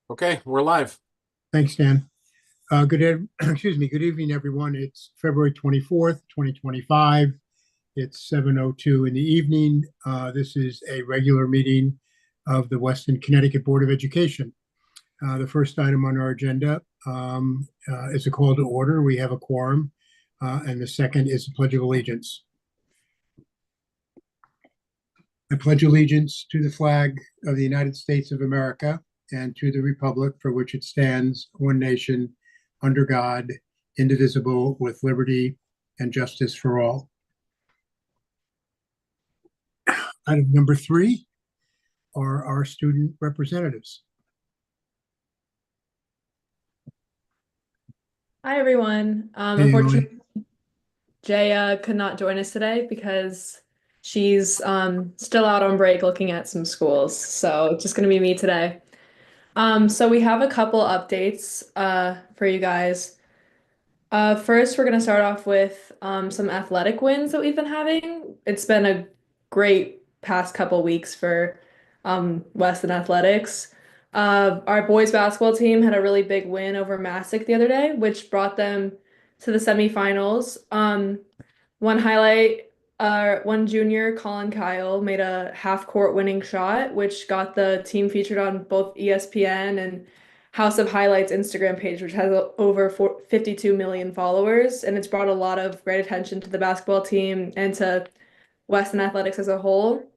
Okay, we're live. Thanks, Dan. Excuse me. Good evening, everyone. It's February 24th, 2025. It's 7:02 in the evening. This is a regular meeting of the Weston, Connecticut Board of Education. The first item on our agenda is a call to order. We have a quorum, and the second is the Pledge of Allegiance. I pledge allegiance to the flag of the United States of America and to the republic for which it stands, one nation, under God, indivisible, with liberty and justice for all. Item number three are our student representatives. Hi, everyone. Hey, Emily. Unfortunately, Jaya could not join us today because she's still out on break looking at some schools. So it's just going to be me today. So we have a couple updates for you guys. First, we're going to start off with some athletic wins that we've been having. It's been a great past couple weeks for Weston Athletics. Our boys basketball team had a really big win over Massac the other day, which brought them to the semifinals. One highlight, one junior, Colin Kyle, made a half-court winning shot, which got the team featured on both ESPN and House of Highlights Instagram page, which has over 52 million followers, and it's brought a lot of great attention to the basketball team and to Weston Athletics as a whole.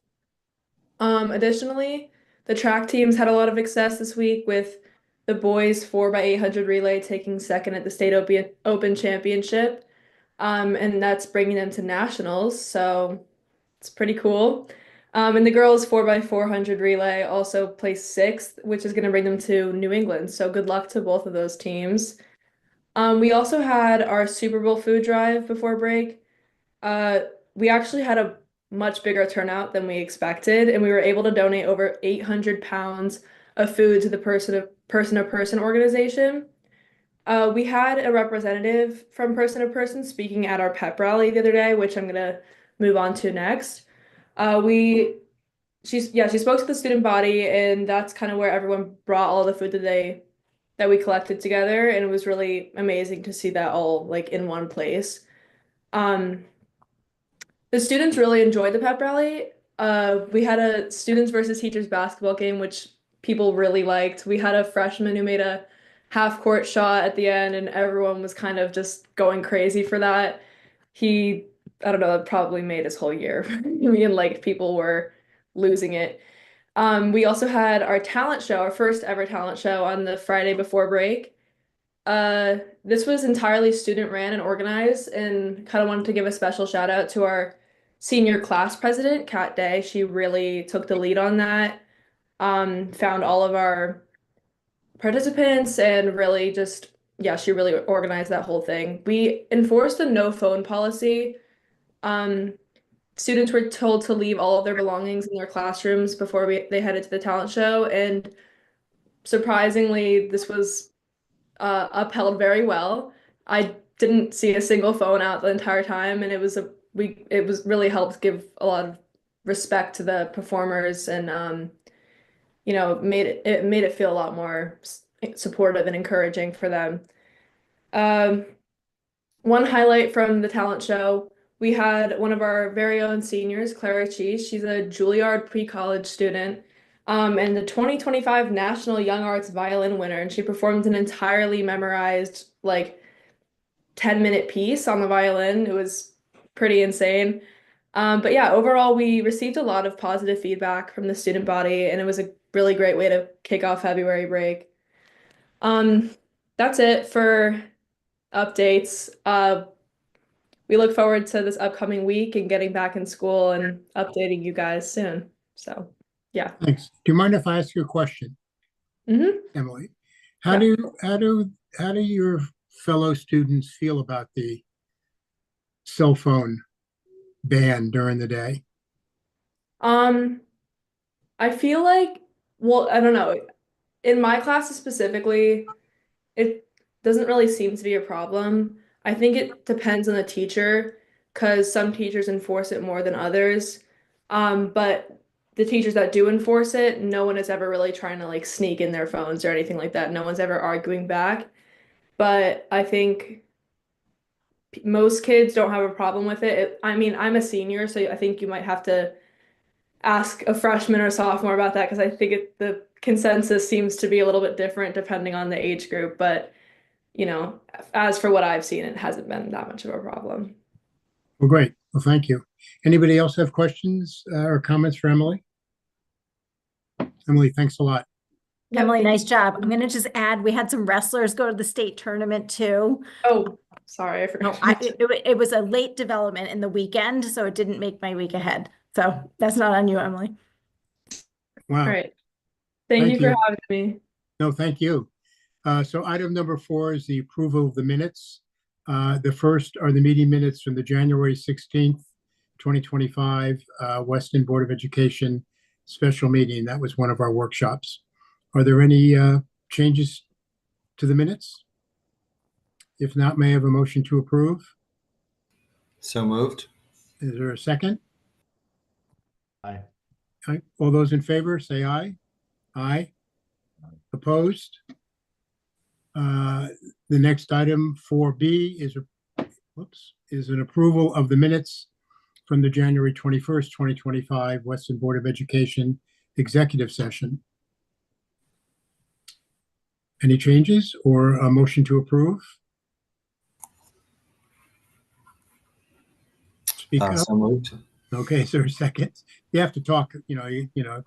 Additionally, the track teams had a lot of success this week with the boys 4x800 relay taking second at the state open championship. And that's bringing them to nationals, so it's pretty cool. And the girls 4x400 relay also placed sixth, which is going to bring them to New England. So good luck to both of those teams. We also had our Super Bowl food drive before break. Uh, we actually had a much bigger turnout than we expected, and we were able to donate over 800 pounds of food to the person-to-person organization. We had a representative from Person to Person speaking at our pep rally the other day, which I'm gonna move on to next. We she spoke to the student body, and that's kind of where everyone brought all the food that we collected together, and it was really amazing to see that all like in one place. Um, the students really enjoyed the pep rally. We had a students versus teachers basketball game, which people really liked. We had a freshman who made a half court shot at the end, and everyone was kind of just going crazy for that. He, I don't know, that probably made his whole year. I mean, like people were losing it. We also had our talent show, our first ever talent show on the Friday before break. This was entirely student ran and organized, and kind of wanted to give a special shout out to our senior class president, Kat Day. She really took the lead on that, found all of our participants, and really just, yeah, she really organized that whole thing. We enforced a no phone policy. Um, Students were told to leave all of their belongings in their classrooms before they headed to the talent show, and surprisingly, this was upheld very well. I didn't see a single phone out the entire time, and it was really helped give a lot of respect to the performers, and made it feel a lot more supportive and encouraging for them. Um, One highlight from the talent show, we had one of our very own seniors, Clara Cheese. She's a Juilliard pre-college student, and the 2025 National Young Arts Violin winner, and she performed an entirely memorized, like, 10-minute piece on the violin. It was pretty insane. But yeah, overall, we received a lot of positive feedback from the student body, and it was a really great way to kick off February break. Um, that's it for updates. We look forward to this upcoming week and getting back in school and updating you guys soon. So, yeah. Thanks. Do you mind if I ask you a question, Hmm. Emily? How Yeah. do how do how do your fellow students feel about the cell phone ban during the day? Um, I feel like, well, I don't know. In my classes specifically, it doesn't really seem to be a problem. I think it depends on the teacher because some teachers enforce it more than others. But the teachers that do enforce it, no one is ever really trying to like sneak in their phones or anything like that. No one's ever arguing back. But I think most kids don't have a problem with it. I mean, I'm a senior, so I think you might have to ask a freshman or sophomore about that because I think the consensus seems to be a little bit different depending on the age group. But, as for what I've seen, it hasn't been that much of a problem. Well, great. Well, thank you. Anybody else have questions or comments for Emily? Emily, thanks a lot. Emily, nice job. I'm going to just add, we had some wrestlers go to the state tournament too. Oh, sorry, I No, forgot. it was a late development in the weekend, so it didn't make my week ahead. So that's not on you, Emily. Wow. All right. Thank you for having me. No, thank you. So item number 4 is the approval of the minutes. The first are the meeting minutes from the January 16th, 2025 Weston Board of Education special meeting. That was one of our workshops. Are there any changes to the minutes? If not, may I have a motion to approve? So moved. Is there a second? Aye. Aye. All those in favor, say aye. Aye. Opposed? The next item 4B is an approval of the minutes from the January 21st, 2025 Weston Board of Education executive session. Any changes or a motion to approve? Speak up. So moved. Okay, is there a second? You have to talk, Is there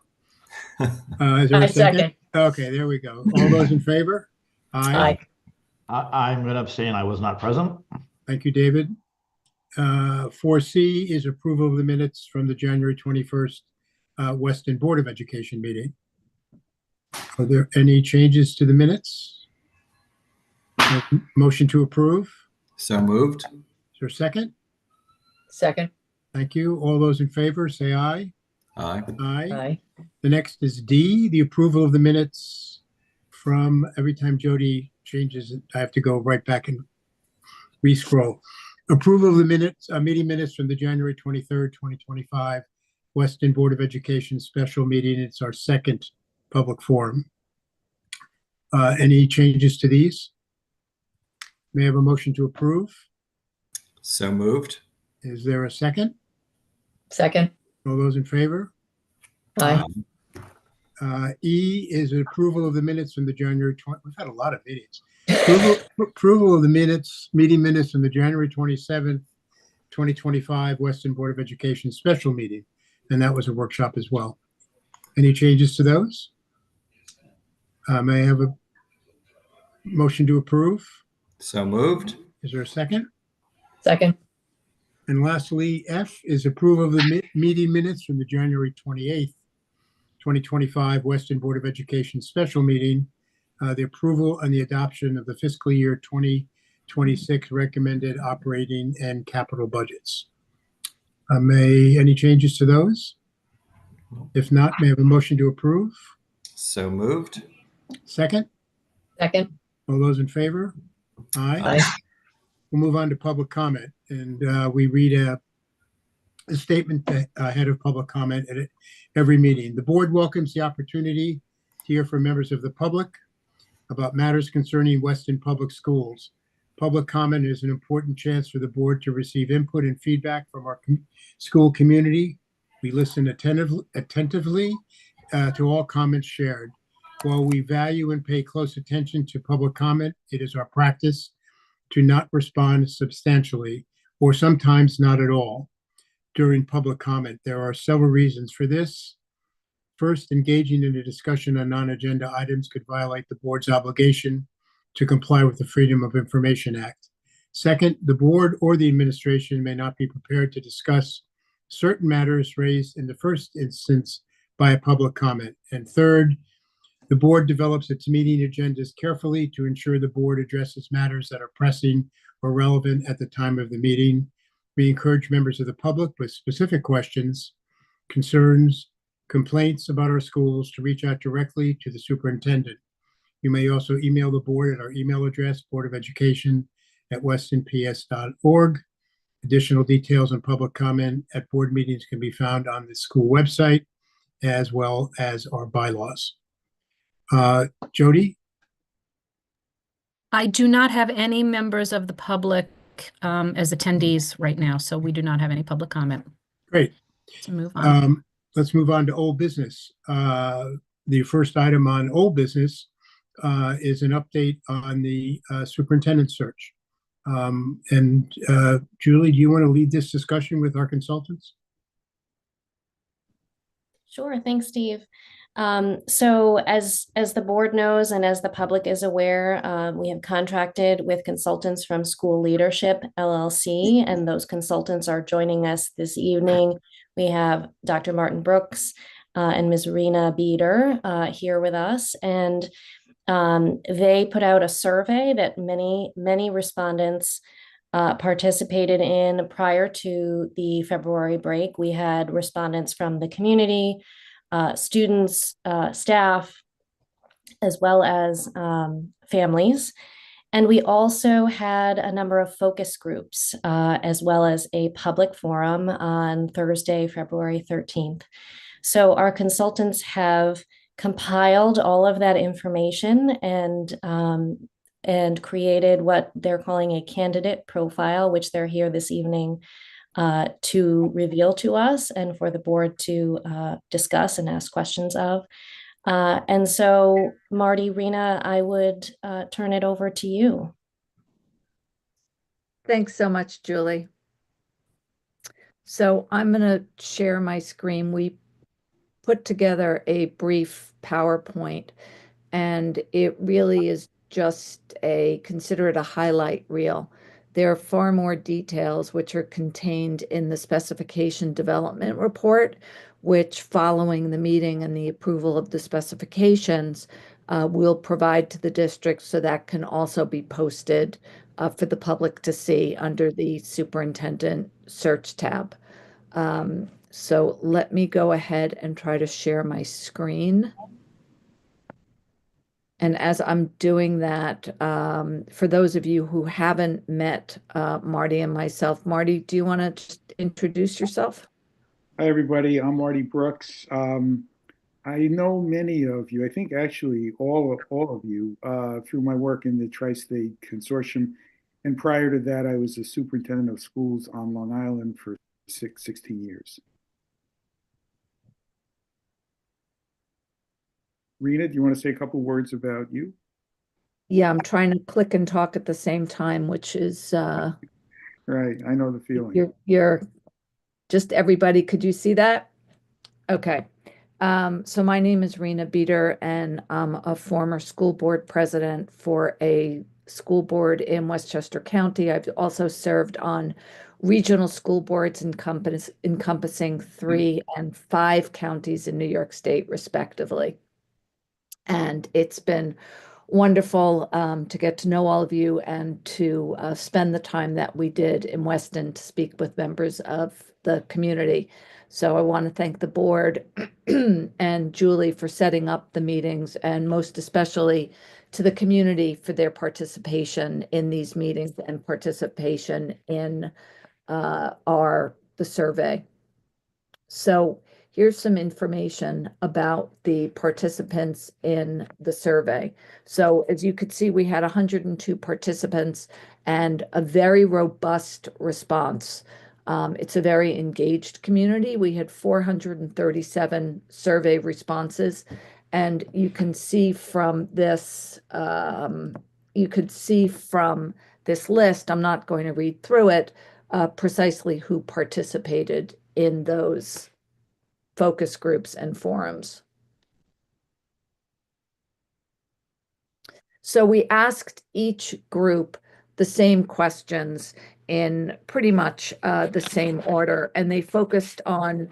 a second? Okay, there we go. All those in favor? Aye. I'm going to abstain. I was not present. Thank you, David. 4C is approval of the minutes from the January 21st Weston Board of Education meeting. Are there any changes to the minutes? Motion to approve? So moved. Is there a second? Second. Thank you. All those in favor, say aye. Aye. Aye. Aye. The next is D, the approval of the minutes from, every time Jody changes it, I have to go right back and re-scroll. Approval of the minutes, meeting minutes from the January 23rd, 2025 Weston Board of Education special meeting. It's our second public forum. Any changes to these? May I have a motion to approve? So moved. Is there a second? Second. All those in favor? Aye. E is approval of the minutes from the January 20, we've had a lot of meetings. Approval of the meeting minutes from the January 27th, 2025 Weston Board of Education special meeting. And that was a workshop as well. Any changes to those? May I have a motion to approve? So moved. Is there a second? Second. And lastly, F is approval of the meeting minutes from the January 28th, 2025 Weston Board of Education special meeting. The approval and the adoption of the fiscal year 2026 recommended operating and capital budgets. Any changes to those? If not, may I have a motion to approve? So moved. Second? Second. All those in favor? Aye. Aye. We'll move on to public comment, and we read a statement ahead of public comment at every meeting. The board welcomes the opportunity to hear from members of the public about matters concerning Weston Public Schools. Public comment is an important chance for the board to receive input and feedback from our school community. We listen attentively to all comments shared. While we value and pay close attention to public comment, it is our practice to not respond substantially, or sometimes not at all, during public comment. There are several reasons for this. First, engaging in a discussion on non-agenda items could violate the board's obligation to comply with the Freedom of Information Act. Second, the board or the administration may not be prepared to discuss certain matters raised in the first instance by a public comment. And third, the board develops its meeting agendas carefully to ensure the board addresses matters that are pressing or relevant at the time of the meeting. We encourage members of the public with specific questions, concerns, complaints about our schools to reach out directly to the superintendent. You may also email the board at our email address, boardofelucation@westonps.org. Additional details on public comment at board meetings can be found on the school website as well as our bylaws. Jody? I do not have any members of the public as attendees right now, so we do not have any public comment. Great. So move on. Let's move on to old business. The first item on old business is an update on the superintendent search. Julie, do you want to lead this discussion with our consultants? Sure, thanks, Steve. So as the board knows and as the public is aware, we have contracted with consultants from School Leadership LLC, and those consultants are joining us this evening. We have Dr. Martin Brooks and Ms. Rena Beeder here with us, and they put out a survey that many respondents participated in prior to the February break. We had respondents from the community, students, staff, as well as families. And we also had a number of focus groups, as well as a public forum on Thursday, February 13th. So our consultants have compiled all of that information and created what they're calling a candidate profile, which they're here this evening to reveal to us and for the board to discuss and ask questions of. And so, Marty, Rena, I would turn it over to you. Thanks so much, Julie. So I'm going to share my screen. We put together a brief PowerPoint, and it really is just consider it a highlight reel. There are far more details which are contained in the specification development report, which following the meeting and the approval of the specifications, we'll provide to the district, so that can also be posted for the public to see under the superintendent search tab. So let me go ahead and try to share my screen. And as I'm doing that, for those of you who haven't met Marty and myself, Marty, do you want to just introduce yourself? Hi, everybody. I'm Marty Brooks. I know many of you, I think actually all of you, through my work in the Tri-State Consortium. And prior to that, I was a superintendent of schools on Long Island for 16 years. Rena, do you want to say a couple words about you? Yeah, I'm trying to click and talk at the same time, which is Right, I know the feeling. you're just everybody. Could you see that? Okay. So my name is Rena Beeder, and I'm a former school board president for a school board in Westchester County. I've also served on regional school boards encompassing 3 and 5 counties in New York State, respectively. And it's been wonderful to get to know all of you and to spend the time that we did in Weston to speak with members of the community. So I want to thank the board and Julie for setting up the meetings, and most especially to the community for their participation in these meetings and participation in the survey. So here's some information about the participants in the survey. So as you could see, we had 102 participants and a very robust response. It's a very engaged community. We had 437 survey responses, and you can see from this, list, I'm not going to read through it, precisely who participated in those focus groups and forums. So we asked each group the same questions in pretty much the same order, and they focused on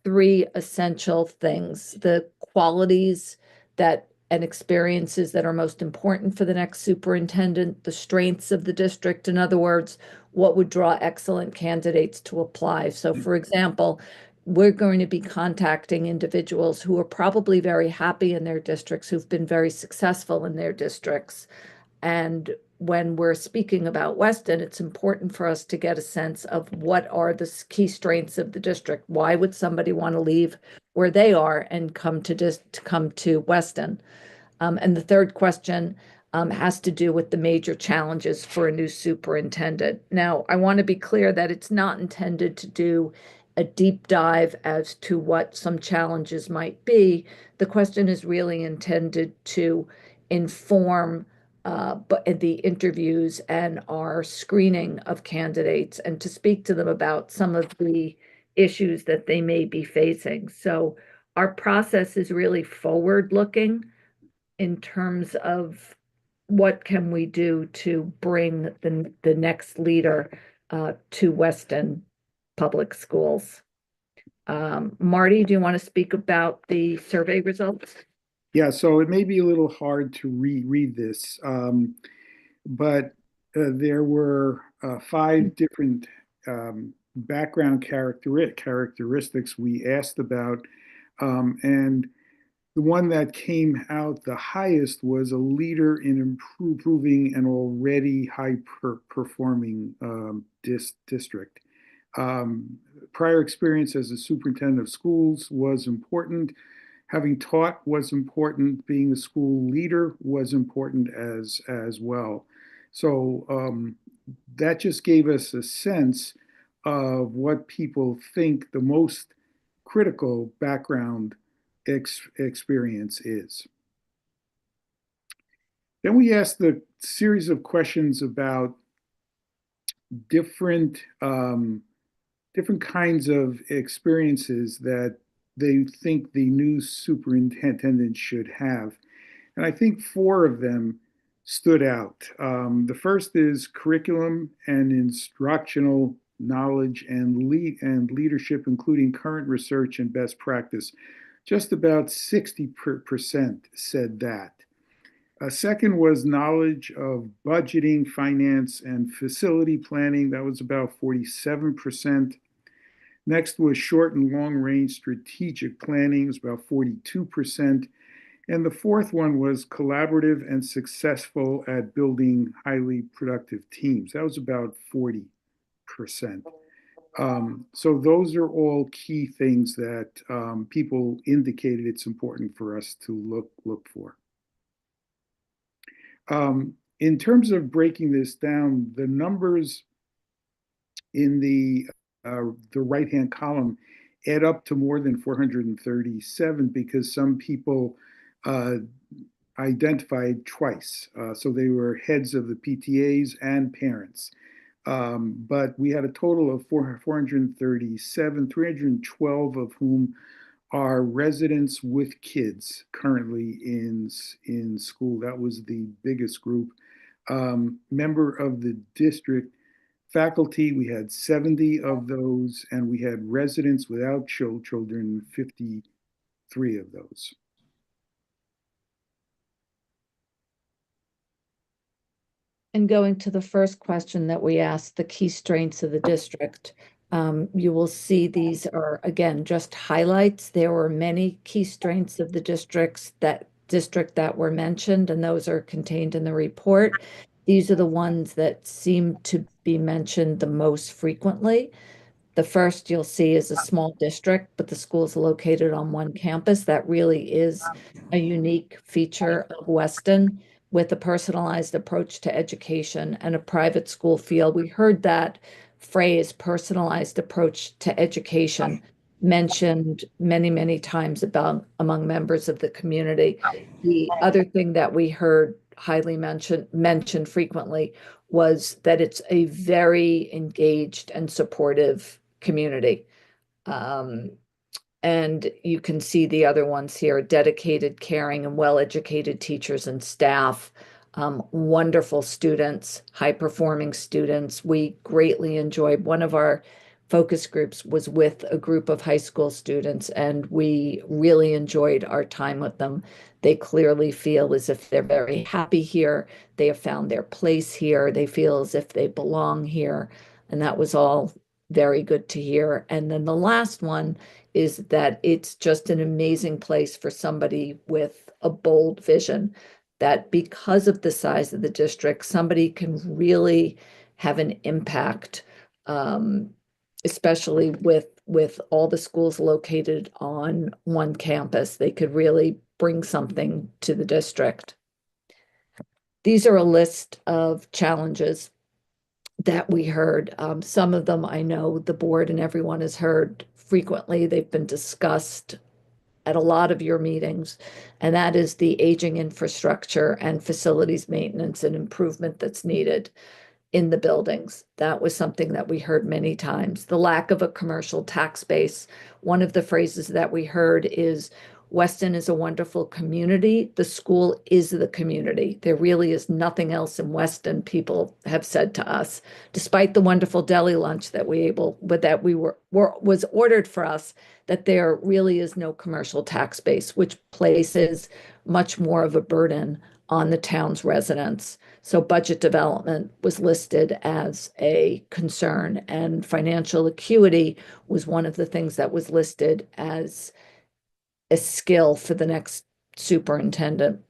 3 essential things: the qualities and experiences that are most important for the next superintendent, the strengths of the district, in other words, what would draw excellent candidates to apply. So for example, we're going to be contacting individuals who are probably very happy in their districts, who've been very successful in their districts, and when we're speaking about Weston, it's important for us to get a sense of what are the key strengths of the district. Why would somebody want to leave where they are and come to Weston? And the third question has to do with the major challenges for a new superintendent. Now, I want to be clear that it's not intended to do a deep dive as to what some challenges might be. The question is really intended to inform but the interviews and our screening of candidates and to speak to them about some of the issues that they may be facing. So our process is really forward-looking in terms of what can we do to bring the next leader to Weston Public Schools. Marty, do you want to speak about the survey results? Yeah, so it may be a little hard to read this, but there were 5 different background characteristics we asked about, and the one that came out the highest was a leader in improving an already high-performing district. Prior experience as a superintendent of schools was important. Having taught was important. Being a school leader was important as well. So that just gave us a sense of what people think the most critical background experience is. Then we asked a series of questions about different kinds of experiences that they think the new superintendent should have. And I think 4 of them stood out. The first is curriculum and instructional knowledge and leadership, including current research and best practice. Just about 60% said that. A second was knowledge of budgeting, finance, and facility planning. That was about 47%. Next was short and long range strategic planning, it was about 42%. And the fourth one was collaborative and successful at building highly productive teams. That was about 40%. So those are all key things that people indicated it's important for us to look for. In terms of breaking this down, the numbers in the right-hand column add up to more than 437 because some people identified twice. So they were heads of the PTAs and parents. But we had a total of 437, 312 of whom are residents with kids currently in school. That was the biggest group. Member of the district faculty, we had 70 of those, and we had residents without children, 53 of those. And going to the first question that we asked, the key strengths of the district, you will see these are, again, just highlights. There were many key strengths of the district that were mentioned, and those are contained in the report. These are the ones that seem to be mentioned the most frequently. The first you'll see is a small district, but the school is located on one campus. That really is a unique feature of Weston, with a personalized approach to education and a private school feel. We heard that phrase, personalized approach to education, mentioned many, many times among members of the community. The other thing that we heard highly mentioned frequently was that it's a very engaged and supportive community. And you can see the other ones here: dedicated, caring, and well-educated teachers and staff, wonderful students, high-performing students. We greatly enjoyed one of our focus groups was with a group of high school students, and we really enjoyed our time with them. They clearly feel as if they're very happy here. They have found their place here. They feel as if they belong here. And that was all very good to hear. And then the last one is that it's just an amazing place for somebody with a bold vision. that because of the size of the district, somebody can really have an impact, especially with all the schools located on one campus. They could really bring something to the district. These are a list of challenges that we heard. Some of them I know the board and everyone has heard frequently. They've been discussed at a lot of your meetings, and that is the aging infrastructure and facilities maintenance and improvement that's needed in the buildings. That was something that we heard many times. The lack of a commercial tax base. One of the phrases that we heard is Weston is a wonderful community. The school is the community. There really is nothing else in Weston, people have said to us, despite the wonderful deli lunch that was ordered for us, that there really is no commercial tax base, which places much more of a burden on the town's residents. So budget development was listed as a concern, and financial acuity was one of the things that was listed as a skill for the next superintendent.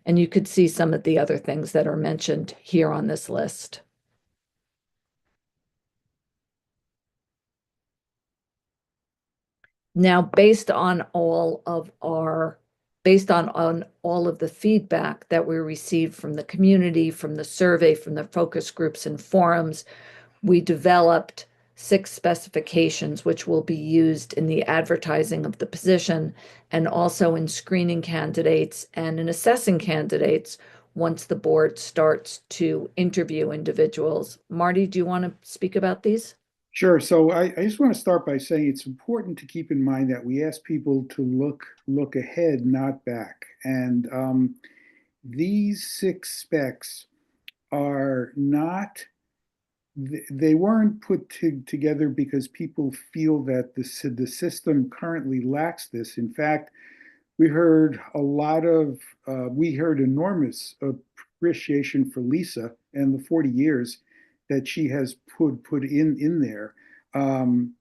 And you could see some of the other things that are mentioned here on this list. Now, based on all of the feedback that we received from the community, from the survey, from the focus groups and forums, we developed 6 specifications which will be used in the advertising of the position and also in screening candidates and in assessing candidates once the board starts to interview individuals. Marty, do you want to speak about these? Sure. So I just want to start by saying it's important to keep in mind that we ask people to look ahead, not back. And these 6 specs are not, they weren't put together because people feel that the system currently lacks this. In fact, we heard enormous appreciation for Lisa and the 40 years that she has put in there.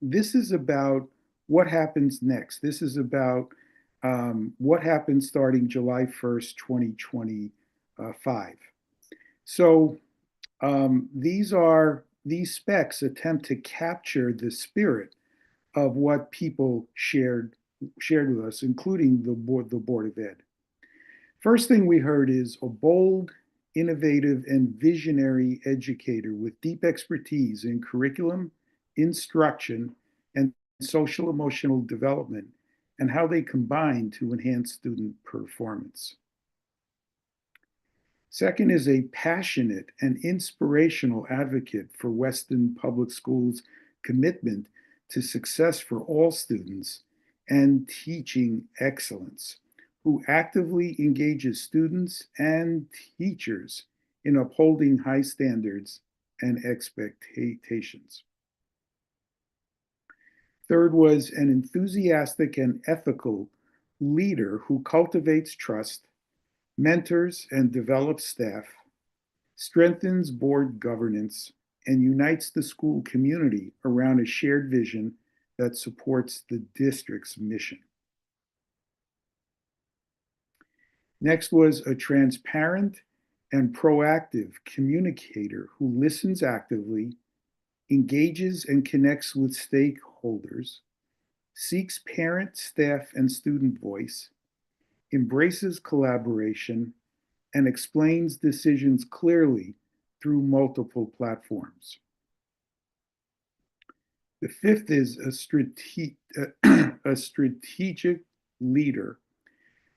This is about what happens next. This is about what happens starting July 1st, 2025. So these specs attempt to capture the spirit of what people shared with us, including the Board of Ed. First thing we heard is a bold, innovative, and visionary educator with deep expertise in curriculum, instruction, and social emotional development, and how they combine to enhance student performance. Second is a passionate and inspirational advocate for Weston Public Schools' commitment to success for all students and teaching excellence, who actively engages students and teachers in upholding high standards and expectations. Third was an enthusiastic and ethical leader who cultivates trust, mentors and develops staff, strengthens board governance, and unites the school community around a shared vision that supports the district's mission. Next was a transparent and proactive communicator who listens actively, engages and connects with stakeholders, seeks parent, staff, and student voice, embraces collaboration, and explains decisions clearly through multiple platforms. The fifth is a strategic leader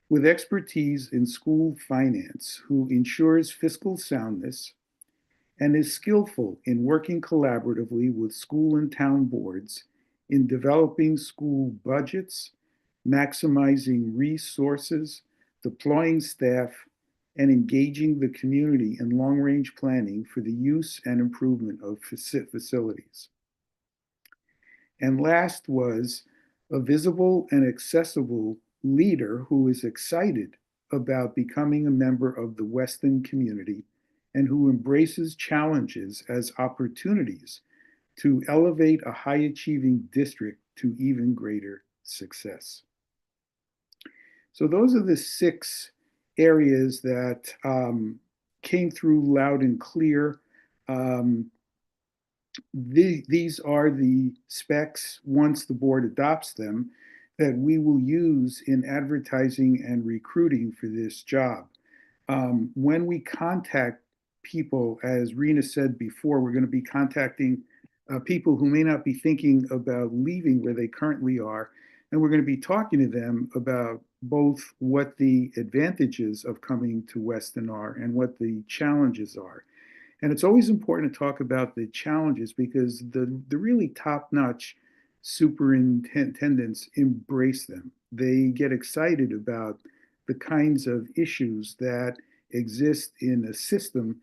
with expertise in school finance who ensures fiscal soundness and is skillful in working collaboratively with school and town boards in developing school budgets, maximizing resources, deploying staff, and engaging the community in long-range planning for the use and improvement of facilities. And last was a visible and accessible leader who is excited about becoming a member of the Weston community and who embraces challenges as opportunities to elevate a high-achieving district to even greater success. So those are the 6 areas that came through loud and clear. These are the specs, once the board adopts them, that we will use in advertising and recruiting for this job. When we contact people, as Rena said before, we're going to be contacting people who may not be thinking about leaving where they currently are. And we're going to be talking to them about both what the advantages of coming to Weston are and what the challenges are. And it's always important to talk about the challenges because the really top-notch superintendents embrace them. They get excited about the kinds of issues that exist in a system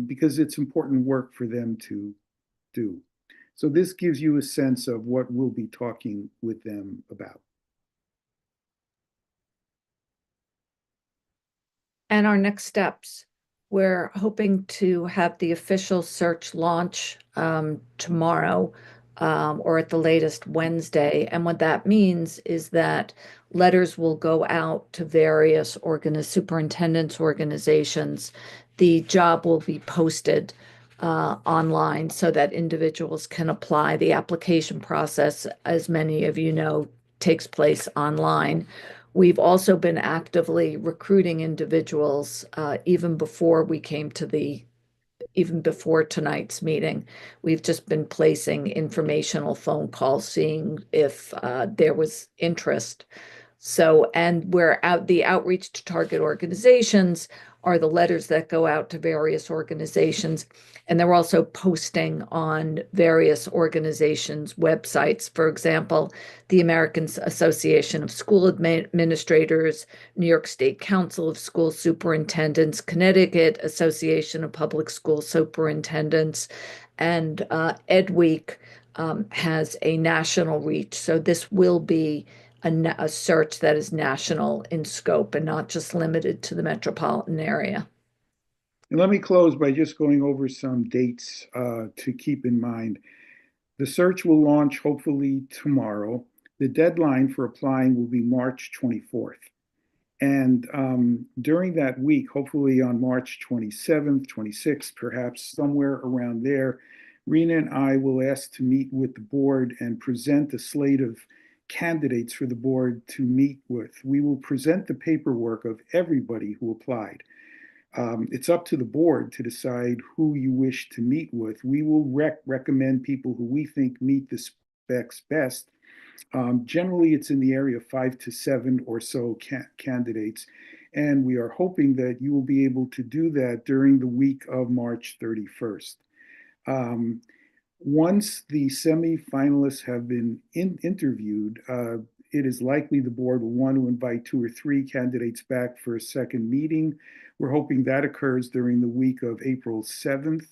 because it's important work for them to do. So this gives you a sense of what we'll be talking with them about. And our next steps, we're hoping to have the official search launch tomorrow or at the latest Wednesday. And what that means is that letters will go out to various superintendents organizations. The job will be posted online so that individuals can apply. The application process, as many of you know, takes place online. We've also been actively recruiting individuals even before tonight's meeting. We've just been placing informational phone calls, seeing if there was interest. So, and the outreach to target organizations are the letters that go out to various organizations. And they're also posting on various organizations' websites. For example, the American Association of School Administrators, New York State Council of School Superintendents, Connecticut Association of Public School Superintendents, and EdWeek has a national reach. So this will be a search that is national in scope and not just limited to the metropolitan area. And let me close by just going over some dates to keep in mind. The search will launch hopefully tomorrow. The deadline for applying will be March 24th. And during that week, hopefully on March 27th, 26th, perhaps somewhere around there, Rena and I will ask to meet with the board and present a slate of candidates for the board to meet with. We will present the paperwork of everybody who applied. It's up to the board to decide who you wish to meet with. We will recommend people who we think meet the specs best. Generally, it's in the area of 5 to 7 or so candidates, and we are hoping that you will be able to do that during the week of March 31st. Once the semi-finalists have been interviewed, it is likely the board will want to invite 2 or 3 candidates back for a second meeting. We're hoping that occurs during the week of April 7th.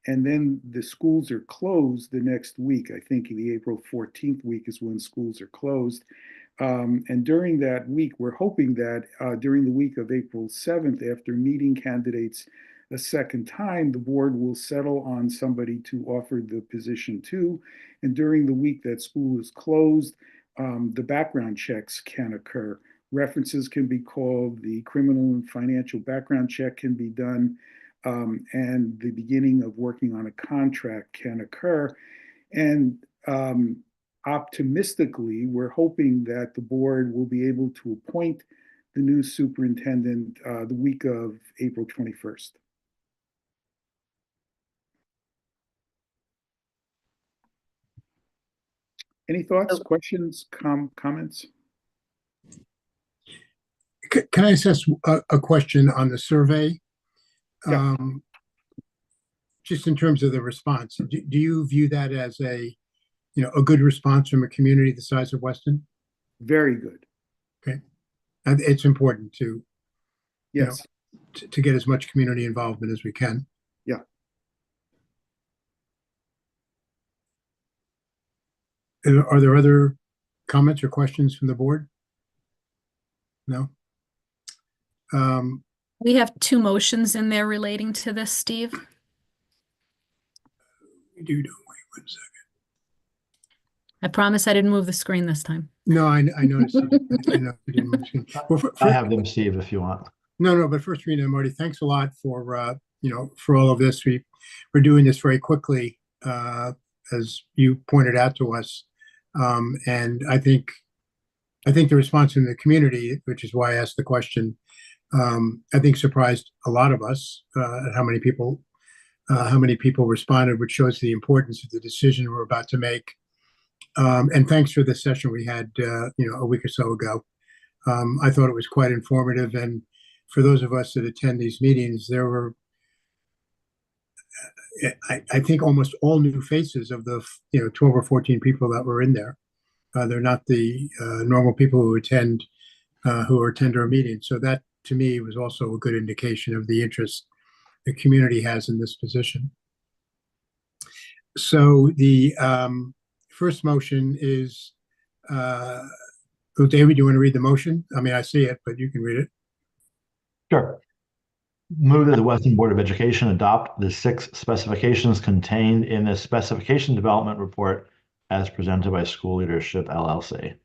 And then the schools are closed the next week. I think the April 14th week is when schools are closed. And during that week, we're hoping that during the week of April 7th, after meeting candidates a second time, the board will settle on somebody to offer the position to. And during the week that school is closed, the background checks can occur. References can be called, the criminal and financial background check can be done, and the beginning of working on a contract can occur. And optimistically, we're hoping that the board will be able to appoint the new superintendent the week of April 21st. Any thoughts, questions, comments? Can I ask a question on the survey? Yeah. Just in terms of the response, do you view that as a good response from a community the size of Weston? Very good. Okay. And it's important to, Yes. to get as much community involvement as we can. Yeah. Are there other comments or questions from the board? No? We have 2 motions in there relating to this, Steve. We do. Wait 1 second. I promise I didn't move the screen this time. No, I noticed. I know you didn't mention. Well, I have them, Steve, if you want. No, but first, Rena and Marty, thanks a lot for, for all of this. We're doing this very quickly, as you pointed out to us. And I think the response in the community, which is why I asked the question, I think surprised a lot of us, at how many people responded, which shows the importance of the decision we're about to make. And thanks for the session we had, a week or so ago. I thought it was quite informative, and for those of us that attend these meetings, there were, I think, almost all new faces of the 12 or 14 people that were in there. They're not the normal people who attend our meetings. So that, to me, was also a good indication of the interest the community has in this position. So the first motion is, David, do you want to read the motion? I mean, I see it, but you can read it. Sure. Move that the Weston Board of Education adopt the 6 specifications contained in the specification development report as presented by School Leadership LLC.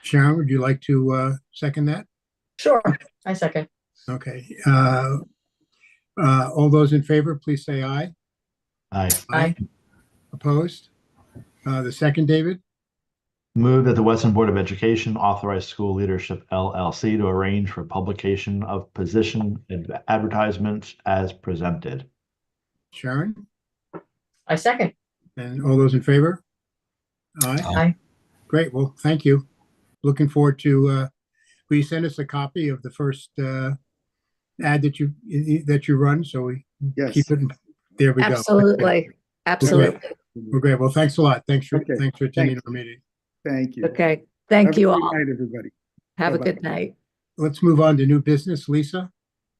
Sharon, would you like to second that? Sure, I second. Okay. All those in favor, please say aye. Aye. Aye. Opposed? The second, David? Move that the Weston Board of Education authorize School Leadership LLC to arrange for publication of position advertisements as presented. Sharon? I second. And all those in favor? Aye. Aye. Great. Well, thank you. Looking forward to, will you send us a copy of the first ad that you run, so we Yes. keep it? There we go. Absolutely. Absolutely. We're great. Well, thanks a lot. Thanks for Okay. attending Thanks. our meeting. Thank you. Okay. Thank Have a you great all. night, everybody. Have a Bye-bye. good night. Let's move on to new business. Lisa?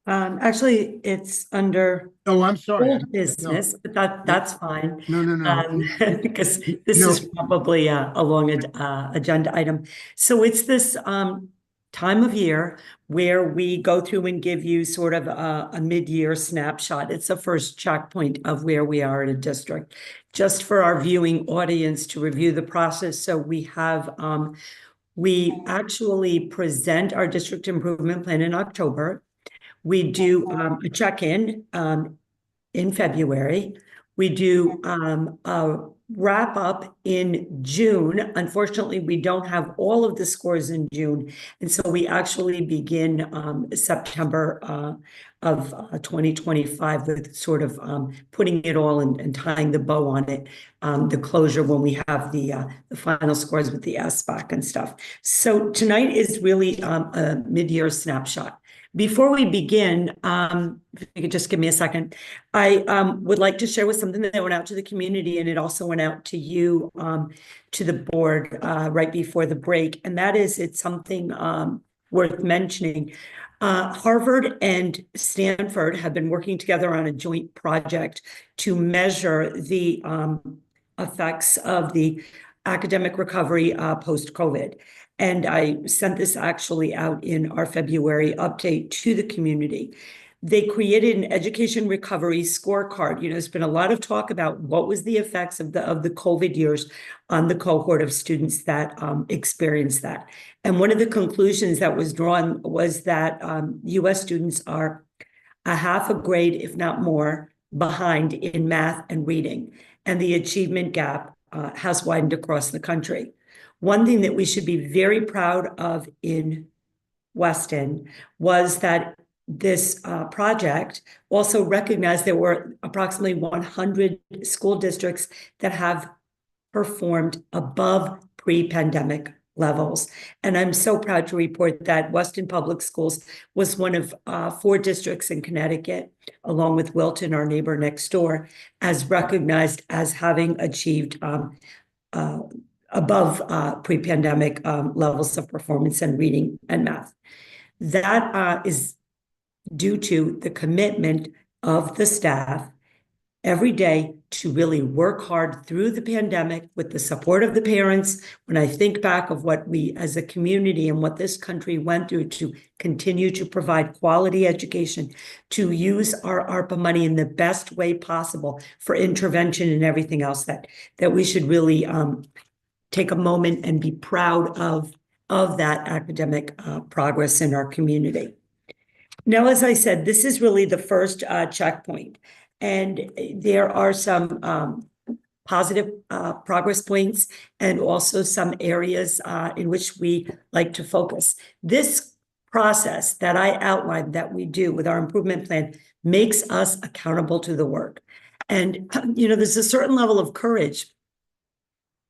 Actually, it's under Oh, I'm sorry. old business, but that's fine. No. Because this No. is probably a long agenda item. So it's this time of year where we go through and give you sort of a mid-year snapshot. It's the first checkpoint of where we are in a district, just for our viewing audience to review the process. So we have we actually present our district improvement plan in October. We do a check-in in February. We do a wrap-up in June. Unfortunately, we don't have all of the scores in June. And so we actually begin September of 2025 with sort of putting it all and tying the bow on it, the closure when we have the final scores with the SBAC and stuff. So tonight is really a mid-year snapshot. Before we begin, if you could just give me a second, I would like to share with something that went out to the community, and it also went out to you, to the board, right before the break. And that is, it's something worth mentioning. Harvard and Stanford have been working together on a joint project to measure the effects of the academic recovery post-COVID. And I sent this actually out in our February update to the community. They created an education recovery scorecard. There's been a lot of talk about what was the effects of the COVID years on the cohort of students that experienced that. And one of the conclusions that was drawn was that US students are a half a grade, if not more, behind in math and reading. And the achievement gap has widened across the country. One thing that we should be very proud of in Weston was that this project also recognized there were approximately 100 school districts that have performed above pre-pandemic levels. And I'm so proud to report that Weston Public Schools was one of 4 districts in Connecticut, along with Wilton, our neighbor next door, as recognized as having achieved above pre-pandemic levels of performance in reading and math. That is due to the commitment of the staff every day to really work hard through the pandemic with the support of the parents. When I think back of what we as a community and what this country went through to continue to provide quality education, to use our ARPA money in the best way possible for intervention and everything else, that we should really take a moment and be proud of that academic progress in our community. Now, as I said, this is really the first checkpoint, and there are some positive progress points and also some areas in which we like to focus. This process that I outlined that we do with our improvement plan makes us accountable to the work. And, there's a certain level of courage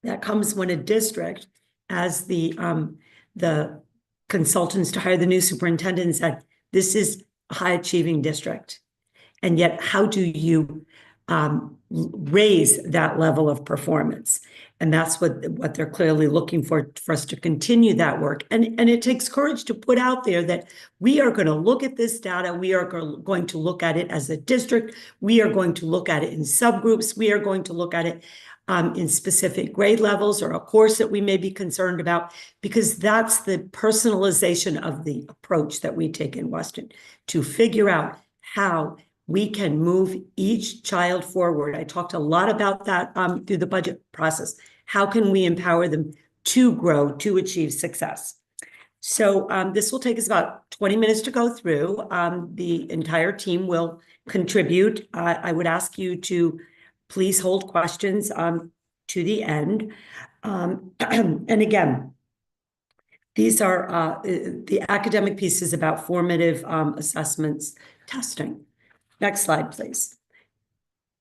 that comes when a district, as the consultants to hire the new superintendent said, this is a high achieving district. And yet, how do you raise that level of performance? And that's what they're clearly looking for us to continue that work. And it takes courage to put out there that we are going to look at this data. We are going to look at it as a district. We are going to look at it in subgroups. We are going to look at it in specific grade levels or a course that we may be concerned about, because that's the personalization of the approach that we take in Weston to figure out how we can move each child forward. I talked a lot about that through the budget process. How can we empower them to grow, to achieve success? So this will take us about 20 minutes to go through. The entire team will contribute. I would ask you to please hold questions to the end. And again, these are the academic pieces about formative assessments testing. Next slide, please.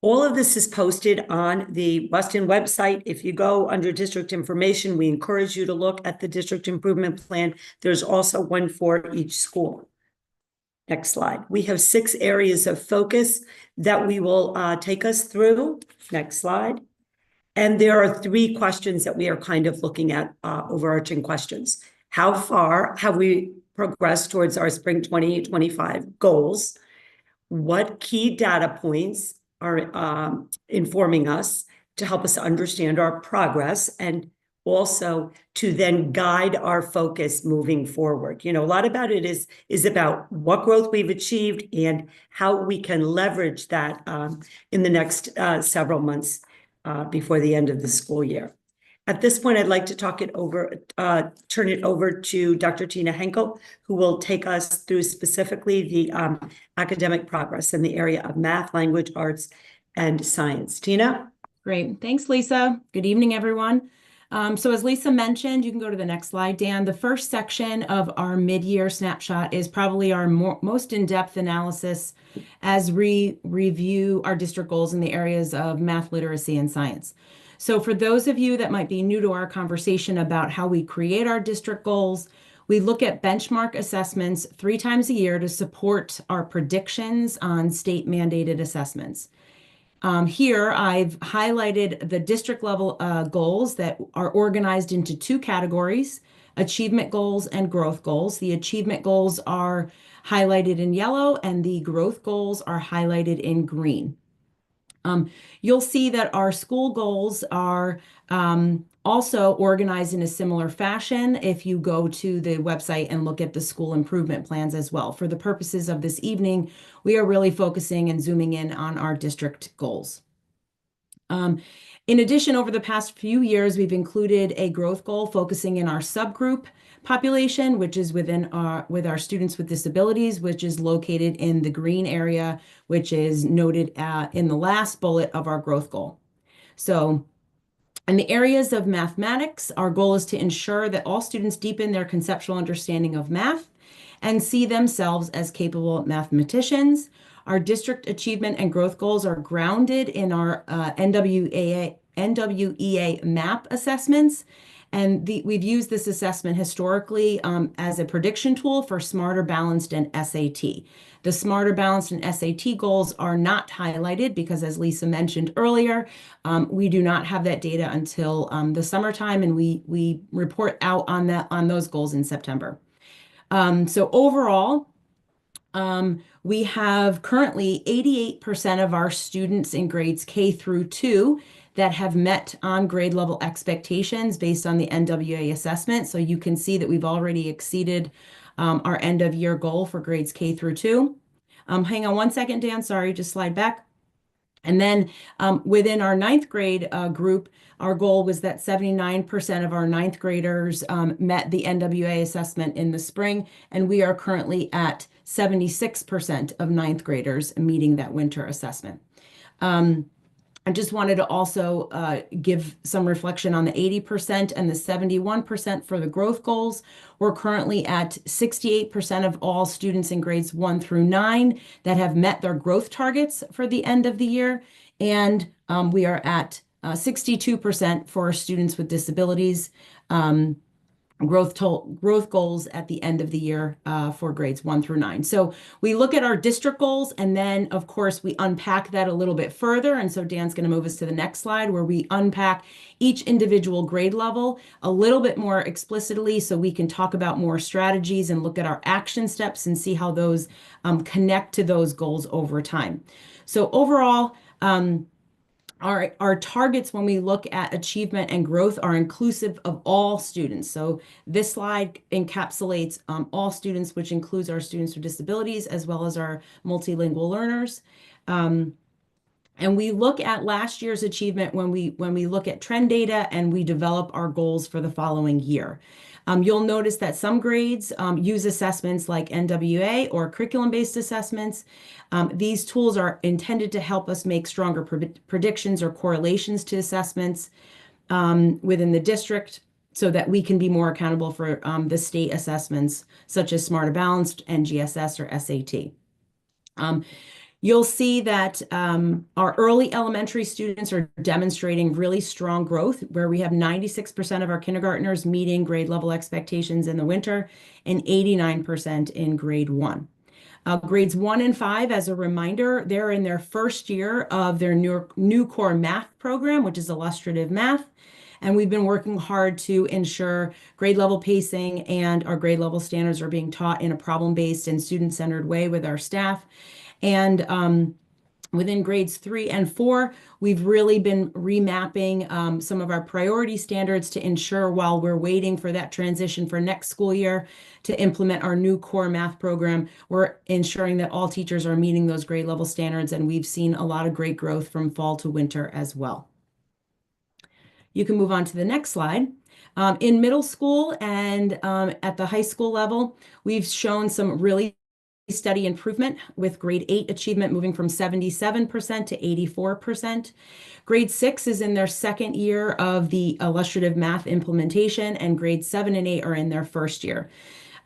All of this is posted on the Weston website. If you go under district information, we encourage you to look at the district improvement plan. There's also one for each school. Next slide. We have 6 areas of focus that we will take us through. Next slide. And there are 3 questions that we are kind of looking at, overarching questions. How far have we progressed towards our spring 2025 goals? What key data points are informing us to help us understand our progress, and also to then guide our focus moving forward? A lot about it is about what growth we've achieved and how we can leverage that in the next several months before the end of the school year. At this point, I'd like to turn it over to Dr. Tina Henkel, who will take us through specifically the academic progress in the area of math, language, arts, and science. Tina? Great. Thanks, Lisa. Good evening, everyone. So as Lisa mentioned, you can go to the next slide, Dan. The first section of our mid-year snapshot is probably our most in-depth analysis as we review our district goals in the areas of math, literacy, and science. So for those of you that might be new to our conversation about how we create our district goals, we look at benchmark assessments 3 times a year to support our predictions on state mandated assessments. Here, I've highlighted the district level goals that are organized into 2 categories: achievement goals and growth goals. The achievement goals are highlighted in yellow and the growth goals are highlighted in green. You'll see that our school goals are also organized in a similar fashion if you go to the website and look at the school improvement plans as well. For the purposes of this evening, we are really focusing and zooming in on our district goals. In addition, over the past few years, we've included a growth goal focusing in our subgroup population, which is with our students with disabilities, which is located in the green area, which is noted in the last bullet of our growth goal. So in the areas of mathematics, our goal is to ensure that all students deepen their conceptual understanding of math and see themselves as capable mathematicians. Our district achievement and growth goals are grounded in our NWEA MAP assessments. And we've used this assessment historically as a prediction tool for Smarter, Balanced, and SAT. The Smarter, Balanced, and SAT goals are not highlighted because, as Lisa mentioned earlier, we do not have that data until the summertime, and we report out on those goals in September. So overall, we have currently 88% of our students in grades K through 2 that have met on grade level expectations based on the NWA assessment. So you can see that we've already exceeded our end of year goal for grades K through 2. Hang on one second, Dan, sorry, just slide back. And then within our ninth grade group, our goal was that 79% of our ninth graders met the NWA assessment in the spring, and we are currently at 76% of ninth graders meeting that winter assessment. I just wanted to also give some reflection on the 80% and the 71% for the growth goals. We're currently at 68% of all students in grades 1 through 9 that have met their growth targets for the end of the year. And we are at 62% for our students with disabilities. Growth goals at the end of the year for grades 1 through 9. So we look at our district goals, and then of course we unpack that a little bit further. And so Dan's going to move us to the next slide, where we unpack each individual grade level a little bit more explicitly, so we can talk about more strategies and look at our action steps and see how those connect to those goals over time. So overall, our targets when we look at achievement and growth are inclusive of all students. So this slide encapsulates all students, which includes our students with disabilities as well as our multilingual learners. And we look at last year's achievement when we look at trend data and we develop our goals for the following year. You'll notice that some grades use assessments like NWA or curriculum-based assessments. These tools are intended to help us make stronger predictions or correlations to assessments within the district, so that we can be more accountable for the state assessments such as Smarter Balanced, NGSS, or SAT. You'll see that our early elementary students are demonstrating really strong growth, where we have 96% of our kindergartners meeting grade level expectations in the winter and 89% in grade 1. Grades 1 and 5, as a reminder, they're in their first year of their new core math program, which is illustrative math. And we've been working hard to ensure grade level pacing and our grade level standards are being taught in a problem-based and student-centered way with our staff. And within grades 3 and 4, we've really been remapping some of our priority standards to ensure, while we're waiting for that transition for next school year to implement our new core math program, we're ensuring that all teachers are meeting those grade level standards. And we've seen a lot of great growth from fall to winter as well. You can move on to the next slide. In middle school and at the high school level, we've shown some really steady improvement, with grade 8 achievement moving from 77% to 84%. Grade 6 is in their second year of the illustrative math implementation, and grade 7 and 8 are in their first year.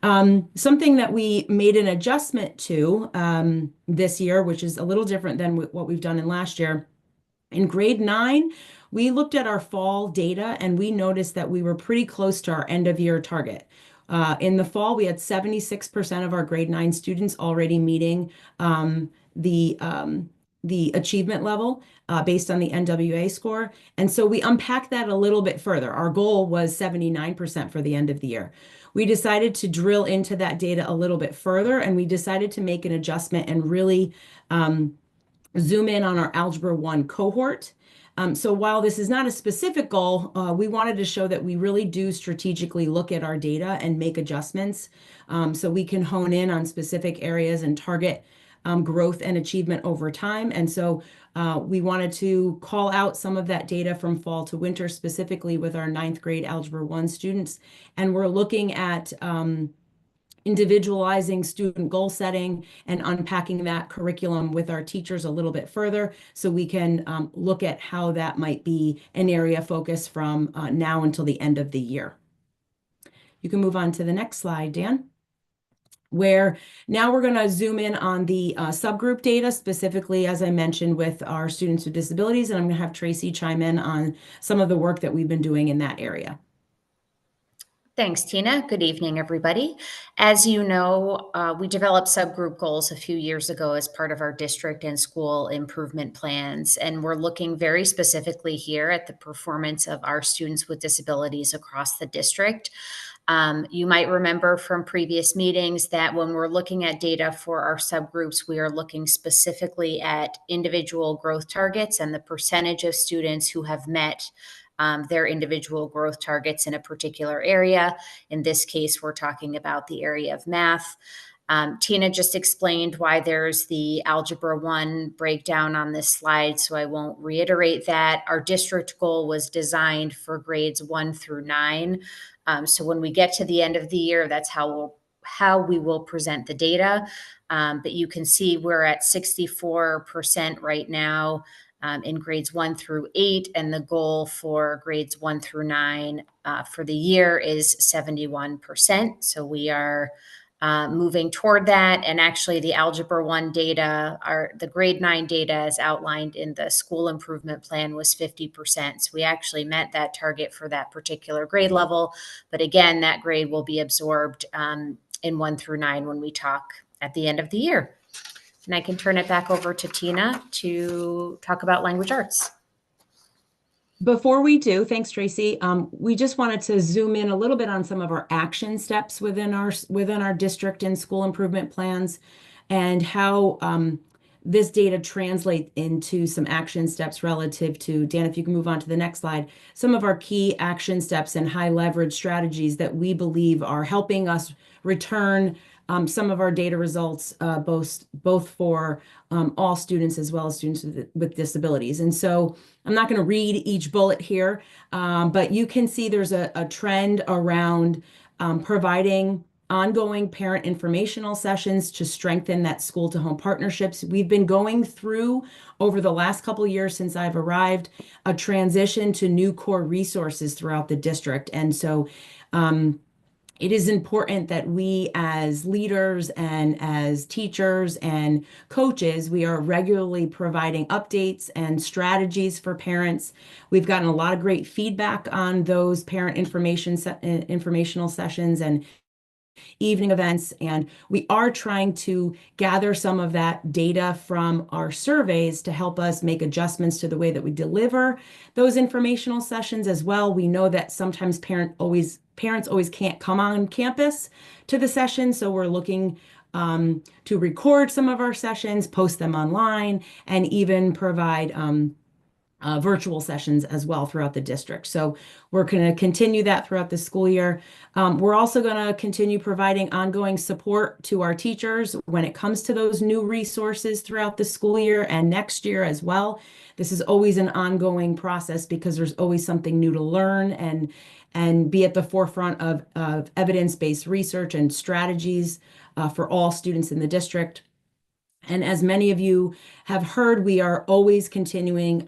Something that we made an adjustment to this year, which is a little different than what we've done in last year. In grade 9, we looked at our fall data and we noticed that we were pretty close to our end of year target. In the fall, we had 76% of our grade 9 students already meeting the achievement level based on the NWA score. And so we unpacked that a little bit further. Our goal was 79% for the end of the year. We decided to drill into that data a little bit further, and we decided to make an adjustment and really zoom in on our Algebra 1 cohort. So while this is not a specific goal, we wanted to show that we really do strategically look at our data and make adjustments so we can hone in on specific areas and target growth and achievement over time. And so we wanted to call out some of that data from fall to winter, specifically with our 9th grade Algebra 1 students. And we're looking at individualizing student goal setting and unpacking that curriculum with our teachers a little bit further, so we can look at how that might be an area of focus from now until the end of the year. You can move on to the next slide, Dan, where now we're going to zoom in on the subgroup data, specifically, as I mentioned, with our students with disabilities, and I'm going to have Tracy chime in on some of the work that we've been doing in that area. Thanks, Tina. Good evening, everybody. As you know, we developed subgroup goals a few years ago as part of our district and school improvement plans, and we're looking very specifically here at the performance of our students with disabilities across the district. You might remember from previous meetings that when we're looking at data for our subgroups, we are looking specifically at individual growth targets and the percentage of students who have met their individual growth targets in a particular area. In this case, we're talking about the area of math. Tina just explained why there's the Algebra 1 breakdown on this slide, so I won't reiterate that. Our district goal was designed for grades 1 through 9. So when we get to the end of the year, that's how we will present the data. But you can see we're at 64% right now in grades 1 through 8, and the goal for grades 1 through 9 for the year is 71%. So we are moving toward that. And actually the Algebra 1 data, the grade 9 data as outlined in the school improvement plan was 50%. So we actually met that target for that particular grade level. But again, that grade will be absorbed in 1 through 9 when we talk at the end of the year. And I can turn it back over to Tina to talk about language arts. Before we do, thanks, Tracy. We just wanted to zoom in a little bit on some of our action steps within our district and school improvement plans, and how this data translate into some action steps relative to, Dan, if you can move on to the next slide, some of our key action steps and high leverage strategies that we believe are helping us return some of our data results, both for all students as well as students with disabilities. And so I'm not going to read each bullet here, but you can see there's a trend around providing ongoing parent informational sessions to strengthen that school to home partnerships. We've been going through, over the last couple of years since I've arrived, a transition to new core resources throughout the district. And so it is important that we as leaders and as teachers and coaches, we are regularly providing updates and strategies for parents. We've gotten a lot of great feedback on those parent informational sessions and evening events, and we are trying to gather some of that data from our surveys to help us make adjustments to the way that we deliver those informational sessions as well. We know that sometimes parents always can't come on campus to the session, so we're looking to record some of our sessions, post them online, and even provide virtual sessions as well throughout the district. So we're going to continue that throughout the school year. We're also going to continue providing ongoing support to our teachers when it comes to those new resources throughout the school year and next year as well. This is always an ongoing process because there's always something new to learn and be at the forefront of evidence-based research and strategies for all students in the district. And as many of you have heard, we are always continuing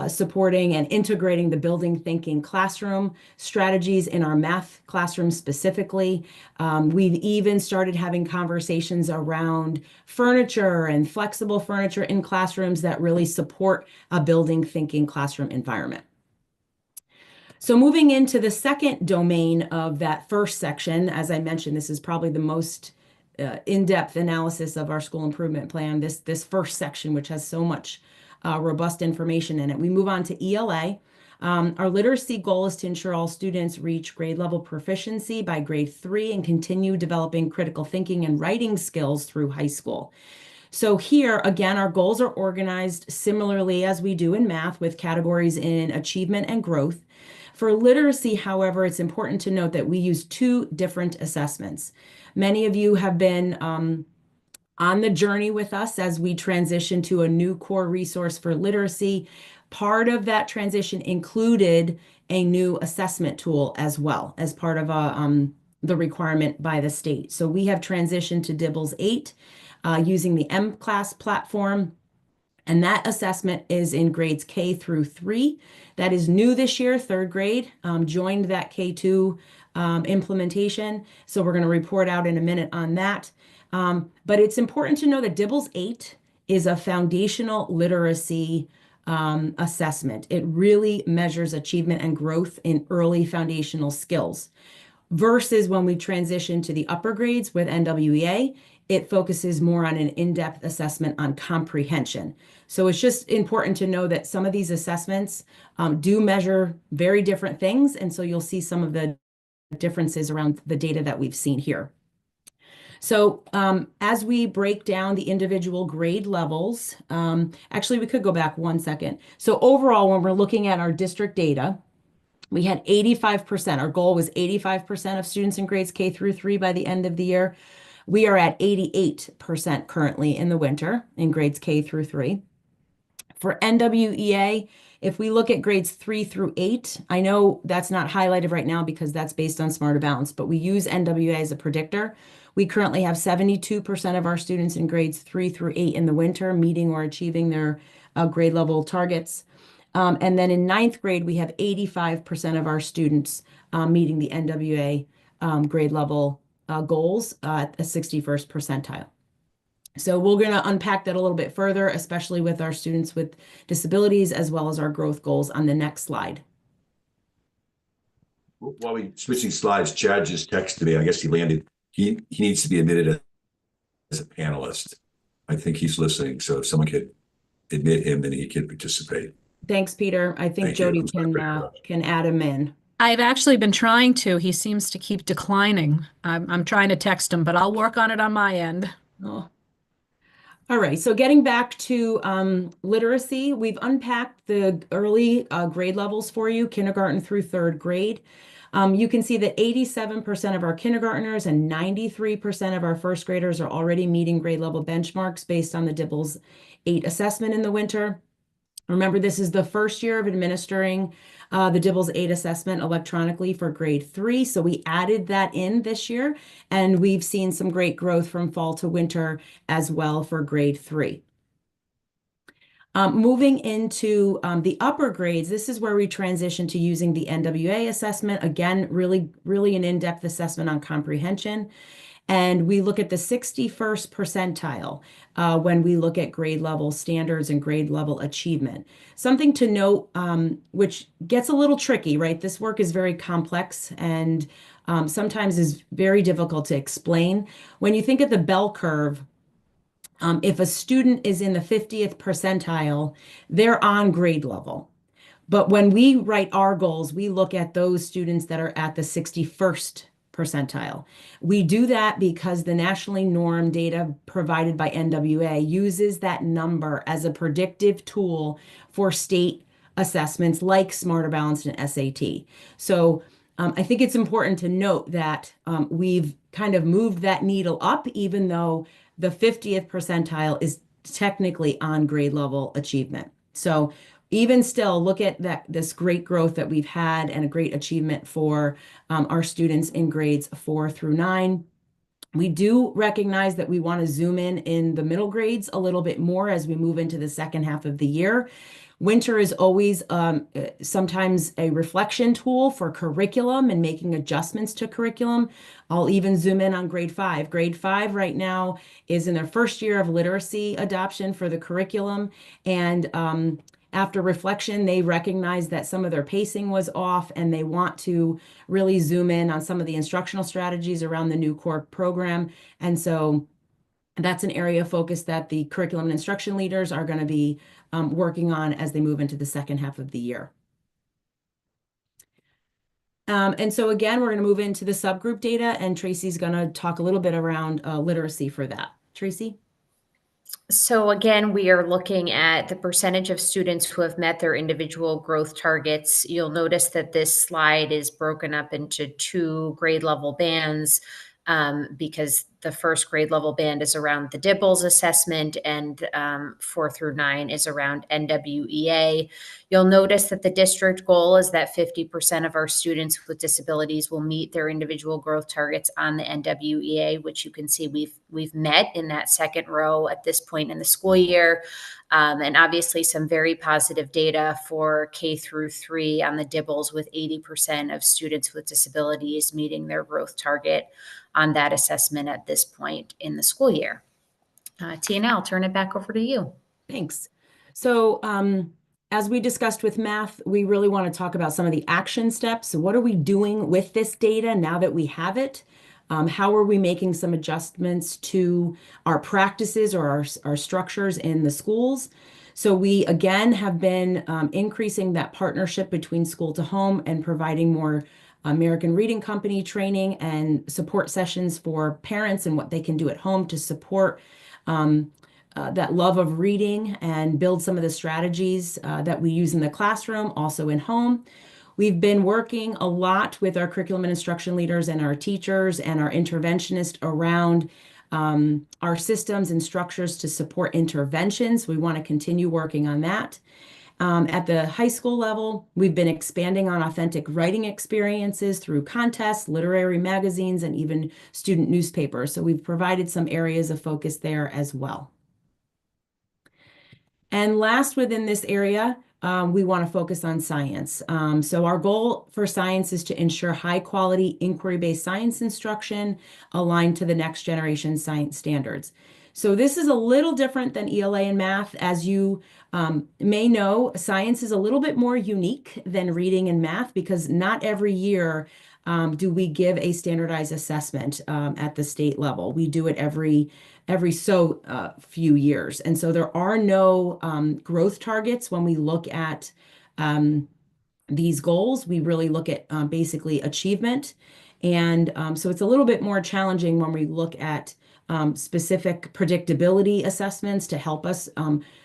supporting and integrating the building thinking classroom strategies in our math classroom specifically. We've even started having conversations around furniture and flexible furniture in classrooms that really support a building thinking classroom environment. So moving into the second domain of that first section, as I mentioned, this is probably the most in-depth analysis of our school improvement plan, this first section, which has so much robust information in it. We move on to ELA. Our literacy goal is to ensure all students reach grade level proficiency by grade 3 and continue developing critical thinking and writing skills through high school. So here, again, our goals are organized similarly as we do in math, with categories in achievement and growth. For literacy, however, it's important to note that we use 2 different assessments. Many of you have been on the journey with us as we transition to a new core resource for literacy. Part of that transition included a new assessment tool as well as part of the requirement by the state. So we have transitioned to DIBELS 8 using the M-Class platform. And that assessment is in grades K through 3. That is new this year, 3rd grade, joined that K2 implementation. So we're going to report out in a minute on that. But it's important to know that DIBELS 8 is a foundational literacy assessment. It really measures achievement and growth in early foundational skills. Versus when we transition to the upper grades with NWEA, it focuses more on an in-depth assessment on comprehension. So it's just important to know that some of these assessments do measure very different things. And so you'll see some of the differences around the data that we've seen here. So as we break down the individual grade levels, actually we could go back 1 second. So overall, when we're looking at our district data, we had 85%. Our goal was 85% of students in grades K through 3 by the end of the year. We are at 88% currently in the winter in grades K through 3. For NWEA, if we look at grades 3 through 8, I know that's not highlighted right now because that's based on Smarter Balance, but we use NWEA as a predictor. We currently have 72% of our students in grades 3 through 8 in the winter meeting or achieving their grade level targets. And then in 9th grade, we have 85% of our students meeting the NWA grade level goals at a 61st percentile. So we're going to unpack that a little bit further, especially with our students with disabilities, as well as our growth goals on the next slide. While we switching slides, Chad just texted me. I guess he landed. He needs to be admitted as a panelist. I think he's listening. So if someone could admit him, then he could participate. Thanks, Peter. I think Jody can add him in. I've actually been trying to. He seems to keep declining. I'm trying to text him, but I'll work on it on my end. Oh. All right, so getting back to literacy, we've unpacked the early grade levels for you, kindergarten through 3rd grade. You can see that 87% of our kindergartners and 93% of our 1st graders are already meeting grade level benchmarks based on the DIBELS 8 assessment in the winter. Remember, this is the first year of administering the DIBELS 8 assessment electronically for grade 3. So we added that in this year, and we've seen some great growth from fall to winter as well for grade 3. Moving into the upper grades, this is where we transition to using the NWA assessment. Again, really an in-depth assessment on comprehension. And we look at the 61st percentile when we look at grade level standards and grade level achievement. Something to note, which gets a little tricky, right? This work is very complex and sometimes is very difficult to explain. When you think of the bell curve, if a student is in the 50th percentile, they're on grade level. But when we write our goals, we look at those students that are at the 61st percentile. We do that because the nationally normed data provided by NWA uses that number as a predictive tool for state assessments like Smarter Balanced and SAT. So I think it's important to note that we've kind of moved that needle up, even though the 50th percentile is technically on grade level achievement. So even still, look at this great growth that we've had and a great achievement for our students in grades 4 through 9. We do recognize that we want to zoom in the middle grades a little bit more as we move into the second half of the year. Winter is always sometimes a reflection tool for curriculum and making adjustments to curriculum. I'll even zoom in on grade 5. Grade 5 right now is in their first year of literacy adoption for the curriculum. And after reflection, they recognize that some of their pacing was off and they want to really zoom in on some of the instructional strategies around the new core program. And so that's an area of focus that the curriculum and instruction leaders are going to be working on as they move into the second half of the year. And so again, we're going to move into the subgroup data, and Tracy's going to talk a little bit around literacy for that. Tracy? So again, we are looking at the percentage of students who have met their individual growth targets. You'll notice that this slide is broken up into 2 grade level bands because the first grade level band is around the DIBELS assessment and 4 through 9 is around NWEA. You'll notice that the district goal is that 50% of our students with disabilities will meet their individual growth targets on the NWEA, which you can see we've met in that second row at this point in the school year. And obviously some very positive data for K through 3 on the DIBELS, with 80% of students with disabilities meeting their growth target on that assessment at this point in the school year. Tina, I'll turn it back over to you. Thanks. So as we discussed with math, we really want to talk about some of the action steps. So what are we doing with this data now that we have it? How are we making some adjustments to our practices or our structures in the schools? So we, again, have been increasing that partnership between school to home and providing more American Reading Company training and support sessions for parents and what they can do at home to support that love of reading and build some of the strategies that we use in the classroom, also in home. We've been working a lot with our curriculum and instruction leaders and our teachers and our interventionists around our systems and structures to support interventions. We want to continue working on that. At the high school level, we've been expanding on authentic writing experiences through contests, literary magazines, and even student newspapers. So we've provided some areas of focus there as well. And last within this area, we want to focus on science. So our goal for science is to ensure high quality inquiry-based science instruction aligned to the next generation science standards. So this is a little different than ELA and math. As you may know, science is a little bit more unique than reading and math because not every year do we give a standardized assessment at the state level. We do it every so few years. And so there are no growth targets when we look at these goals. We really look at basically achievement. And so it's a little bit more challenging when we look at specific predictability assessments to help us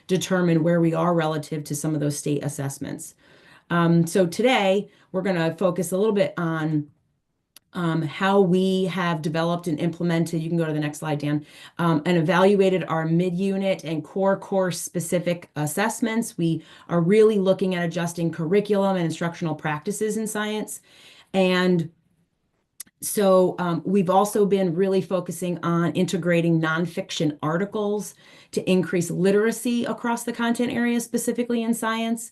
determine where we are relative to some of those state assessments. So today, we're going to focus a little bit on how we have developed and implemented, you can go to the next slide, Dan, and evaluated our mid-unit and core course specific assessments. We are really looking at adjusting curriculum and instructional practices in science. And so we've also been really focusing on integrating nonfiction articles to increase literacy across the content area, specifically in science.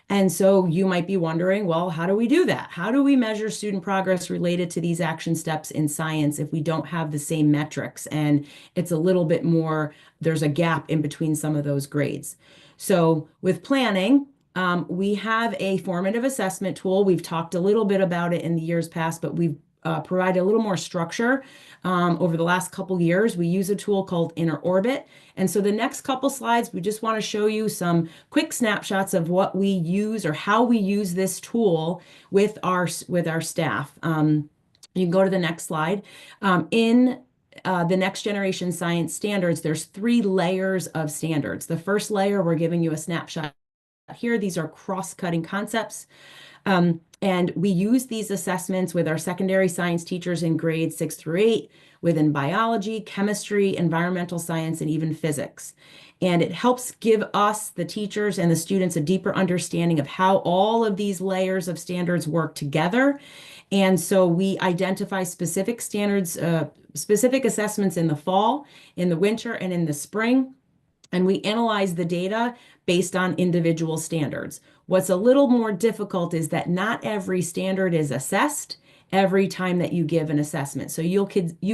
And so you might be wondering, well, how do we do that? How do we measure student progress related to these action steps in science if we don't have the same metrics? And it's a little bit more, there's a gap in between some of those grades. So with planning, we have a formative assessment tool. We've talked a little bit about it in the years past, but we've provided a little more structure over the last couple years. We use a tool called Inner Orbit. And so the next couple slides, we just want to show you some quick snapshots of what we use or how we use this tool with our staff. You can go to the next slide. In the next generation science standards, there's 3 layers of standards. The first layer, we're giving you a snapshot here. These are cross-cutting concepts. And we use these assessments with our secondary science teachers in grades 6 through 8, within biology, chemistry, environmental science, and even physics. And it helps give us, the teachers and the students, a deeper understanding of how all of these layers of standards work together. And so we identify specific standards, specific assessments in the fall, in the winter, and in the spring. And we analyze the data based on individual standards. What's a little more difficult is that not every standard is assessed every time that you give an assessment. So you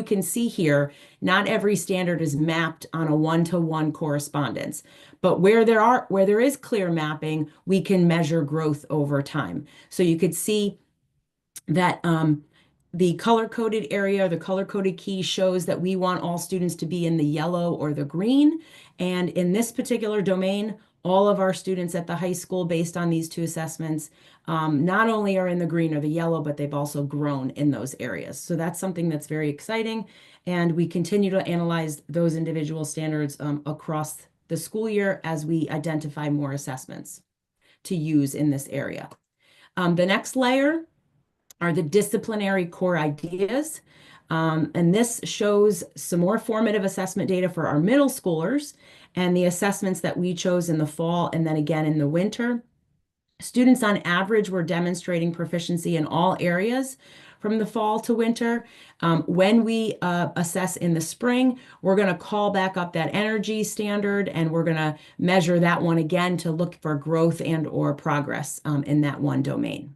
can see here, not every standard is mapped on a one-to-one correspondence. But where there is clear mapping, we can measure growth over time. So you could see that the color-coded area, the color-coded key shows that we want all students to be in the yellow or the green. And in this particular domain, all of our students at the high school, based on these 2 assessments, not only are in the green or the yellow, but they've also grown in those areas. So that's something that's very exciting. And we continue to analyze those individual standards across the school year as we identify more assessments to use in this area. The next layer are the disciplinary core ideas. And this shows some more formative assessment data for our middle schoolers and the assessments that we chose in the fall and then again in the winter. Students on average were demonstrating proficiency in all areas from the fall to winter. When we assess in the spring, we're going to call back up that energy standard and we're going to measure that one again to look for growth and or progress in that one domain.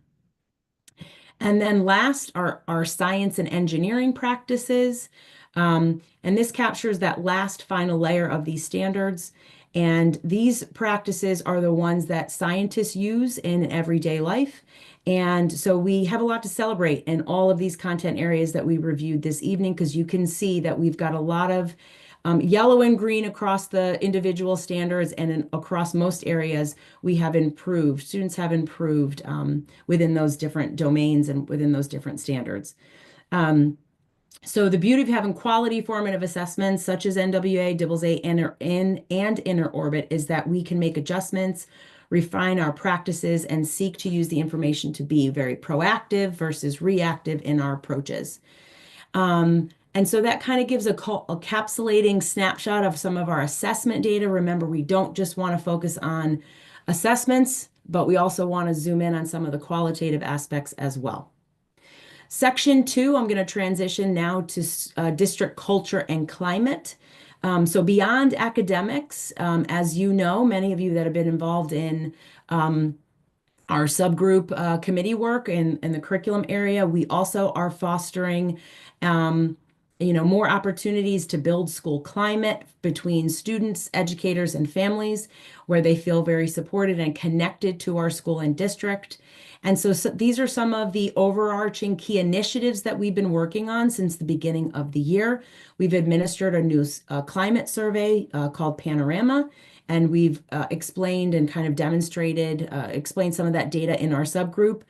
And then last are our science and engineering practices. And this captures that last final layer of these standards. And these practices are the ones that scientists use in everyday life. And so we have a lot to celebrate in all of these content areas that we reviewed this evening, because you can see that we've got a lot of yellow and green across the individual standards, and across most areas, we have improved. Students have improved within those different domains and within those different standards. So the beauty of having quality formative assessments such as NWA, DAA, and Inner Orbit is that we can make adjustments, refine our practices, and seek to use the information to be very proactive versus reactive in our approaches. And so that kind of gives a encapsulating snapshot of some of our assessment data. Remember, we don't just want to focus on assessments, but we also want to zoom in on some of the qualitative aspects as well. Section 2, I'm going to transition now to district culture and climate. So beyond academics, as you know, many of you that have been involved in our subgroup committee work in the curriculum area, we also are fostering more opportunities to build school climate between students, educators, and families where they feel very supported and connected to our school and district. And so these are some of the overarching key initiatives that we've been working on since the beginning of the year. We've administered a new climate survey called Panorama, and we've explained and kind of demonstrated, explained some of that data in our subgroup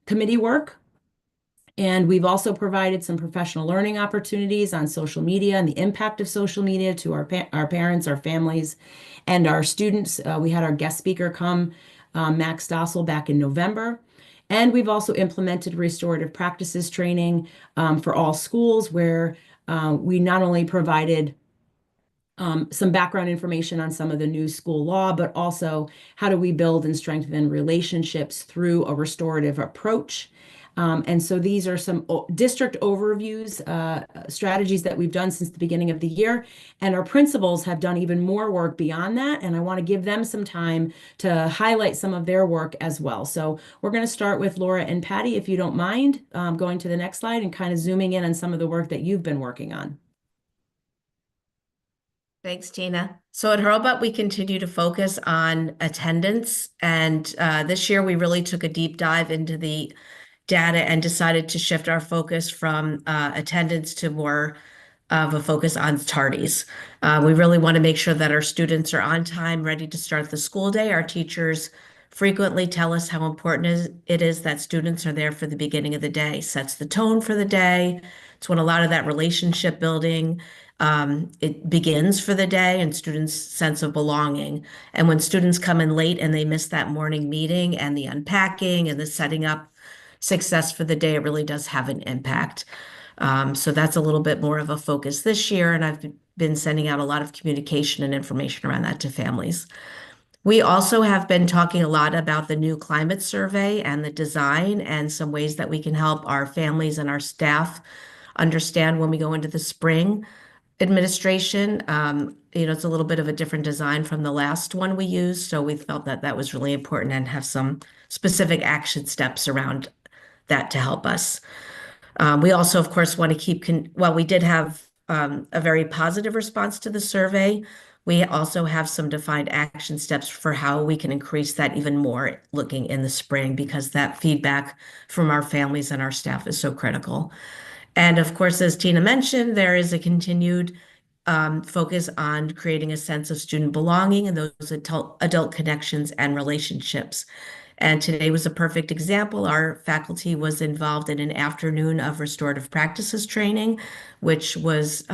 committee work. And we've also provided some professional learning opportunities on social media and the impact of social media to our parents, our families, and our students. We had our guest speaker come, Max Stossel, back in November. And we've also implemented restorative practices training for all schools, where we not only provided some background information on some of the new school law, but also how do we build and strengthen relationships through a restorative approach. And so these are some district overviews, strategies that we've done since the beginning of the year. And our principals have done even more work beyond that. And I want to give them some time to highlight some of their work as well. So we're going to start with Laura and Patty, if you don't mind, going to the next slide and kind of zooming in on some of the work that you've been working on. Thanks, Tina. So at Hurlbut, we continue to focus on attendance. And this year, we really took a deep dive into the data and decided to shift our focus from attendance to more of a focus on tardies. We really want to make sure that our students are on time, ready to start the school day. Our teachers frequently tell us how important it is that students are there for the beginning of the day, sets the tone for the day. It's when a lot of that relationship building it begins for the day and students' sense of belonging. And when students come in late and they miss that morning meeting and the unpacking and the setting up success for the day, it really does have an impact. So that's a little bit more of a focus this year, and I've been sending out a lot of communication and information around that to families. We also have been talking a lot about the new climate survey and the design and some ways that we can help our families and our staff understand when we go into the spring administration. It's a little bit of a different design from the last one we used, so we felt that that was really important and have some specific action steps around that to help us. We also, of course, want to keep, we did have a very positive response to the survey. We also have some defined action steps for how we can increase that even more looking in the spring, because that feedback from our families and our staff is so critical. And of course, as Tina mentioned, there is a continued focus on creating a sense of student belonging and those adult connections and relationships. And today was a perfect example. Our faculty was involved in an afternoon of restorative practices training, which was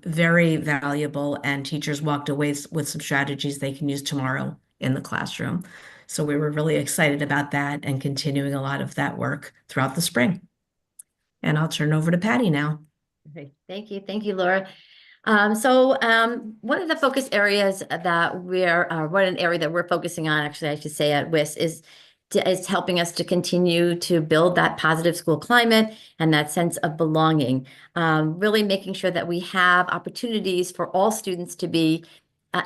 very valuable, and teachers walked away with some strategies they can use tomorrow in the classroom. So we were really excited about that and continuing a lot of that work throughout the spring. And I'll turn over to Patty now. Okay, thank you. Thank you, Laura. One of the focus areas that one area that we're focusing on, actually, I should say at WIS, is helping us to continue to build that positive school climate and that sense of belonging. Really making sure that we have opportunities for all students to be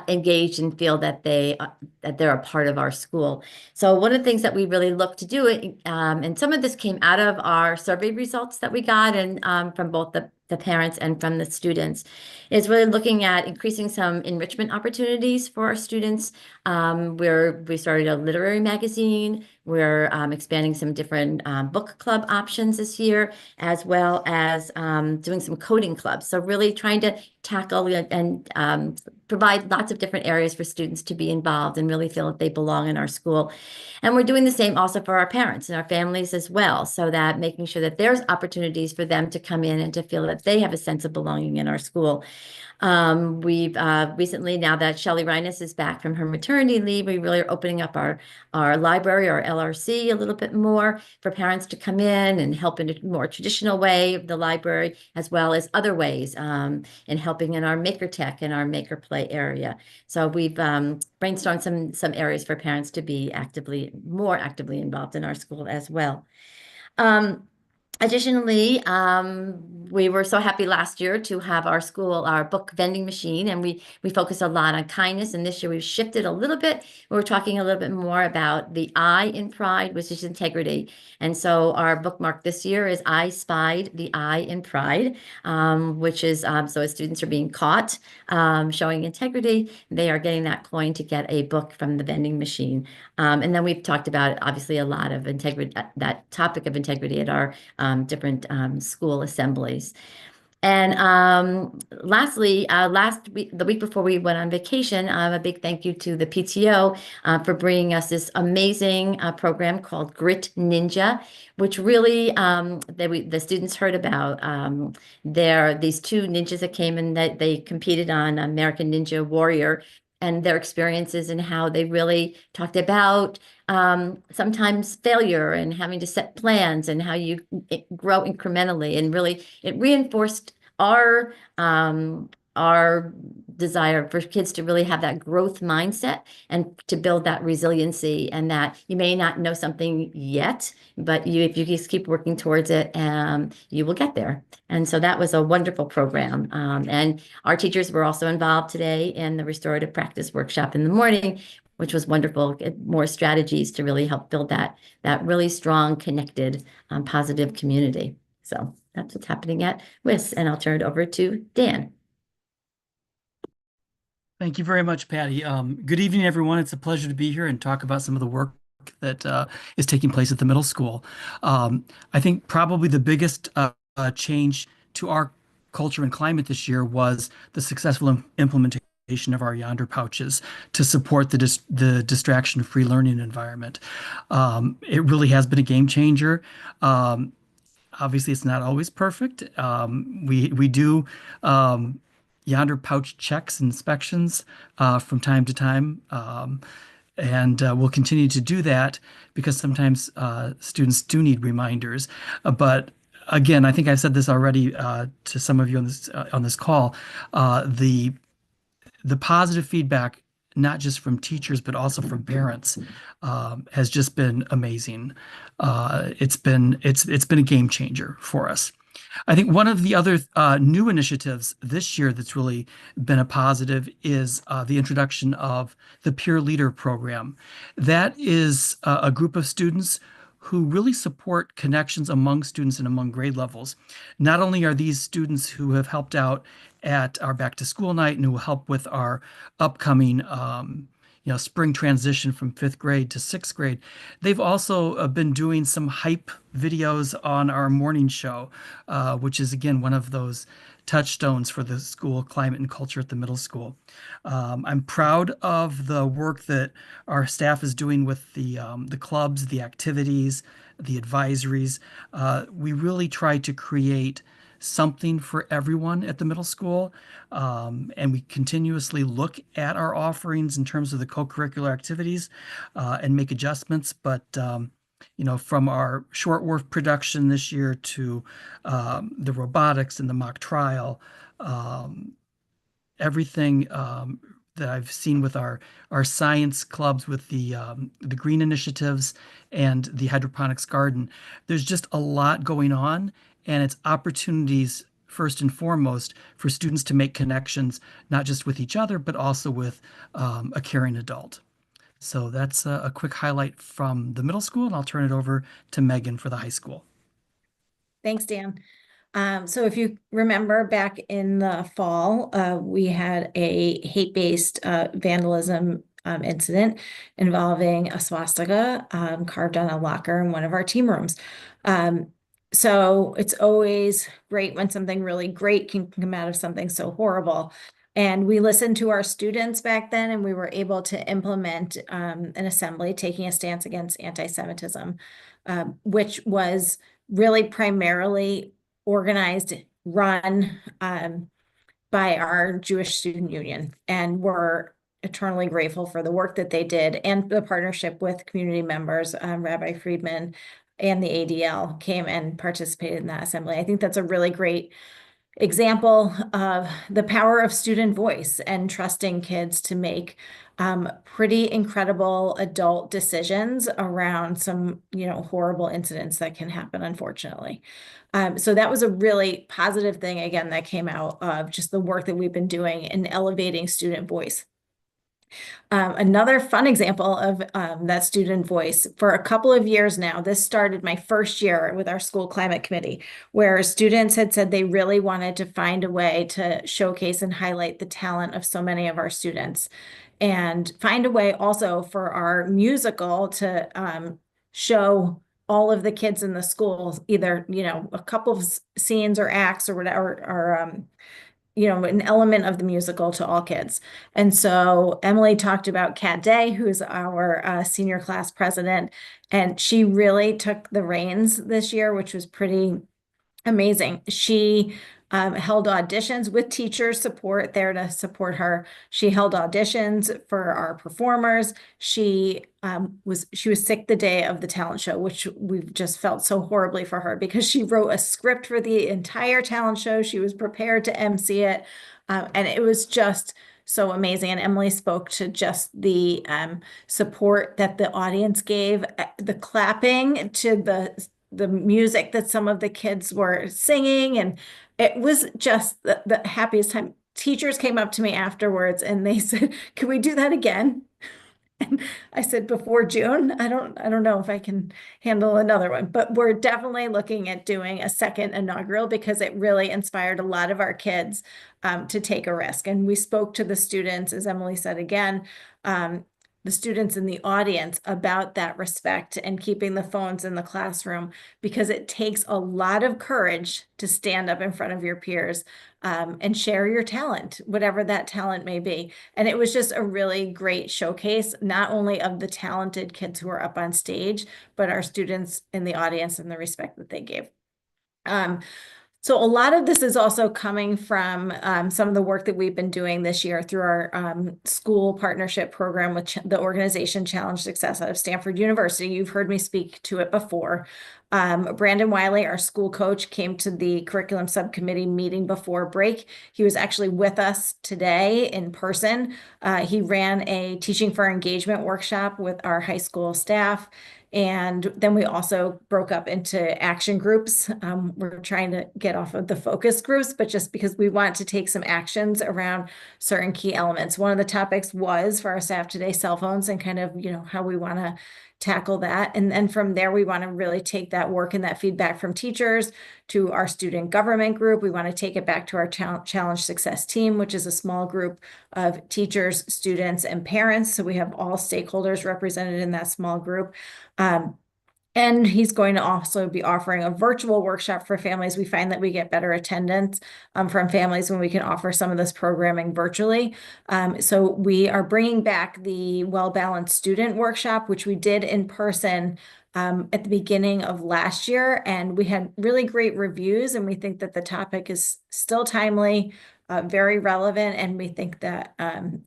engaged and feel that they're a part of our school. So one of the things that we really look to do, and some of this came out of our survey results that we got, and from both the parents and from the students, is really looking at increasing some enrichment opportunities for our students. We started a literary magazine. We're expanding some different book club options this year, as well as doing some coding clubs. So really trying to tackle and provide lots of different areas for students to be involved and really feel that they belong in our school. And we're doing the same also for our parents and our families as well, so that making sure that there's opportunities for them to come in and to feel that they have a sense of belonging in our school. We've recently, now that Shelley Reines is back from her maternity leave, we really are opening up our library, our LRC, a little bit more for parents to come in and help in a more traditional way of the library, as well as other ways in helping in our Maker Tech and our Maker Play area. So we've brainstormed some areas for parents to be more actively involved in our school as well. Additionally, we were so happy last year to have our book vending machine, and we focused a lot on kindness. And this year we've shifted a little bit. We're talking a little bit more about the I in Pride, which is integrity. And so our bookmark this year is I Spied the I in Pride, which is so as students are being caught showing integrity, they are getting that coin to get a book from the vending machine. And then we've talked about obviously a lot of integrity, that topic of integrity at our different school assemblies. And lastly, the week before we went on vacation, a big thank you to the PTO for bringing us this amazing program called Grit Ninja, which really the students heard about. These two ninjas that came and that they competed on American Ninja Warrior, and their experiences and how they really talked about sometimes failure and having to set plans and how you grow incrementally. And really, it reinforced our desire for kids to really have that growth mindset and to build that resiliency, and that you may not know something yet, but if you just keep working towards it, you will get there. And so that was a wonderful program. And our teachers were also involved today in the restorative practice workshop in the morning, which was wonderful. More strategies to really help build that really strong, connected, positive community. So that's what's happening at WIS, and I'll turn it over to Dan. Thank you very much, Patty. Good evening, everyone. It's a pleasure to be here and talk about some of the work that is taking place at the middle school. I think probably the biggest change to our culture and climate this year was the successful implementation of our Yonder pouches to support the distraction-free learning environment. It really has been a game changer. Obviously, it's not always perfect. We do Yonder pouch checks and inspections from time to time. And we'll continue to do that because sometimes students do need reminders. But again, I think I've said this already to some of you on this call. The positive feedback, not just from teachers but also from parents, has just been amazing. It's been a game changer for us. I think one of the other new initiatives this year that's really been a positive is the introduction of the Peer Leader program. That is a group of students who really support connections among students and among grade levels. Not only are these students who have helped out at our back to school night and who will help with our upcoming spring transition from 5th grade to 6th grade, they've also been doing some hype videos on our morning show, which is, again, one of those touchstones for the school climate and culture at the middle school. I'm proud of the work that our staff is doing with the clubs, the activities, the advisories. We really try to create something for everyone at the middle school. And we continuously look at our offerings in terms of the co-curricular activities and make adjustments. But, from our short work production this year to the robotics and the mock trial, everything that I've seen with our science clubs, with the green initiatives and the hydroponics garden, there's just a lot going on. And it's opportunities, first and foremost, for students to make connections, not just with each other, but also with a caring adult. So that's a quick highlight from the middle school, and I'll turn it over to Megan for the high school. Thanks, Dan. So if you remember back in the fall, we had a hate-based vandalism incident involving a swastika carved on a locker in one of our team rooms. So it's always great when something really great can come out of something so horrible. And we listened to our students back then, and we were able to implement an assembly taking a stance against anti-Semitism, which was really primarily organized, run, by our Jewish Student Union. And we're eternally grateful for the work that they did and the partnership with community members. Rabbi Friedman and the ADL came and participated in that assembly. I think that's a really great example of the power of student voice and trusting kids to make pretty incredible adult decisions around some, horrible incidents that can happen, unfortunately. So that was a really positive thing, again, that came out of just the work that we've been doing in elevating student voice. Another fun example of that student voice, for a couple of years now, this started my first year with our school climate committee, where students had said they really wanted to find a way to showcase and highlight the talent of so many of our students, and find a way also for our musical to show all of the kids in the schools, either, a couple of scenes or acts or whatever, or an element of the musical to all kids. And so Emily talked about Kat Day, who's our senior class president, and she really took the reins this year, which was pretty amazing. She held auditions with teacher support there to support her. She held auditions for our performers. She was sick the day of the talent show, which we've just felt so horribly for her, because she wrote a script for the entire talent show. She was prepared to MC it, and it was just so amazing. And Emily spoke to just the support that the audience gave, the clapping to the music that some of the kids were singing, and it was just the happiest time. Teachers came up to me afterwards and they said, "Can we do that again?" And I said, "Before June, I don't know if I can handle another one," but we're definitely looking at doing a second inaugural, because it really inspired a lot of our kids to take a risk. And we spoke to the students, as Emily said again, the students in the audience, about that respect and keeping the phones in the classroom, because it takes a lot of courage to stand up in front of your peers and share your talent, whatever that talent may be. And it was just a really great showcase, not only of the talented kids who are up on stage, but our students in the audience and the respect that they gave. So a lot of this is also coming from some of the work that we've been doing this year through our school partnership program with the organization Challenge Success out of Stanford University. You've heard me speak to it before. Brandon Wiley, our school coach, came to the curriculum subcommittee meeting before break. He was actually with us today in person. He ran a Teaching for Engagement workshop with our high school staff. And then we also broke up into action groups. We're trying to get off of the focus groups, but just because we want to take some actions around certain key elements. One of the topics was, for our staff today, cell phones, and kind of, how we want to tackle that. And then from there, we want to really take that work and that feedback from teachers to our student government group. We want to take it back to our Challenge Success team, which is a small group of teachers, students, and parents. So we have all stakeholders represented in that small group. And he's going to also be offering a virtual workshop for families. We find that we get better attendance from families when we can offer some of this programming virtually. So we are bringing back the Well-Balanced Student Workshop, which we did in person at the beginning of last year. And we had really great reviews, and we think that the topic is still timely, very relevant, and we think that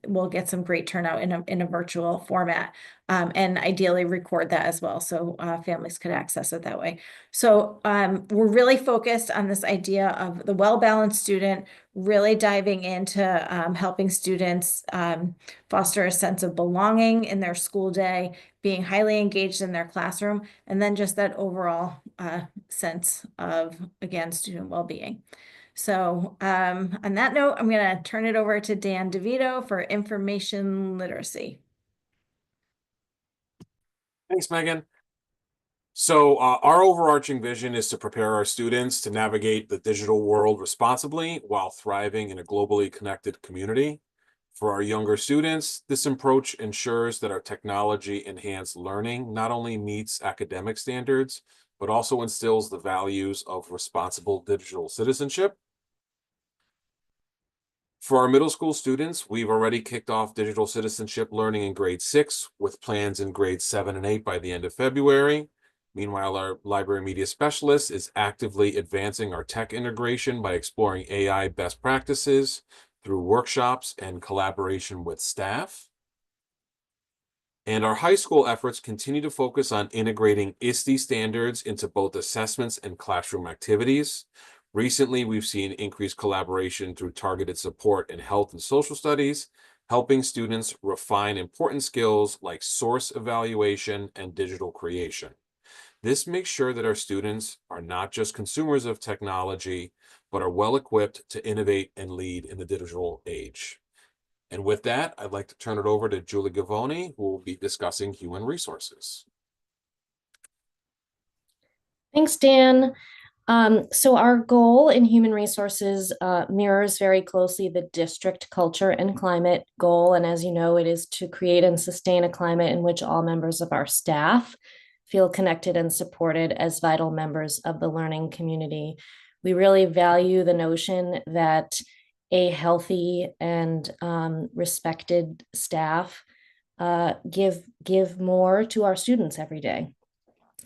we'll get some great turnout in a virtual format, and ideally record that as well, so families could access it that way. So we're really focused on this idea of the well-balanced student, really diving into helping students foster a sense of belonging in their school day, being highly engaged in their classroom, and then just that overall sense of, again, student well-being. So on that note, I'm going to turn it over to Dan DeVito for information literacy. Thanks, Megan. So our overarching vision is to prepare our students to navigate the digital world responsibly while thriving in a globally connected community. For our younger students, this approach ensures that our technology-enhanced learning not only meets academic standards, but also instills the values of responsible digital citizenship. For our middle school students, we've already kicked off digital citizenship learning in grade 6 with plans in grades 7 and 8 by the end of February. Meanwhile, our library media specialist is actively advancing our tech integration by exploring AI best practices through workshops and collaboration with staff. And our high school efforts continue to focus on integrating ISTE standards into both assessments and classroom activities. Recently, we've seen increased collaboration through targeted support in health and social studies, helping students refine important skills like source evaluation and digital creation. This makes sure that our students are not just consumers of technology, but are well equipped to innovate and lead in the digital age. And with that, I'd like to turn it over to Julie Gavoni, who will be discussing human resources. Thanks, Dan. So our goal in human resources mirrors very closely the district culture and climate goal. And as you know, it is to create and sustain a climate in which all members of our staff feel connected and supported as vital members of the learning community. We really value the notion that a healthy and respected staff give more to our students every day.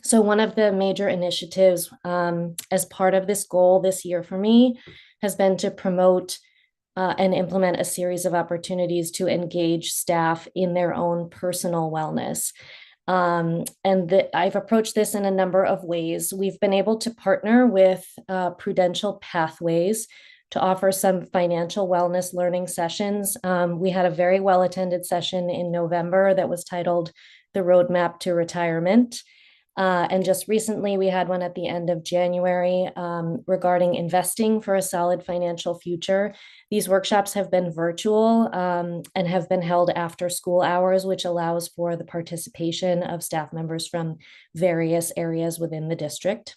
So one of the major initiatives as part of this goal this year for me has been to promote and implement a series of opportunities to engage staff in their own personal wellness. I've approached this in a number of ways. We've been able to partner with Prudential Pathways to offer some financial wellness learning sessions. We had a very well-attended session in November that was titled The Roadmap to Retirement. And just recently, we had one at the end of January regarding investing for a solid financial future. These workshops have been virtual and have been held after school hours, which allows for the participation of staff members from various areas within the district.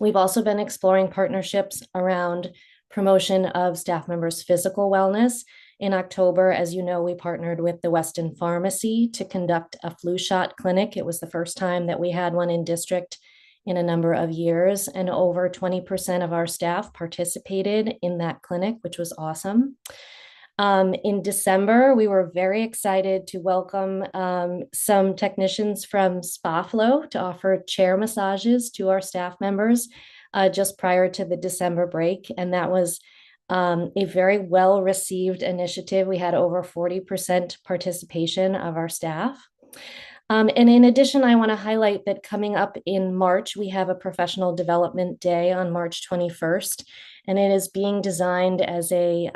We've also been exploring partnerships around promotion of staff members' physical wellness. In October, as you know, we partnered with the Weston Pharmacy to conduct a flu shot clinic. It was the first time that we had one in district in a number of years, and over 20% of our staff participated in that clinic, which was awesome. In December, we were very excited to welcome some technicians from SpaFlow to offer chair massages to our staff members just prior to the December break, and that was a very well-received initiative. We had over 40% participation of our staff. And in addition, I want to highlight that coming up in March, we have a professional development day on March 21st, and it is being designed as a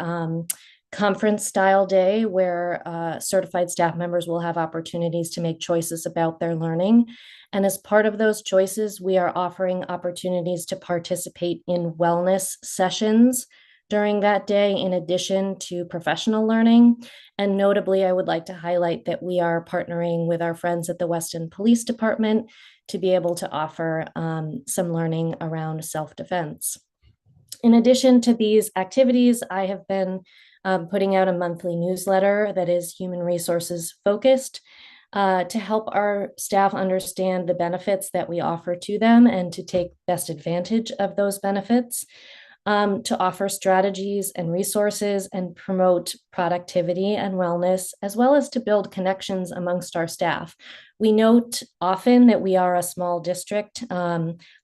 conference-style day where certified staff members will have opportunities to make choices about their learning. And as part of those choices, we are offering opportunities to participate in wellness sessions during that day, in addition to professional learning. And notably, I would like to highlight that we are partnering with our friends at the Weston Police Department to be able to offer some learning around self-defense. In addition to these activities, I have been putting out a monthly newsletter that is human resources focused to help our staff understand the benefits that we offer to them and to take best advantage of those benefits. To offer strategies and resources and promote productivity and wellness, as well as to build connections amongst our staff. We note often that we are a small district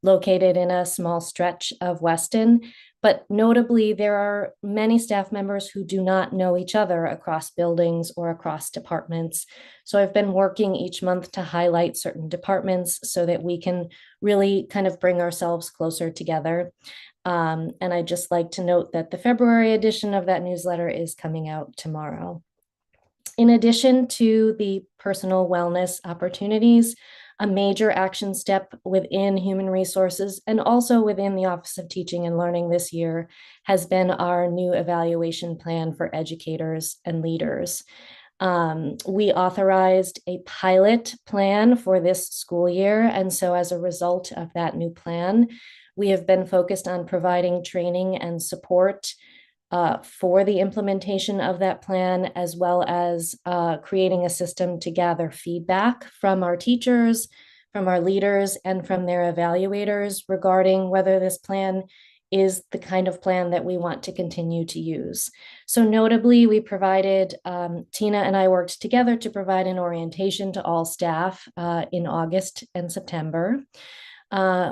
located in a small stretch of Weston, but notably there are many staff members who do not know each other across buildings or across departments. So I've been working each month to highlight certain departments so that we can really kind of bring ourselves closer together. And I'd just like to note that the February edition of that newsletter is coming out tomorrow. In addition to the personal wellness opportunities, a major action step within human resources and also within the Office of Teaching and Learning this year has been our new evaluation plan for educators and leaders. We authorized a pilot plan for this school year. And so as a result of that new plan, we have been focused on providing training and support for the implementation of that plan, as well as creating a system to gather feedback from our teachers, from our leaders, and from their evaluators regarding whether this plan is the kind of plan that we want to continue to use. So notably, we provided, Tina and I worked together to provide an orientation to all staff in August and September.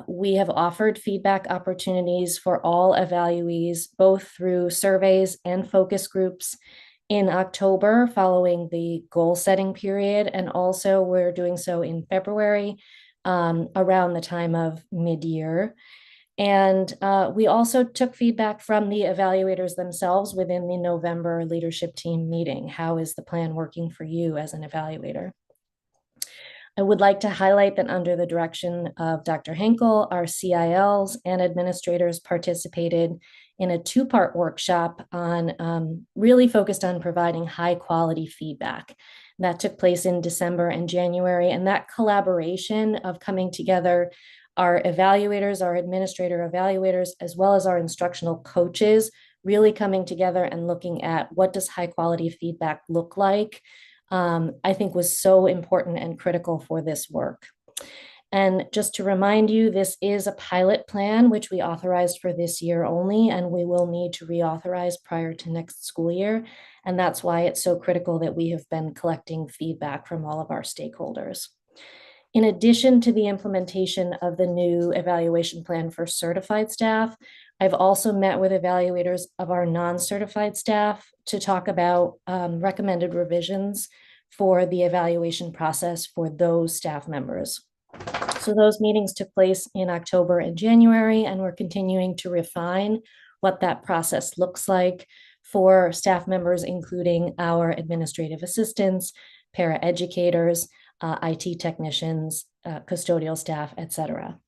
We have offered feedback opportunities for all evaluees, both through surveys and focus groups in October following the goal setting period. And also we're doing so in February around the time of mid-year. And we also took feedback from the evaluators themselves within the November leadership team meeting. How is the plan working for you as an evaluator? I would like to highlight that under the direction of Dr. Henkel, our CILs and administrators participated in a two-part workshop on really focused on providing high quality feedback. That took place in December and January, and that collaboration of coming together, our evaluators, our administrator evaluators, as well as our instructional coaches, really coming together and looking at what does high quality feedback look like, I think was so important and critical for this work. And just to remind you, this is a pilot plan, which we authorized for this year only, and we will need to reauthorize prior to next school year. And that's why it's so critical that we have been collecting feedback from all of our stakeholders. In addition to the implementation of the new evaluation plan for certified staff, I've also met with evaluators of our non-certified staff to talk about recommended revisions for the evaluation process for those staff members. So those meetings took place in October and January, and we're continuing to refine what that process looks like for staff members, including our administrative assistants, paraeducators, IT technicians, custodial staff, etc.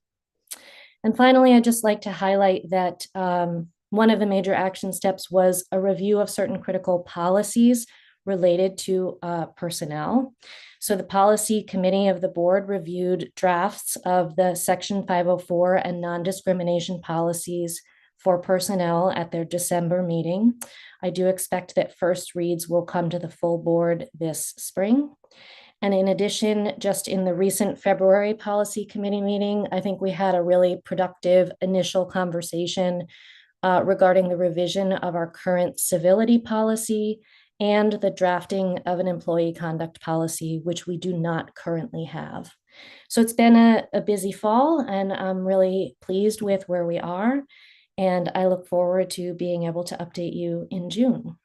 And finally, I'd just like to highlight that one of the major action steps was a review of certain critical policies related to personnel. So the policy committee of the board reviewed drafts of the Section 504 and non-discrimination policies for personnel at their December meeting. I do expect that first reads will come to the full board this spring. And in addition, just in the recent February policy committee meeting, I think we had a really productive initial conversation regarding the revision of our current civility policy and the drafting of an employee conduct policy, which we do not currently have. So it's been a busy fall, and I'm really pleased with where we are. And I look forward to being able to update you in June.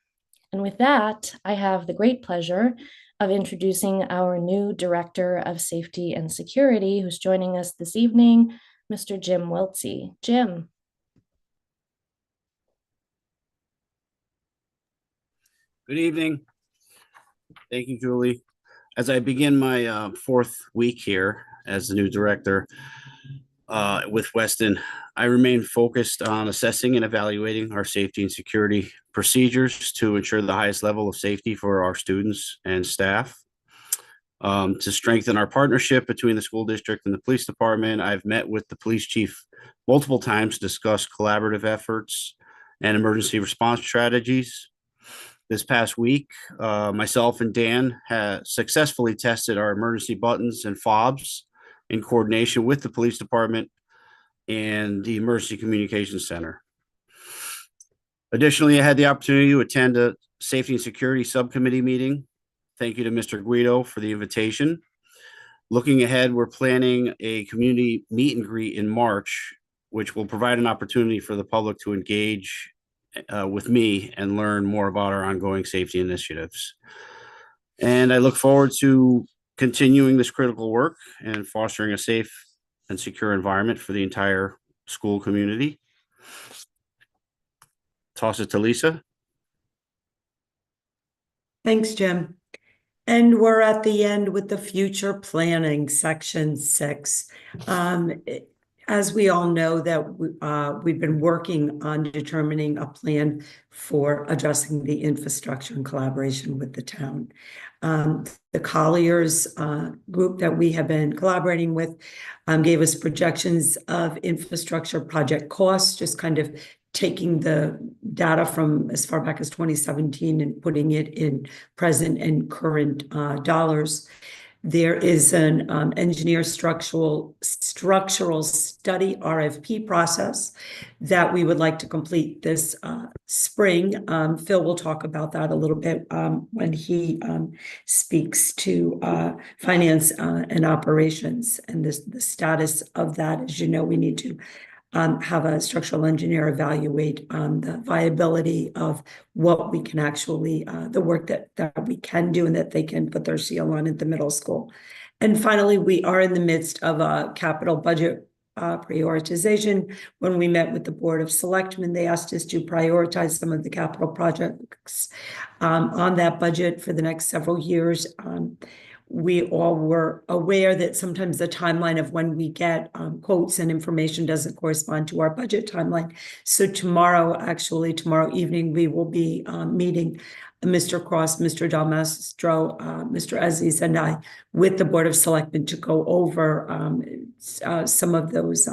And with that, I have the great pleasure of introducing our new Director of Safety and Security, who's joining us this evening, Mr. Jim Wiltsey. Jim. Good evening. Thank you, Julie. As I begin my fourth week here as the new director with Weston, I remain focused on assessing and evaluating our safety and security procedures to ensure the highest level of safety for our students and staff. To strengthen our partnership between the school district and the police department, I've met with the police chief multiple times to discuss collaborative efforts and emergency response strategies. This past week, myself and Dan have successfully tested our emergency buttons and fobs in coordination with the police department and the Emergency Communications Center. Additionally, I had the opportunity to attend a safety and security subcommittee meeting. Thank you to Mr. Guido for the invitation. Looking ahead, we're planning a community meet and greet in March, which will provide an opportunity for the public to engage with me and learn more about our ongoing safety initiatives. And I look forward to continuing this critical work and fostering a safe and secure environment for the entire school community. Toss it to Lisa. Thanks, Jim. And we're at the end with the future planning, section 6. As we all know that we've been working on determining a plan for addressing the infrastructure in collaboration with the town. The Colliers group that we have been collaborating with gave us projections of infrastructure project costs, just kind of taking the data from as far back as 2017 and putting it in present and current dollars. There is an engineer structural study RFP process that we would like to complete this spring. Phil will talk about that a little bit when he speaks to finance and operations, and the status of that. As you know, we need to have a structural engineer evaluate the viability of what we can actually, the work that we can do and that they can put their seal on at the middle school. And finally, we are in the midst of a capital budget prioritization. When we met with the Board of Selectmen, they asked us to prioritize some of the capital projects on that budget for the next several years. We all were aware that sometimes the timeline of when we get quotes and information doesn't correspond to our budget timeline. So tomorrow evening, we will be meeting Mr. Cross, Mr. Dalmastro, Mr. Aziz, and I with the Board of Selectmen to go over some of those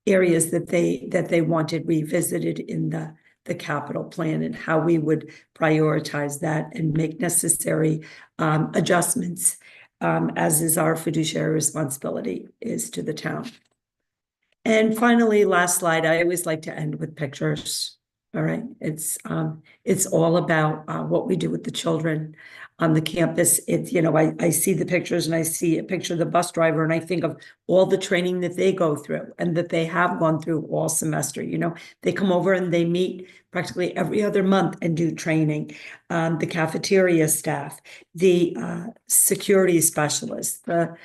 areas that they wanted revisited in the capital plan, and how we would prioritize that and make necessary adjustments, as is our fiduciary responsibility is to the town. And finally, last slide, I always like to end with pictures. All right, it's all about what we do with the children on the campus. It's, you know, I see the pictures and I see a picture of the bus driver and I think of all the training that they go through and that they have gone through all semester. You know, they come over and they meet practically every other month and do training. The cafeteria staff, the security specialists, the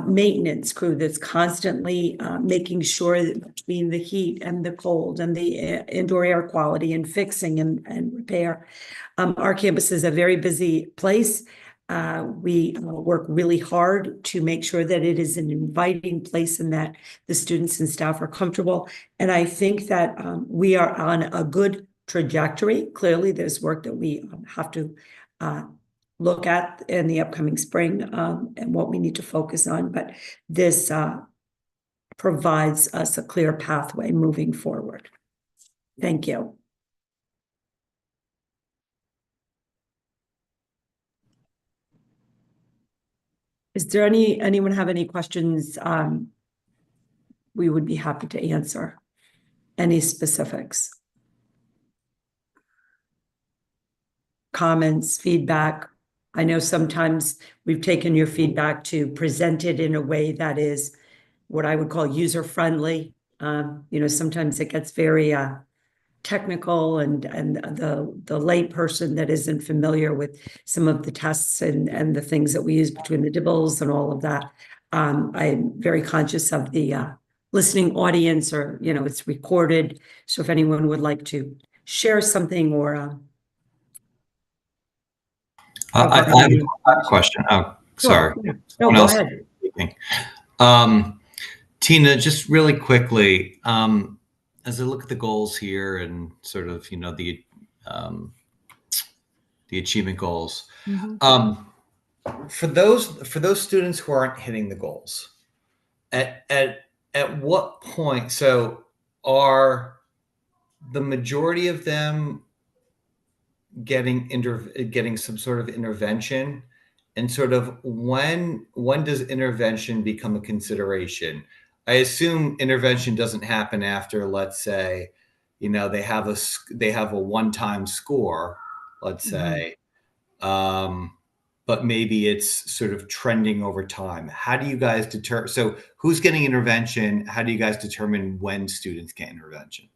maintenance crew that's constantly making sure that between the heat and the cold and the indoor air quality and fixing and repair. Our campus is a very busy place. We work really hard to make sure that it is an inviting place and that the students and staff are comfortable. And I think that we are on a good trajectory. Clearly, there's work that we have to look at in the upcoming spring and what we need to focus on. But this provides us a clear pathway moving forward. Thank you. Is there anyone have any questions? We would be happy to answer any specifics. Comments, feedback. I know sometimes we've taken your feedback to present it in a way that is what I would call user-friendly. You know, sometimes it gets very technical, and the lay person that isn't familiar with some of the tests and the things that we use between the dibbles and all of that. I'm very conscious of the listening audience, or, you know, it's recorded. So if anyone would like to share something or I have a question. Oh, sorry. Sure. No, go ahead. Tina, just really quickly, as I look at the goals here and sort of, you know, the achievement goals, for those students who aren't hitting the goals, at what point? So, are the majority of them getting some sort of intervention, and sort of when does intervention become a consideration? I assume intervention doesn't happen after, let's say, you know, they have a one-time score, let's say, but maybe it's sort of trending over time. How do you guys determine? So who's getting intervention? How do you guys determine when students get intervention?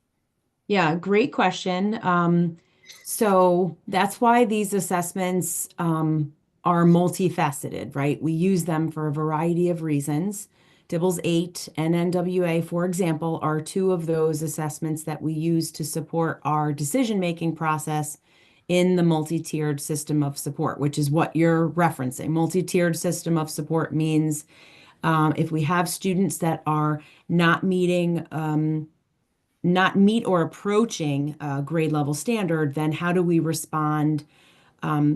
Yeah, great question. So that's why these assessments are multifaceted, right? We use them for a variety of reasons. DIBELS 8 and NWA, for example, are two of those assessments that we use to support our decision-making process in the multi-tiered system of support, which is what you're referencing. Multi-tiered system of support means if we have students that are not meet or approaching grade level standard, then how do we respond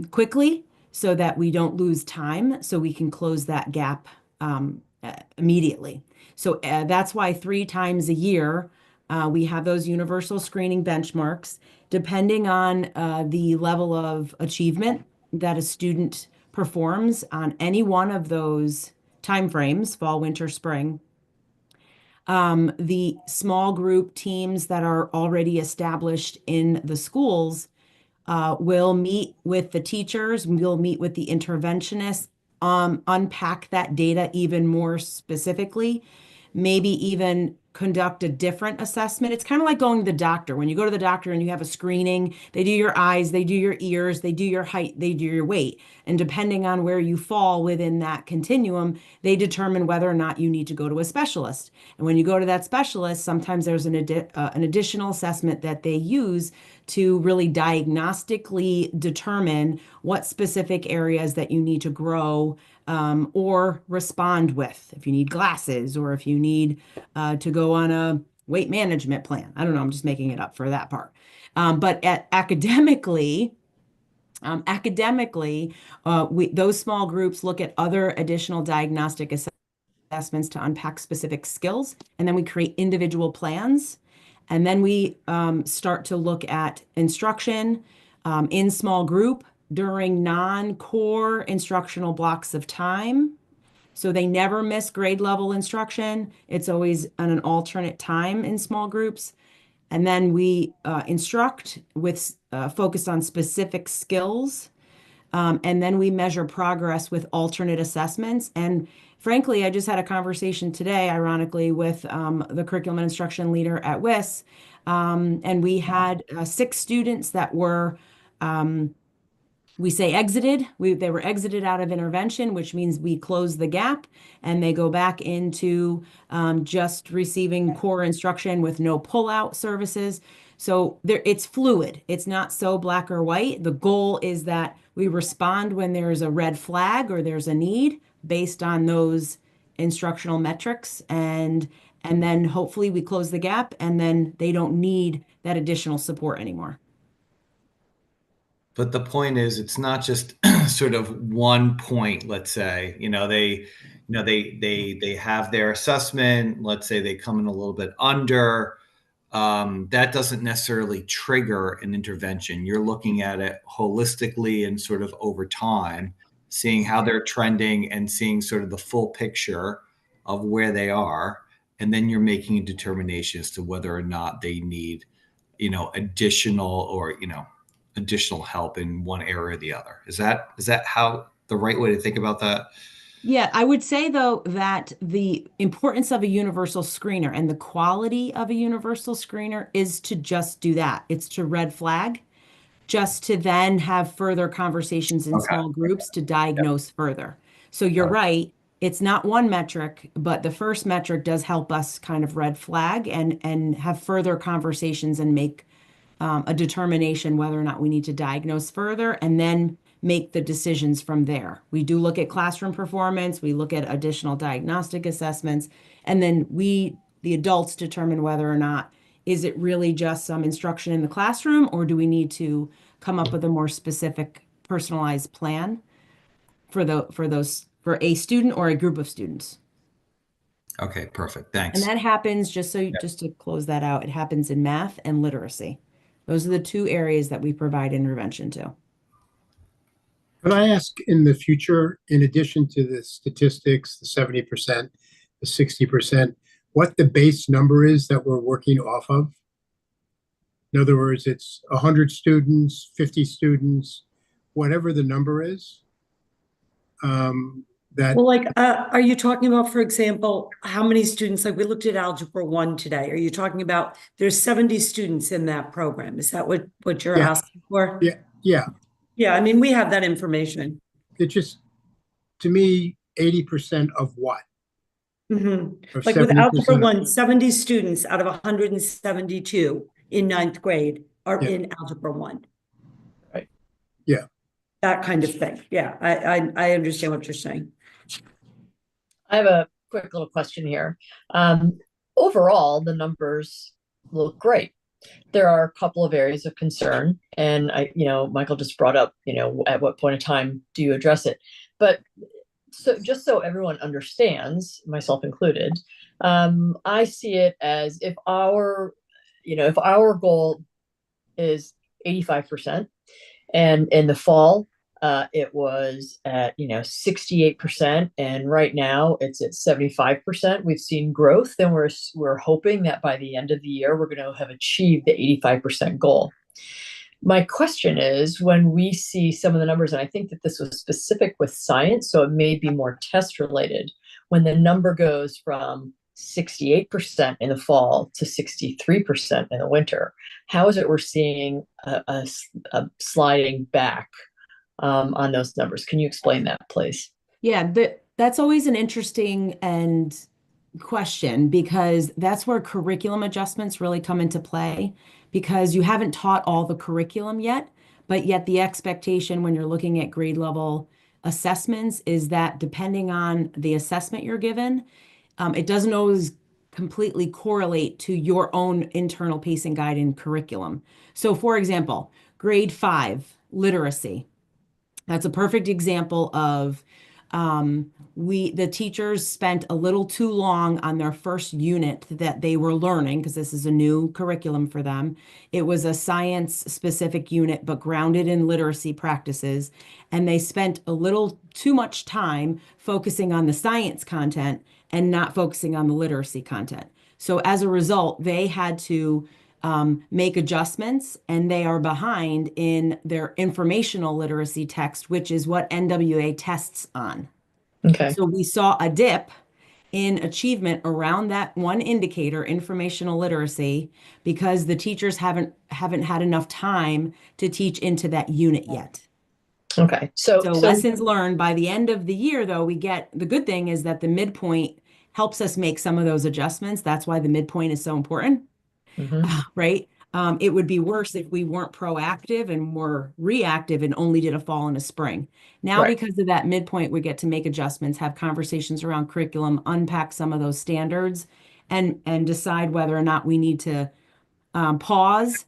quickly so that we don't lose time, so we can close that gap immediately. So that's why 3 times a year we have those universal screening benchmarks. Depending on the level of achievement that a student performs on any one of those timeframes, fall, winter, spring, the small group teams that are already established in the schools will meet with the teachers, we'll meet with the interventionists, unpack that data even more specifically, maybe even conduct a different assessment. It's kind of like going to the doctor. When you go to the doctor and you have a screening, they do your eyes, they do your ears, they do your height, they do your weight. And depending on where you fall within that continuum, they determine whether or not you need to go to a specialist. And when you go to that specialist, sometimes there's an additional assessment that they use to really diagnostically determine what specific areas that you need to grow or respond with. If you need glasses or if you need to go on a weight management plan. I don't know, I'm just making it up for that part. But academically, those small groups look at other additional diagnostic assessments to unpack specific skills, and then we create individual plans. And then we start to look at instruction in small group during non-core instructional blocks of time. So they never miss grade level instruction. It's always on an alternate time in small groups. And then we instruct with focused on specific skills. And then we measure progress with alternate assessments. And frankly, I just had a conversation today, ironically, with the curriculum and instruction leader at WIS. And we had 6 students that were, we say exited. They were exited out of intervention, which means we close the gap and they go back into just receiving core instruction with no pullout services. So it's fluid. It's not so black or white. The goal is that we respond when there's a red flag or there's a need based on those instructional metrics. And then hopefully we close the gap and then they don't need that additional support anymore. But the point is, it's not just sort of one point. Let's say, they have their assessment. Let's say they come in a little bit under. That doesn't necessarily trigger an intervention. You're looking at it holistically and sort of over time, seeing how they're trending and seeing sort of the full picture of where they are, and then you're making a determination as to whether or not they need, additional help in one area or the other. Is that how the right way to think about that? Yeah, I would say though that the importance of a universal screener and the quality of a universal screener is to just do that. It's to red flag, just to then have further conversations in small groups to diagnose further. So you're right. It's not one metric, but the first metric does help us kind of red flag and have further conversations and make a determination whether or not we need to diagnose further and then make the decisions from there. We do look at classroom performance, we look at additional diagnostic assessments, and then the adults, determine whether or not is it really just some instruction in the classroom or do we need to come up with a more specific personalized plan for a student or a group of students. Okay, perfect. Thanks. And that happens, just to close that out, it happens in math and literacy. Those are the 2 areas that we provide intervention to. Could I ask in the future, in addition to the statistics, the 70%, the 60%, what the base number is that we're working off of? In other words, it's 100 students, 50 students, whatever the number is. Well, like, are you talking about, for example, how many students, like we looked at Algebra 1 today. Are you talking about there's 70 students in that program? Is that what you're asking for? Yeah. Yeah, I mean, we have that information. It just, to me, 80% of what? Mm-hmm. Or Like with 70% Algebra of- 1, 70 students out of 172 in 9th grade are in Algebra 1. Right. Yeah. That kind of thing. Yeah, I understand what you're saying. I have a quick little question here. Overall, the numbers look great. There are a couple of areas of concern, and Michael just brought up, at what point in time do you address it? But so just so everyone understands, myself included, I see it as if our goal is 85%, and in the fall it was at 68%, and right now it's at 75%. We've seen growth, and we're hoping that by the end of the year we're going to have achieved the 85% goal. My question is, when we see some of the numbers, and I think that this was specific with science, so it may be more test related, when the number goes from 68% in the fall to 63% in the winter, how is it we're seeing a sliding back on those numbers? Can you explain that, please? Yeah, that's always an interesting and question, because that's where curriculum adjustments really come into play, because you haven't taught all the curriculum yet, but yet the expectation when you're looking at grade level assessments is that depending on the assessment you're given, it doesn't always completely correlate to your own internal pacing guide and curriculum. So for example, grade 5 literacy, that's a perfect example of the teachers spent a little too long on their first unit that they were learning, because this is a new curriculum for them. It was a science specific unit, but grounded in literacy practices. And they spent a little too much time focusing on the science content and not focusing on the literacy content. So as a result, they had to make adjustments, and they are behind in their informational literacy text, which is what NWA tests on. Okay. So we saw a dip in achievement around that one indicator, informational literacy, because the teachers haven't had enough time to teach into that unit yet. Okay. So lessons learned by the end of the year, though, the good thing is that the midpoint helps us make some of those adjustments. That's why the midpoint is so important. Right? It would be worse if we weren't proactive and were reactive and only did a fall and a spring. Now, Right. because of that midpoint, we get to make adjustments, have conversations around curriculum, unpack some of those standards, and decide whether or not we need to pause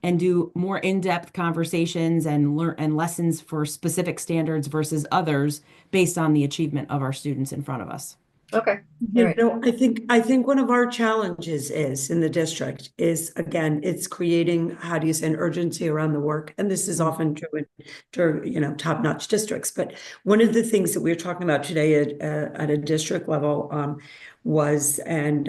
and do more in-depth conversations and learn and lessons for specific standards versus others based on the achievement of our students in front of us. Okay. You know, I think one of our challenges is in the district is, again, it's creating, how do you say, an urgency around the work. And this is often true in, top-notch districts. But one of the things that we were talking about today at a district level was, and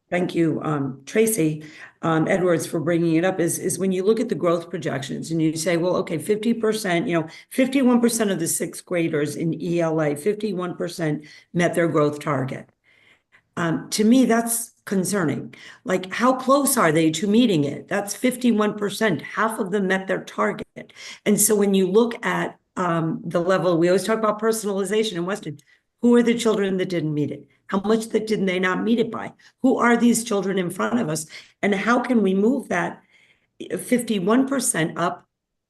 thank you, Tracy Edwards, for bringing it up, is when you look at the growth projections and you say, well, okay, 50%, 51% of the sixth graders in ELA, 51% met their growth target. To me, that's concerning. Like, how close are they to meeting it? That's 51%. Half of them met their target. And so when you look at the level, we always talk about personalization in Weston. Who are the children that didn't meet it? How much that did they not meet it by? Who are these children in front of us? And how can we move that 51%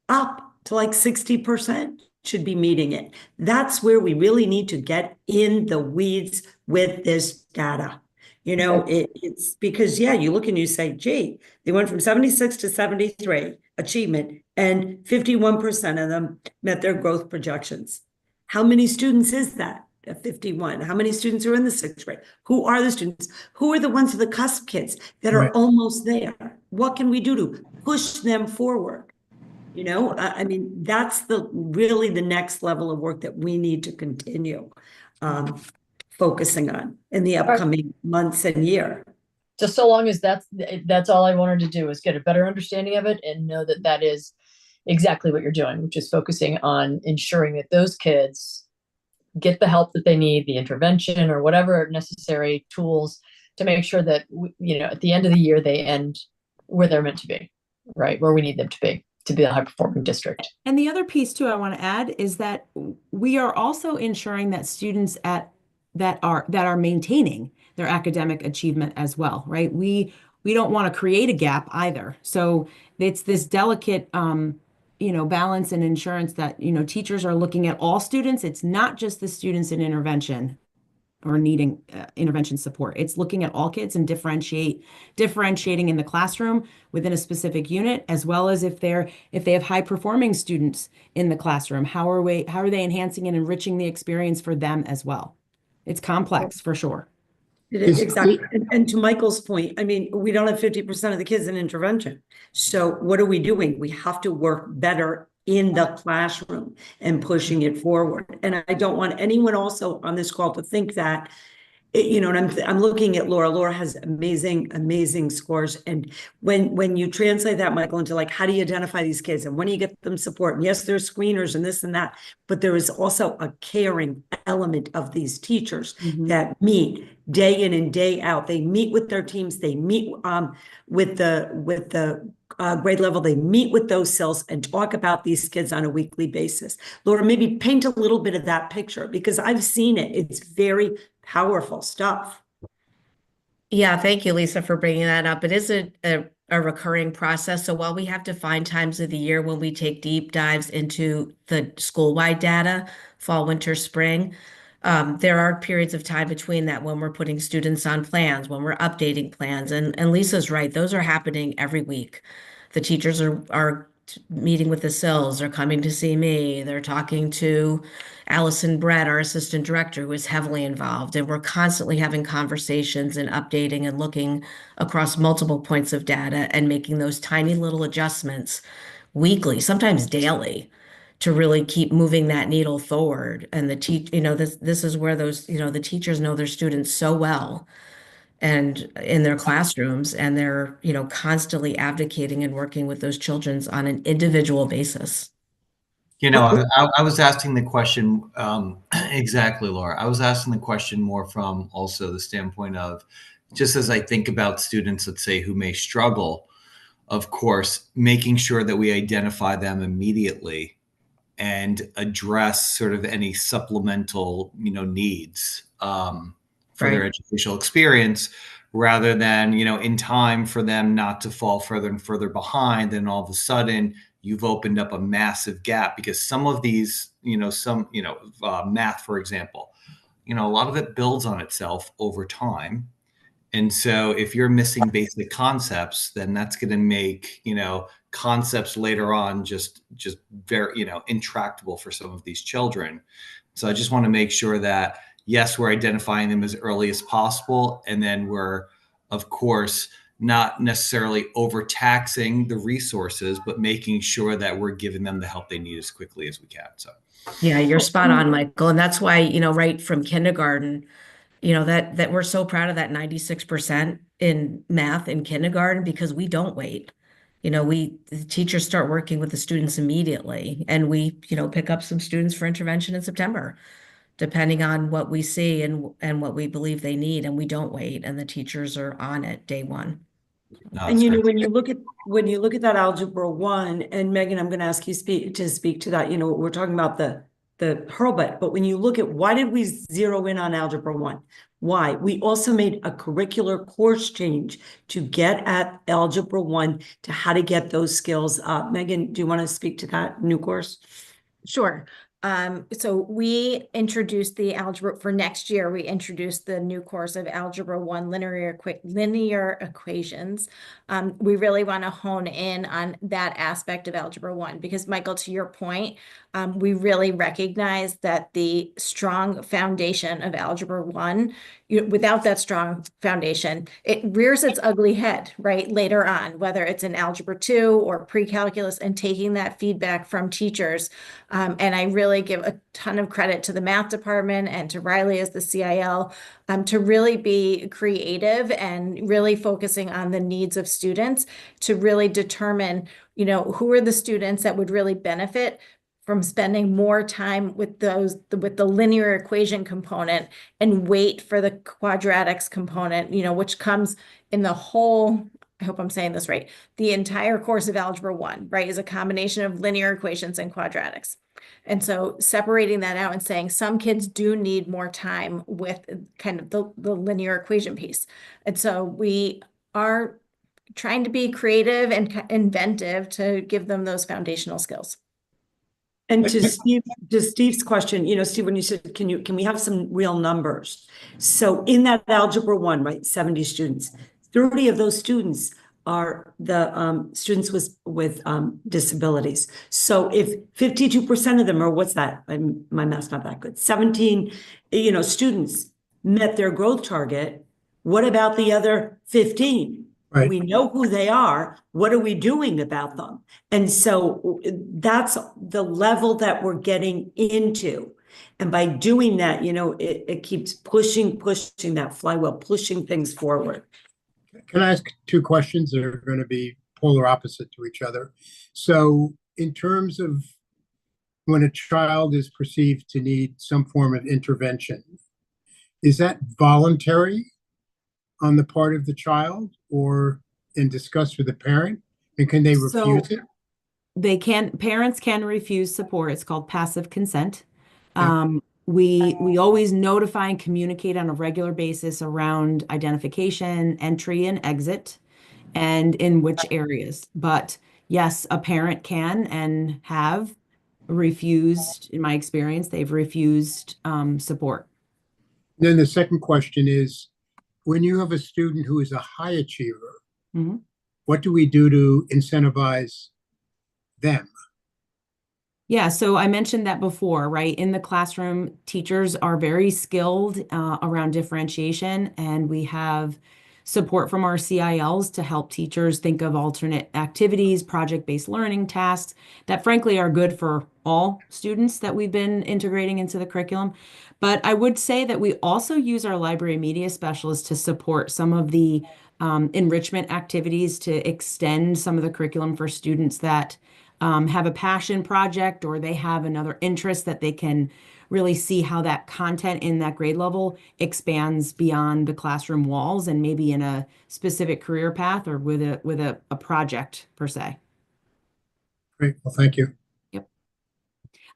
up to like 60% should be meeting it? That's where we really need to get in the weeds with this data. It's because, you look and you say, gee, they went from 76 to 73 achievement, and 51% of them met their growth projections. How many students is that? 51. How many students are in the sixth grade? Who are the students? Who are the ones of the cusp kids that are almost there? What can we do to push them forward? I mean, that's really the next level of work that we need to continue focusing on in the upcoming months and year. Just so long as that's all I wanted to do, is get a better understanding of it and know that that is exactly what you're doing, which is focusing on ensuring that those kids get the help that they need, the intervention or whatever necessary tools to make sure that, at the end of the year, they end where they're meant to be, right? Where we need them to be a high performing district. And the other piece too, I want to add, is that we are also ensuring that students that are maintaining their academic achievement as well, right? We don't want to create a gap either. So it's this delicate, balance and insurance that, teachers are looking at all students. It's not just the students in intervention or needing intervention support. It's looking at all kids and differentiating in the classroom within a specific unit, as well as if they have high performing students in the classroom, how are they enhancing and enriching the experience for them as well? It's complex for sure. It is, exactly. And to Michael's point, I mean, we don't have 50% of the kids in intervention. So what are we doing? We have to work better in the classroom and pushing it forward. And I don't want anyone also on this call to think that, you know, and I'm looking at Laura. Laura has amazing scores. And when you translate that, Michael, into like, how do you identify these kids and when do you get them support? And yes, there's screeners and this and that, but there is also a caring element of these teachers that meet day in and day out. They meet with their teams. They meet with the grade level. They meet with those cells and talk about these kids on a weekly basis. Laura, maybe paint a little bit of that picture because I've seen it. It's very powerful stuff. Yeah, thank you, Lisa, for bringing that up. It is a recurring process. So while we have to find times of the year when we take deep dives into the school-wide data, fall, winter, spring, there are periods of time between that when we're putting students on plans, when we're updating plans. And Lisa's right, those are happening every week. The teachers are meeting with the SILs, they're coming to see me, they're talking to Allison Brett, our assistant director, who is heavily involved. And we're constantly having conversations and updating and looking across multiple points of data and making those tiny little adjustments weekly, sometimes daily, to really keep moving that needle forward. And this is where those, the teachers know their students so well and in their classrooms, and they're, constantly advocating and working with those children on an individual basis. I was asking the question, exactly, Laura. I was asking the question more from also the standpoint of, just as I think about students, let's say, who may struggle, of course, making sure that we identify them immediately and address sort of any supplemental, needs for their educational experience, rather than, in time for them not to fall further and further behind. Then all of a sudden you've opened up a massive gap, because some of these, math, for example, a lot of it builds on itself over time. And so if you're missing basic concepts, then that's going to make, concepts later on just very, intractable for some of these children. So I just want to make sure that, yes, we're identifying them as early as possible. And then we're, of course, not necessarily overtaxing the resources, but making sure that we're giving them the help they need as quickly as we can. So, yeah, you're spot on, Michael. And that's why, right from kindergarten, that we're so proud of that 96% in math in kindergarten, because we don't wait. The teachers start working with the students immediately, and we, pick up some students for intervention in September, depending on what we see and what we believe they need. And we don't wait, and the teachers are on it day one. And when you look at that algebra 1, and Megan, I'm going to ask you to speak to that. We're talking about the Hurlbut, but when you look at why did we zero in on algebra 1? Why? We also made a curricular course change to get at algebra 1 to how to get those skills up. Megan, do you want to speak to that new course? Sure. So we introduced the algebra for next year. We introduced the new course of Algebra 1 linear equations. We really want to hone in on that aspect of Algebra 1 because, Michael, to your point, we really recognize that the strong foundation of Algebra 1, without that strong foundation, it rears its ugly head, right, later on, whether it's in Algebra 2 or pre-calculus, and taking that feedback from teachers. And I really give a ton of credit to the math department and to Riley as the CIL to really be creative and really focusing on the needs of students to really determine, who are the students that would really benefit from spending more time with the linear equation component and wait for the quadratics component, which comes in the whole, I hope I'm saying this right, the entire course of Algebra 1, right, is a combination of linear equations and quadratics. And so separating that out and saying some kids do need more time with kind of the linear equation piece. And so we are trying to be creative and inventive to give them those foundational skills. And to Steve's question, Steve, when you said, can we have some real numbers? So in that algebra 1, right, 70 students, 30 of those students are the students with disabilities. So if 52% of them are, what's that? My math's not that good. 17, students met their growth target. What about the other 15? Right. We know who they are. What are we doing about them? And so that's the level that we're getting into. And by doing that, it keeps pushing that flywheel, pushing things forward. Can I ask two questions that are going to be polar opposite to each other? So, in terms of when a child is perceived to need some form of intervention, is that voluntary on the part of the child or in discuss with the parent? And can they refuse it? Parents can refuse support. It's called passive consent. Yeah. We always notify and communicate on a regular basis around identification, entry and exit, and in which areas. But yes, a parent can and have refused, in my experience, they've refused support. Then the second question is, when you have a student who is a high achiever, Mhm. what do we do to incentivize them? Yeah, so I mentioned that before, right? In the classroom, teachers are very skilled around differentiation, and we have support from our CILs to help teachers think of alternate activities, project-based learning tasks that frankly are good for all students that we've been integrating into the curriculum. But I would say that we also use our library media specialists to support some of the enrichment activities to extend some of the curriculum for students that have a passion project or they have another interest that they can really see how that content in that grade level expands beyond the classroom walls and maybe in a specific career path or with a project per se. Great. Well, thank you. Yep.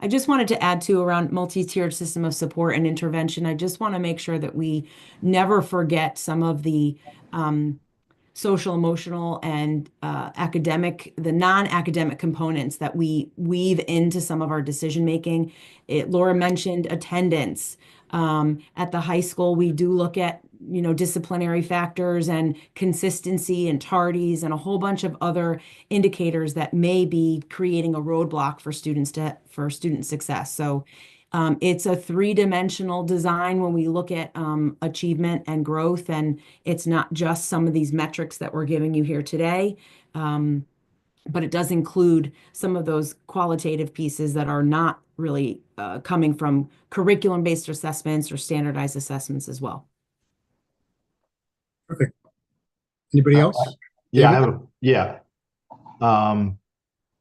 I just wanted to add to around multi-tiered system of support and intervention. I just want to make sure that we never forget some of the social, emotional, and the non-academic components that we weave into some of our decision making. Laura mentioned attendance. At the high school, we do look at disciplinary factors and consistency and tardies and a whole bunch of other indicators that may be creating a roadblock for student success. So it's a three-dimensional design when we look at achievement and growth, and it's not just some of these metrics that we're giving you here today, but it does include some of those qualitative pieces that are not really coming from curriculum-based assessments or standardized assessments as well. Perfect. Anybody else? Yeah,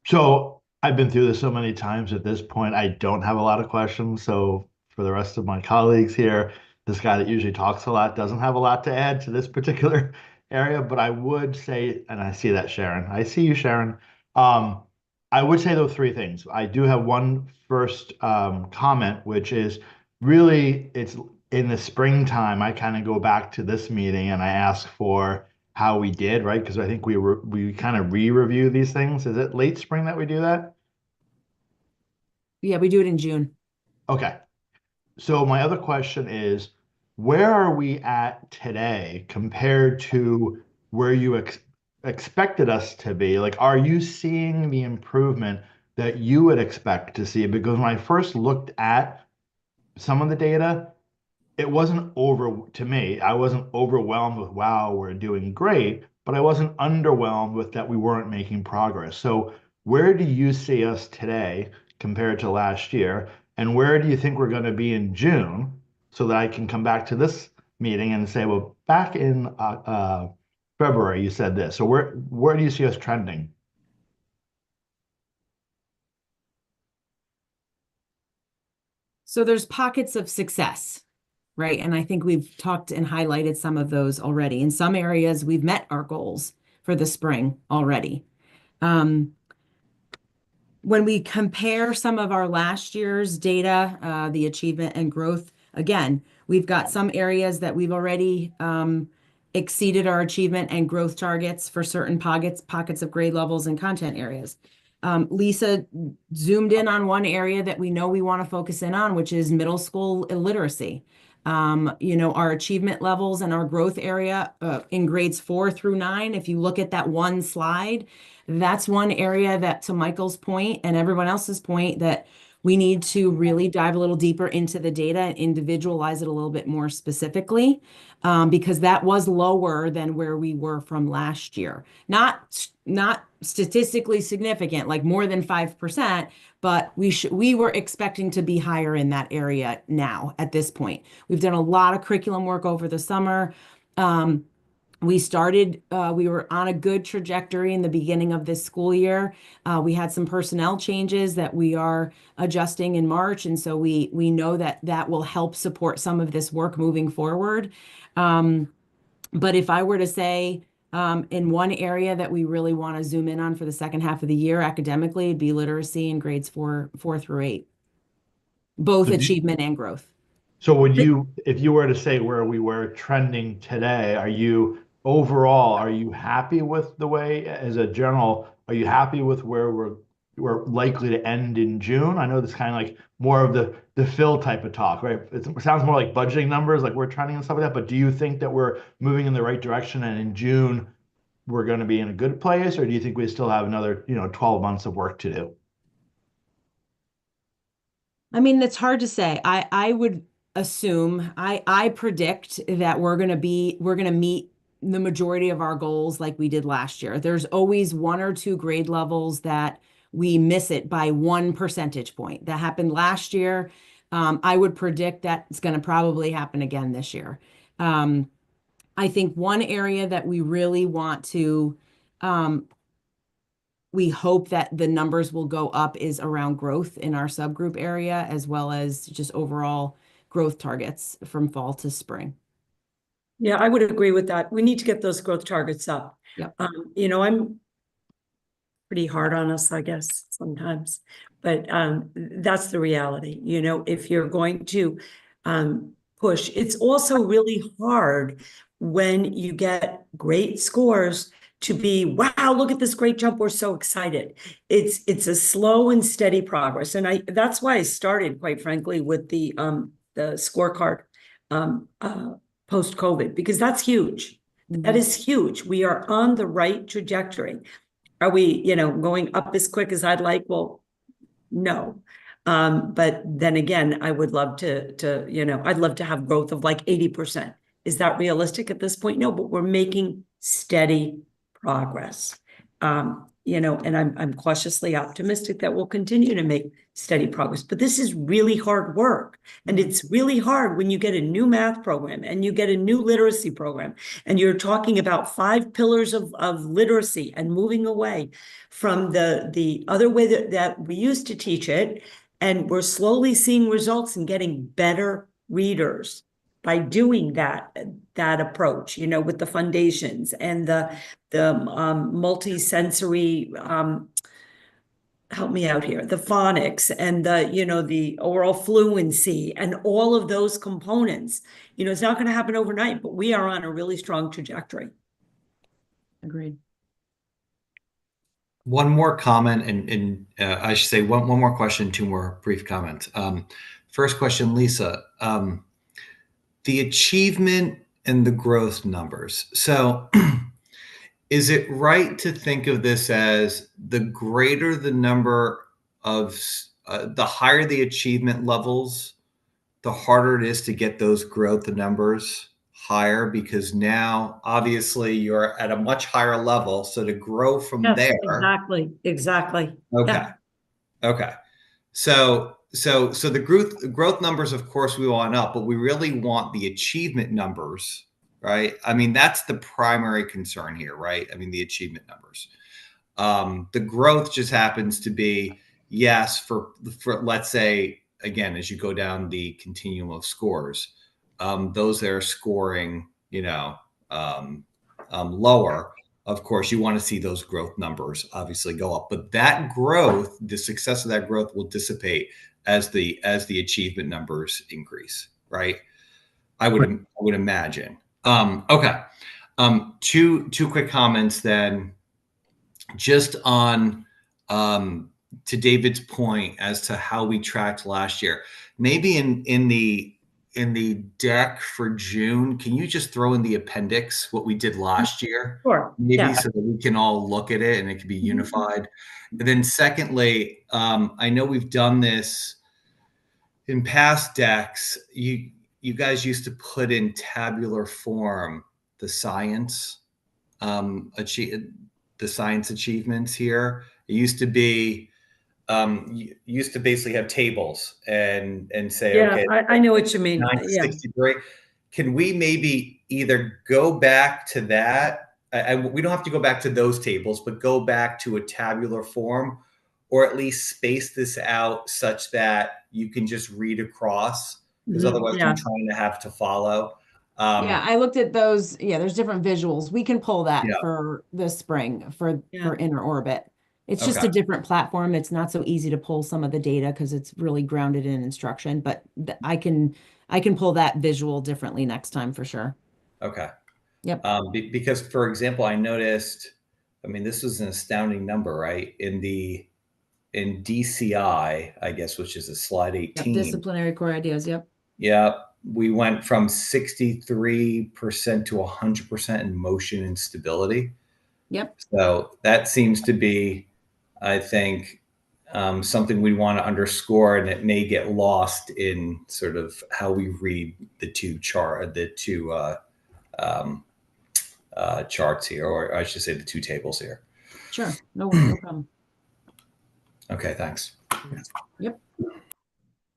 so I've been through this so many times at this point, I don't have a lot of questions. So for the rest of my colleagues here, this guy that usually talks a lot doesn't have a lot to add to this particular area, but I would say, and I see that, Sharon. I see you, Sharon. I would say those three things. I do have one first comment, which is really it's in the springtime. I kind of go back to this meeting and I ask for how we did, right? Because I think we kind of re-review these things. Is it late spring that we do that? Yeah, we do it in June. Okay. So my other question is, where are we at today compared to where you expected us to be? Like, are you seeing the improvement that you would expect to see? Because when I first looked at some of the data, it wasn't to me, I wasn't overwhelmed with, wow, we're doing great, but I wasn't underwhelmed with that we weren't making progress. So where do you see us today compared to last year? And where do you think we're going to be in June so that I can come back to this meeting and say, well, back in February, you said this. So where do you see us trending? So there's pockets of success, right? And I think we've talked and highlighted some of those already. In some areas, we've met our goals for the spring already. When we compare some of our last year's data, the achievement and growth, again, we've got some areas that we've already exceeded our achievement and growth targets for certain pockets of grade levels and content areas. Lisa zoomed in on one area that we know we want to focus in on, which is middle school illiteracy. Our achievement levels and our growth area in grades 4 through 9, if you look at that one slide, that's one area that, to Michael's point and everyone else's point, that We need to really dive a little deeper into the data and individualize it a little bit more specifically, because that was lower than where we were from last year. Not statistically significant, like more than 5%, but we were expecting to be higher in that area now at this point. We've done a lot of curriculum work over the summer. We were on a good trajectory in the beginning of this school year. We had some personnel changes that we are adjusting in March, and so we know that that will help support some of this work moving forward. But if I were to say, in one area that we really want to zoom in on for the second half of the year academically, it'd be literacy in grades 4 through 8, both achievement and growth. So if you were to say where we were trending today, are you happy with the way, as a general, are you happy with where we're likely to end in June? I know this kind of like more of the fill type of talk, right? It sounds more like budgeting numbers, like we're trending and stuff like that, but do you think that we're moving in the right direction and in June we're going to be in a good place, or do you think we still have another, 12 months of work to do? I mean, it's hard to say. I would assume, I predict that we're going to meet the majority of our goals like we did last year. There's always 1 or 2 grade levels that we miss it by 1 percentage point. That happened last year. I would predict that it's going to probably happen again this year. I think one area that we really want to, we hope that the numbers will go up is around growth in our subgroup area, as well as just overall growth targets from fall to spring. Yeah, I would agree with that. We need to get those growth targets up. Yep. I'm pretty hard on us, I guess, sometimes, but that's the reality. If you're going to push, it's also really hard when you get great scores to be, wow, look at this great jump, we're so excited. It's a slow and steady progress. And that's why I started, quite frankly, with the scorecard post-COVID, because that's huge. That is huge. We are on the right trajectory. Are we, going up as quick as I'd like? Well, no. But then again, I would love I'd love to have growth of like 80%. Is that realistic at this point? No, but we're making steady progress. And I'm cautiously optimistic that we'll continue to make steady progress. But this is really hard work. And it's really hard when you get a new math program and you get a new literacy program, and you're talking about 5 pillars of literacy and moving away from the other way that we used to teach it. And we're slowly seeing results and getting better readers by doing that approach, with the foundations and the multi-sensory, help me out here, the phonics and the oral fluency and all of those components. It's not going to happen overnight, but we are on a really strong trajectory. Agreed. One more comment, and I should say one more question, 2 more brief comments. First question, Lisa. The achievement and the growth numbers. So is it right to think of this as the greater the number of, the higher the achievement levels, the harder it is to get those growth numbers higher, because now obviously you're at a much higher level. So to grow from there. Exactly. Okay. Yeah. Okay. So the growth numbers, of course, we want up, but we really want the achievement numbers, right? I mean, that's the primary concern here, right? I mean, the achievement numbers. The growth just happens to be, yes, for let's say, again, as you go down the continuum of scores, those that are scoring, lower, of course, you want to see those growth numbers obviously go up. But that growth, the success of that growth will dissipate as the achievement numbers increase, right? I would imagine. Okay. 2 quick comments then, just on to David's point as to how we tracked last year. Maybe in the in the deck for June, can you just throw in the appendix, what we did last year? Sure. Maybe Yeah. so that we can all look at it and it can be unified. And then secondly, I know we've done this in past decks. You guys used to put in tabular form the science the science achievements here. It used to be you used to basically have tables and say, Yeah, okay, I know what you mean. 9 to Yeah. 63. Can we maybe either go back to that? We don't have to go back to those tables, but go back to a tabular form, or at least space this out such that you can just read across, because otherwise Yeah. I'm trying to have to follow. Yeah, I looked at those. Yeah, there's different visuals. We can pull that Yeah. for this spring for Yeah. inner orbit. It's just Okay. a different platform. It's not so easy to pull some of the data because it's really grounded in instruction, but I can pull that visual differently next time for sure. Okay. Yep. Because, for example, I noticed, I mean, this was an astounding number, right? In DCI, I guess, which is a slide Yep. 18. Disciplinary core ideas. Yep. Yeah, we went from 63% to 100% in motion and stability. Yep. So that seems to be, I think, something we want to underscore, and it may get lost in sort of how we read the two charts here, or I should say the two tables here. Sure. No problem. Okay, thanks. Yep.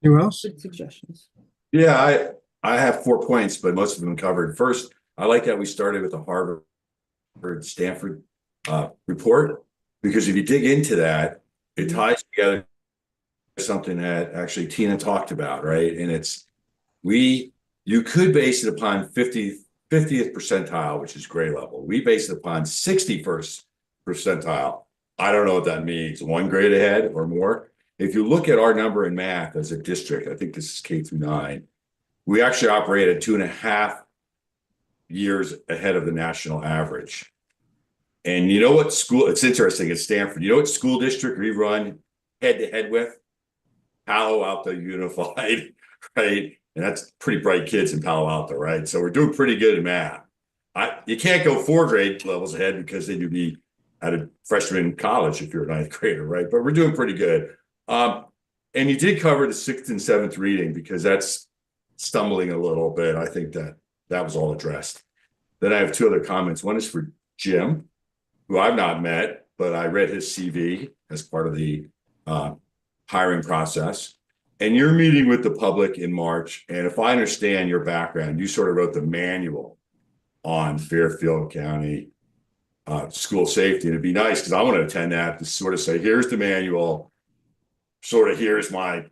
Anyone else? Good suggestions. Yeah, I have 4 points, but most of them covered. First, I like that we started with the Harvard Stanford report, because if you dig into that, it ties together something that actually Tina talked about, right? And it's you could base it upon 50th percentile, which is grade level. We base it upon 61st percentile. I don't know what that means, 1 grade ahead or more. If you look at our number in math as a district, I think this is K through 9, we actually operate at 2.5 years ahead of the national average. And you know what school, it's interesting at Stanford, you know what school district we run head to head with? Palo Alto Unified, right? And that's pretty bright kids in Palo Alto, right? So we're doing pretty good in math. You can't go 4 grade levels ahead because then you'd be at a freshman in college if you're a 9th grader, right? But we're doing pretty good. And you did cover the 6th and 7th reading, because that's stumbling a little bit. I think that was all addressed. Then I have 2 other comments. One is for Jim, who I've not met, but I read his CV as part of the hiring process. And you're meeting with the public in March. And if I understand your background, you sort of wrote the manual on Fairfield County school safety. And it'd be nice, because I want to attend that, to sort of say, here's the manual, sort of here's my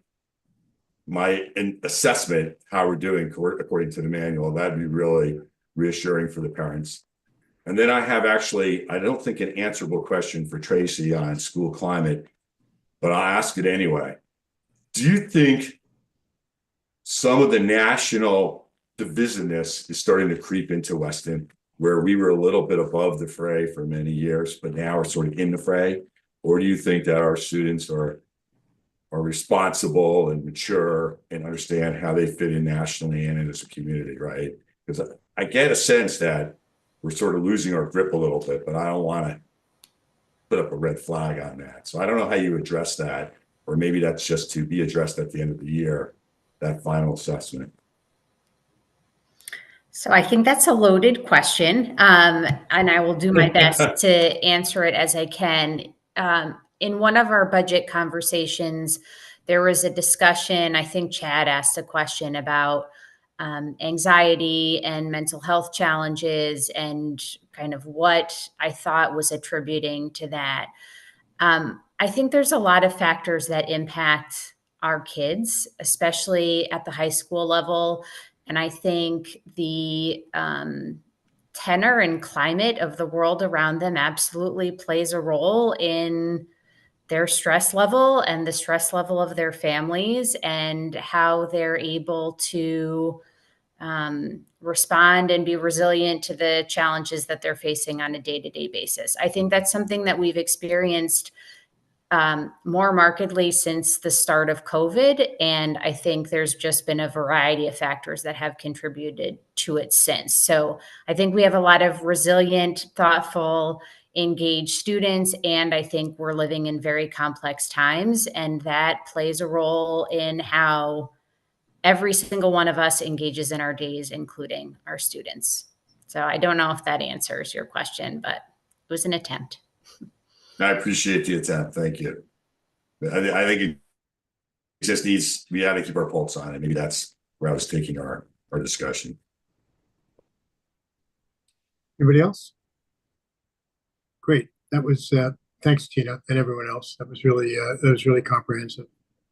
assessment, how we're doing according to the manual. That'd be really reassuring for the parents. And then I have actually, I don't think an answerable question for Tracy on school climate, but I'll ask it anyway. Do you think some of the national divisiveness is starting to creep into Weston, where we were a little bit above the fray for many years, but now we're sort of in the fray? Or do you think that our students are responsible and mature and understand how they fit in nationally and as a community, right? Because I get a sense that we're sort of losing our grip a little bit, but I don't want to put up a red flag on that. So I don't know how you address that, or maybe that's just to be addressed at the end of the year, that final assessment. So I think that's a loaded question, and I will do my best to answer it as I can. In one of our budget conversations, there was a discussion, I think Chad asked a question about anxiety and mental health challenges and kind of what I thought was attributing to that. I think there's a lot of factors that impact our kids, especially at the high school level. And I think the tenor and climate of the world around them absolutely plays a role in their stress level and the stress level of their families and how they're able to respond and be resilient to the challenges that they're facing on a day-to-day basis. I think that's something that we've experienced more markedly since the start of COVID. And I think there's just been a variety of factors that have contributed to it since. So I think we have a lot of resilient, thoughtful, engaged students. And I think we're living in very complex times. And that plays a role in how every single one of us engages in our days, including our students. So I don't know if that answers your question, but it was an attempt. I appreciate the attempt. Thank you. I think it just needs, we got to keep our pulse on it. Maybe that's where I was taking our discussion. Anybody else? Great. That was, thanks, Tina, and everyone else. That was really comprehensive.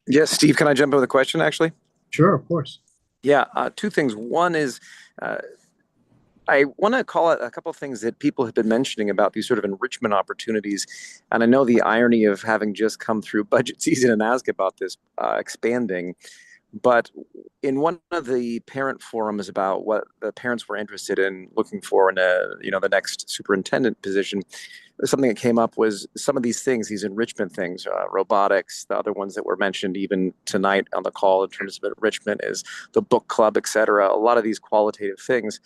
Yes, Steve, can I jump in with a question, actually? Sure, of course. Yeah, two things. One is, I want to call out a couple of things that people have been mentioning about these sort of enrichment opportunities. And I know the irony of having just come through budget season and ask about this expanding. But in one of the parent forums about what the parents were interested in looking for in the next superintendent position, something that came up was some of these things, these enrichment things, robotics, the other ones that were mentioned even tonight on the call in terms of enrichment is the book club, et cetera. A lot of these qualitative things.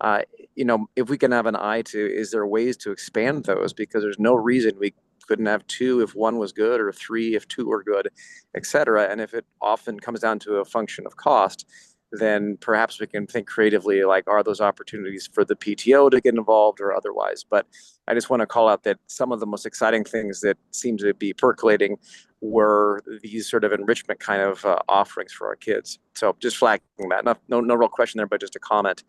If we can have an eye to, is there ways to expand those? Because there's no reason we couldn't have two if one was good, or three if two were good, et cetera. And if it often comes down to a function of cost, then perhaps we can think creatively, like, are those opportunities for the PTO to get involved or otherwise? But I just want to call out that some of the most exciting things that seem to be percolating were these sort of enrichment kind of offerings for our kids. So just flagging that. No real question there, but just a comment.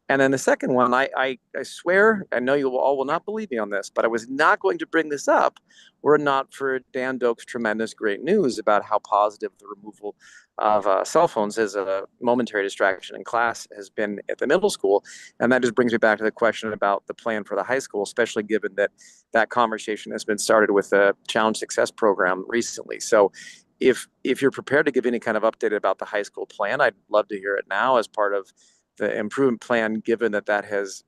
And then the second one, I swear, I know you all will not believe me on this, but I was not going to bring this up were it not for Dan Doak's tremendous great news about how positive the removal of cell phones as a momentary distraction in class has been at the middle school. And that just brings me back to the question about the plan for the high school, especially given that that conversation has been started with the Challenge Success program recently. So if you're prepared to give any kind of update about the high school plan, I'd love to hear it now as part of the improvement plan, given that is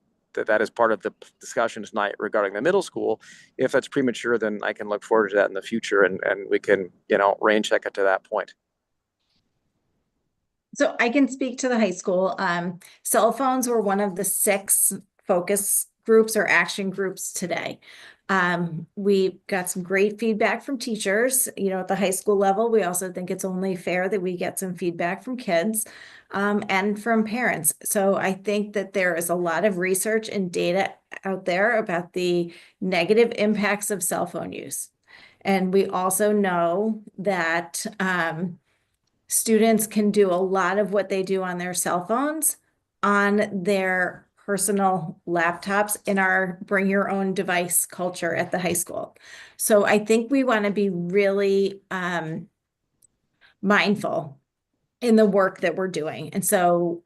part of the discussion tonight regarding the middle school. If that's premature, then I can look forward to that in the future, and we can, rain check it to that point. So I can speak to the high school. Cell phones were one of the 6 focus groups or action groups today. We got some great feedback from teachers, at the high school level. We also think it's only fair that we get some feedback from kids, and from parents. So I think that there is a lot of research and data out there about the negative impacts of cell phone use. And we also know that, students can do a lot of what they do on their cell phones on their personal laptops in our bring your own device culture at the high school. So I think we want to be really mindful in the work that we're doing. And so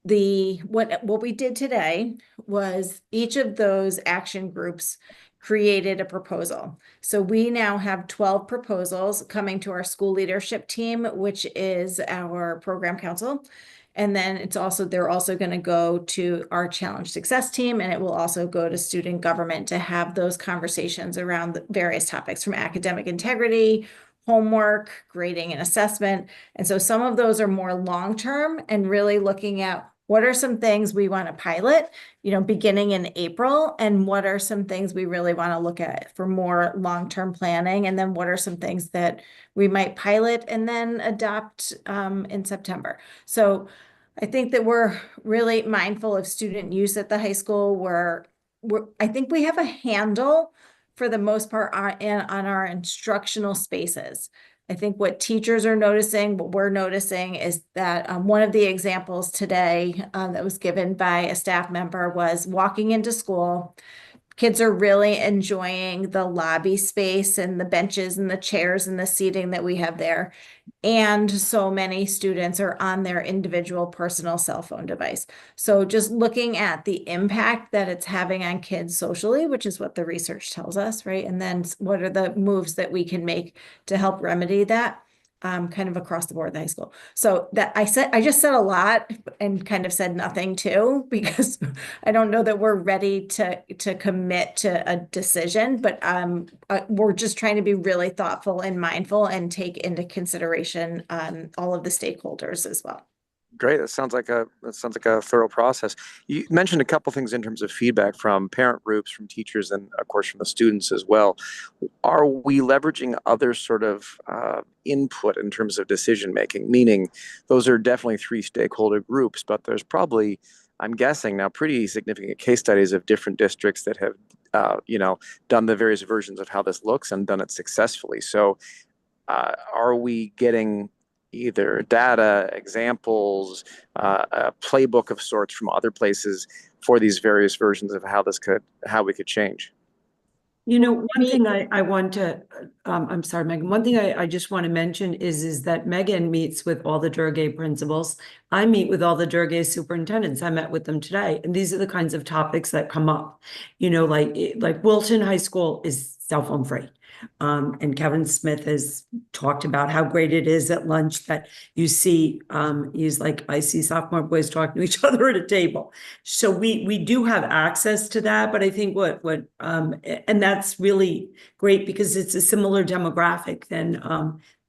what we did today was each of those action groups created a proposal. So we now have 12 proposals coming to our school leadership team, which is our program council. And then they're also going to go to our Challenge Success team, and it will also go to student government to have those conversations around the various topics from academic integrity, homework, grading and assessment. And so some of those are more long-term and really looking at what are some things we want to pilot, beginning in April, and what are some things we really want to look at for more long-term planning, and then what are some things that we might pilot and then adopt in September. So I think that we're really mindful of student use at the high school. I think we have a handle for the most part on our instructional spaces. I think what teachers are noticing, what we're noticing is that one of the examples today that was given by a staff member was walking into school. Kids are really enjoying the lobby space and the benches and the chairs and the seating that we have there. And so many students are on their individual personal cell phone device. So just looking at the impact that it's having on kids socially, which is what the research tells us, right? And then what are the moves that we can make to help remedy that? kind of across the board in the high school. So that I just said a lot and kind of said nothing too, because I don't know that we're ready to commit to a decision, but we're just trying to be really thoughtful and mindful and take into consideration all of the stakeholders as well. Great. That sounds like a thorough process. You mentioned a couple things in terms of feedback from parent groups, from teachers, and of course from the students as well. Are we leveraging other sort of input in terms of decision making? Meaning, those are definitely three stakeholder groups, but there's probably, I'm guessing now, pretty significant case studies of different districts that have, done the various versions of how this looks and done it successfully. So, are we getting either data, examples, a playbook of sorts from other places for these various versions of how we could change? One thing I want to, I'm sorry, Megan, one thing I just want to mention is that Megan meets with all the Durgay principals. I meet with all the Durgay superintendents. I met with them today, and these are the kinds of topics that come up. Like Wilton High School is cell phone free. And Kevin Smith has talked about how great it is at lunch that you see, he's like, I see sophomore boys talking to each other at a table. So we do have access to that, but I think and that's really great because it's a similar demographic than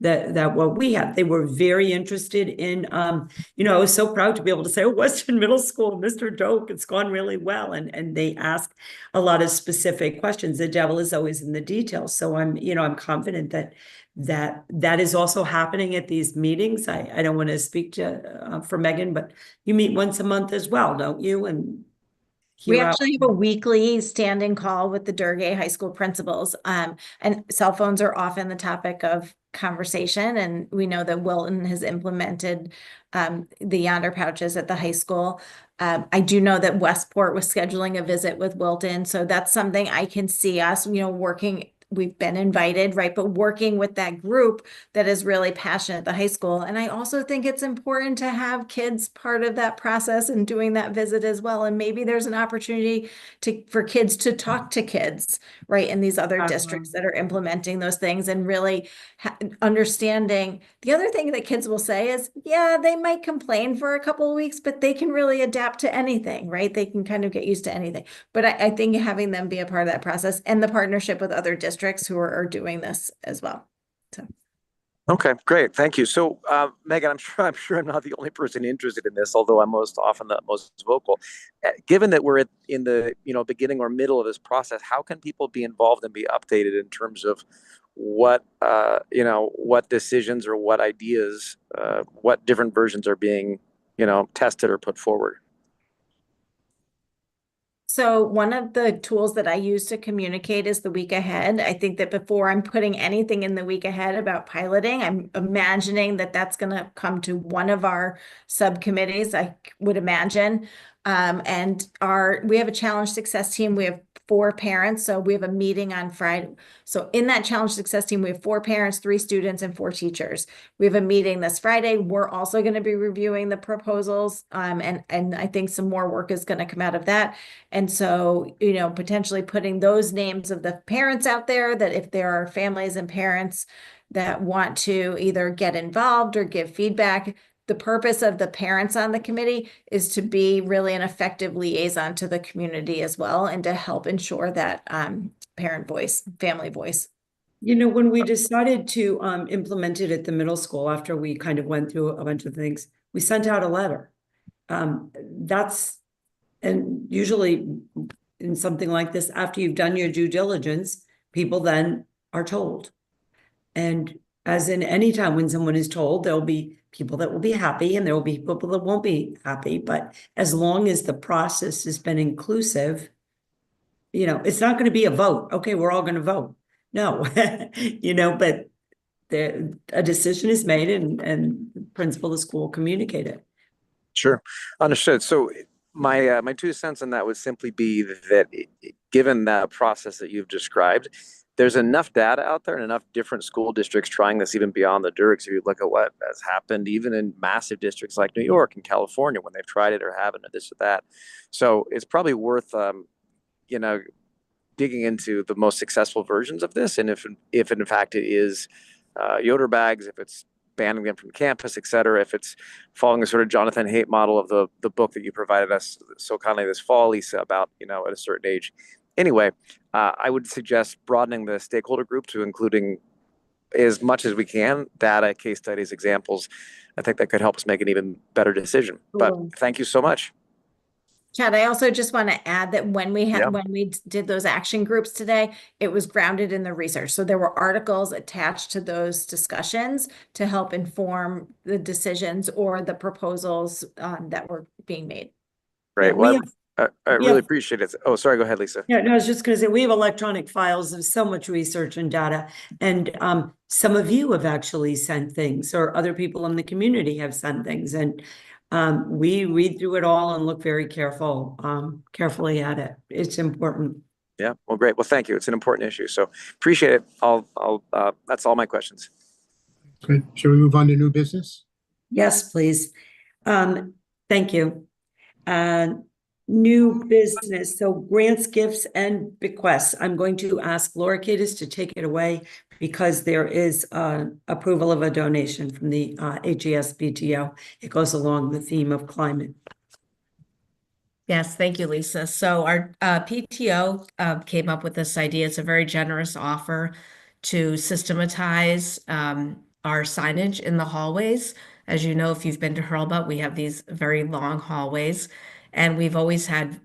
that what we have. They were very interested in, I was so proud to be able to say, oh, Weston Middle School, Mr. Doak, it's gone really well. And they ask a lot of specific questions. The devil is always in the details. So I'm confident that is also happening at these meetings. I don't want to speak for Megan, but you meet once a month as well, don't you? And we actually have a weekly standing call with the Durgay High School principals, and cell phones are often the topic of conversation. And we know that Wilton has implemented the Yonder pouches at the high school. I do know that Westport was scheduling a visit with Wilton, so that's something I can see us, working. We've been invited, right? But working with that group that is really passionate at the high school. And I also think it's important to have kids part of that process and doing that visit as well. And maybe there's an opportunity for kids to talk to kids, right? In these other districts that are implementing those things and really understanding. The other thing that kids will say is, yeah, they might complain for a couple of weeks, but they can really adapt to anything, right? They can kind of get used to anything. But I think having them be a part of that process and the partnership with other districts who are doing this as well. So. Okay, great. Thank you. So, Megan, I'm sure I'm not the only person interested in this, although I'm most often the most vocal. Given that we're in the beginning or middle of this process, how can people be involved and be updated in terms of what what decisions or what ideas, what different versions are being tested or put forward? So one of the tools that I use to communicate is the week ahead. I think that before I'm putting anything in the week ahead about piloting, I'm imagining that that's going to come to one of our subcommittees, I would imagine. And we have a challenge success team. We have 4 parents. So we have a meeting on Friday. So in that challenge success team, we have 4 parents, 3 students, and 4 teachers. We have a meeting this Friday. We're also going to be reviewing the proposals. And I think some more work is going to come out of that. And so, potentially putting those names of the parents out there, that if there are families and parents that want to either get involved or give feedback, the purpose of the parents on the committee is to be really an effective liaison to the community as well, and to help ensure that parent voice, family voice. When we decided to implement it at the middle school, after we kind of went through a bunch of things, we sent out a letter. And usually in something like this, after you've done your due diligence, people then are told. And as in any time when someone is told, there'll be people that will be happy and there will be people that won't be happy. But as long as the process has been inclusive, it's not going to be a vote. Okay, we're all going to vote. No, but a decision is made and the principal of the school communicate it. Sure. Understood. So my 2 cents on that would simply be that given that process that you've described, there's enough data out there and enough different school districts trying this even beyond the Durgs. If you look at what has happened, even in massive districts like New York and California, when they've tried it or haven't, or this or that. So it's probably worth, digging into the most successful versions of this. And if in fact it is Yoder bags, if it's banning them from campus, et cetera, if it's following the sort of Jonathan Haidt model of the book that you provided us so kindly this fall, Lisa, about, at a certain age. Anyway, I would suggest broadening the stakeholder group to including as much as we can, data, case studies, examples. I think that could help us make an even better decision. But thank you so much. Chad, I also just want to add that when we did those action groups today, it was grounded in the research. So there were articles attached to those discussions to help inform the decisions or the proposals that were being made. Great. Well, I really appreciate it. Oh, sorry. Go ahead, Lisa. Yeah, no, I was just going to say, we have electronic files of so much research and data, and some of you have actually sent things, or other people in the community have sent things, and we read through it all and look very carefully at it. It's important. Yeah. Well, great. Well, thank you. It's an important issue. So appreciate it. That's all my questions. Good. Shall we move on to new business? Yes, please. Thank you. New business. So grants, gifts, and bequests. I'm going to ask Laura Cadis to take it away because there is approval of a donation from the AGS PTO. It goes along the theme of climate. Yes, thank you, Lisa. So our PTO came up with this idea. It's a very generous offer to systematize our signage in the hallways. As you know, if you've been to Hurlbut, we have these very long hallways, and we've always had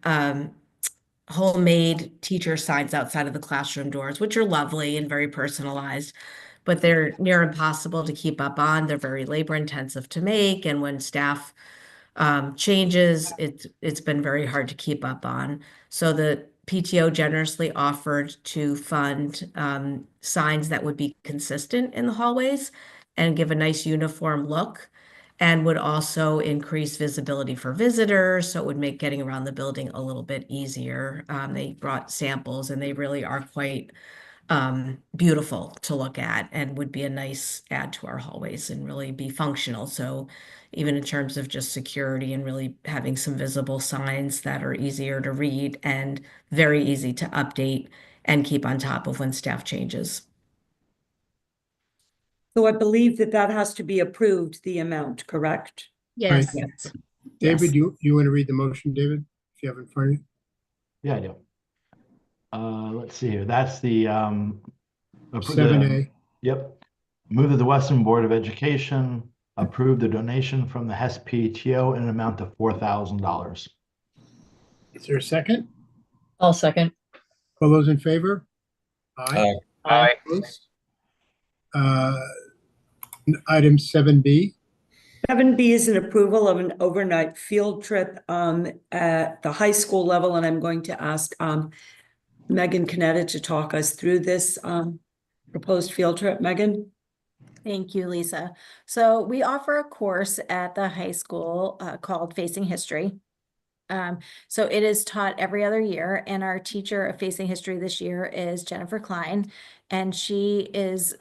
homemade teacher signs outside of the classroom doors, which are lovely and very personalized, but they're near impossible to keep up on. They're very labor intensive to make, and when staff changes, it's been very hard to keep up on. So the PTO generously offered to fund signs that would be consistent in the hallways and give a nice uniform look, and would also increase visibility for visitors, so it would make getting around the building a little bit easier. They brought samples, and they really are quite beautiful to look at, and would be a nice add to our hallways and really be functional. So even in terms of just security and really having some visible signs that are easier to read and very easy to update and keep on top of when staff changes. So I believe that has to be approved, the amount, correct? Yes. Right. Yes. David, you want to read the motion, David, if you have it in front of you? Yeah, I do. Let's see here. That's the 7A. Yep. Move that the Weston Board of Education approve the donation from the HES PTO in an amount of $4,000. Is there a second? I'll second. All those in favor? Aye. Aye. Opposed? Item 7B. 7B is an approval of an overnight field trip at the high school level, and I'm going to ask Megan Canetta to talk us through this proposed field trip. Megan? Thank you, Lisa. So we offer a course at the high school called Facing History. So it is taught every other year, and our teacher of Facing History this year is Jennifer Klein, and she is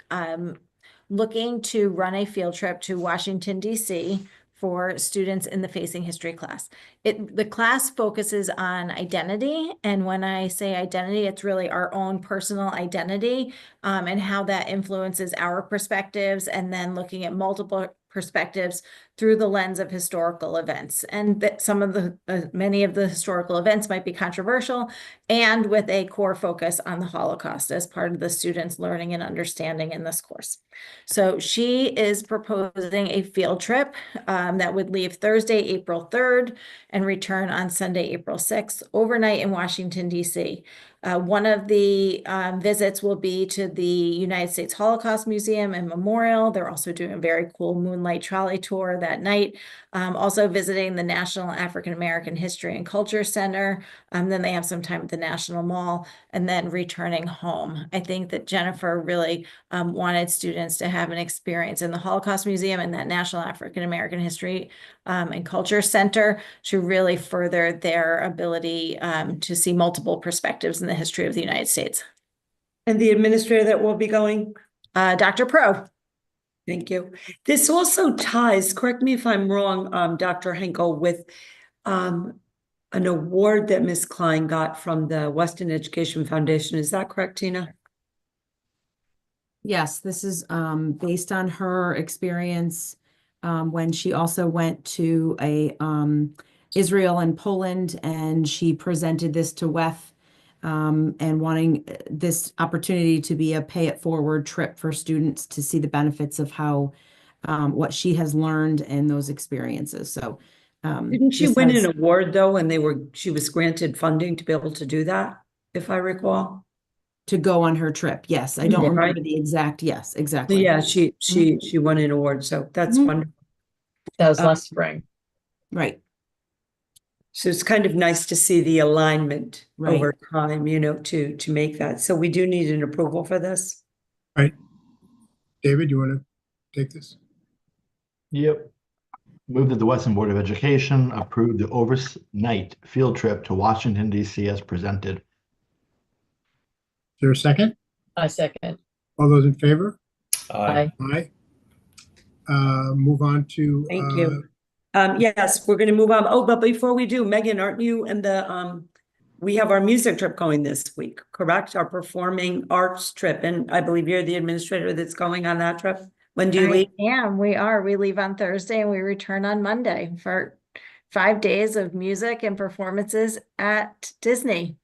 looking to run a field trip to Washington, D.C. for students in the Facing History class. The class focuses on identity, and when I say identity, it's really our own personal identity and how that influences our perspectives, and then looking at multiple perspectives through the lens of historical events. And that some of the many of the historical events might be controversial, and with a core focus on the Holocaust as part of the students' learning and understanding in this course. So she is proposing a field trip that would leave Thursday, April 3rd and return on Sunday, April 6th, overnight in Washington, D.C. One of the visits will be to the United States Holocaust Museum and Memorial. They're also doing a very cool moonlight trolley tour that night. Also visiting the National African American History and Culture Center. Then they have some time at the National Mall, and then returning home. I think that Jennifer really wanted students to have an experience in the Holocaust Museum and that National African American History and Culture Center to really further their ability to see multiple perspectives in the history of the United States. And the administrator that will be going? Dr. Pro. Thank you. This also ties, correct me if I'm wrong, Dr. Henkel, with an award that Ms. Klein got from the Weston Education Foundation. Is that correct, Tina? Yes, this is based on her experience when she also went to Israel and Poland, and she presented this to WEF and wanting this opportunity to be a pay it forward trip for students to see the benefits of how what she has learned in those experiences. So Didn't she win an award though, and she was granted funding to be able to do that, if I recall? To go on her trip. Yes, I don't Yeah, remember right. the exact. Yes, exactly. Yeah, she won an award, so that's wonderful. That was last spring. Right. So it's kind of nice to see the alignment Right. over time, to make that. So we do need an approval for this. Right. David, you want to take this? Yep. Move that the Weston Board of Education approve the overnight field trip to Washington, D.C. as presented. Is there a second? I second. All those in favor? Aye. Aye. Move on to. Thank you. Yes, we're going to move on. Oh, but before we do, Megan, aren't you and we have our music trip going this week, correct? Our performing arts trip. And I believe you're the administrator that's going on that trip. When do you leave? We are. We leave on Thursday and we return on Monday for 5 days of music and performances at Disney.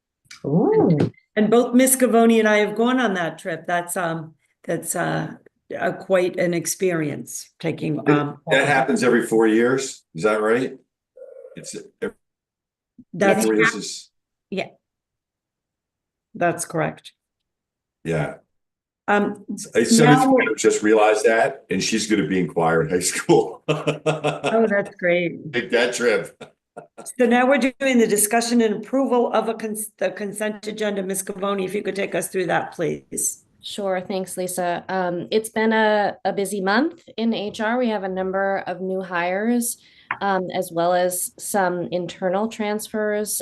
Ooh. And both Miss Cavoni and I have gone on that trip. That's quite an experience taking. That happens every 4 years. Is that right? That's 4 years is. Yeah. That's correct. Yeah. Now, Just realized that, and she's going to be in choir in high school. oh, that's great. Take that trip. So now we're doing the discussion and approval of the consent agenda. Ms. Cavoni, if you could take us through that, please. Sure. Thanks, Lisa. It's been a busy month in HR. We have a number of new hires, as well as some internal transfers.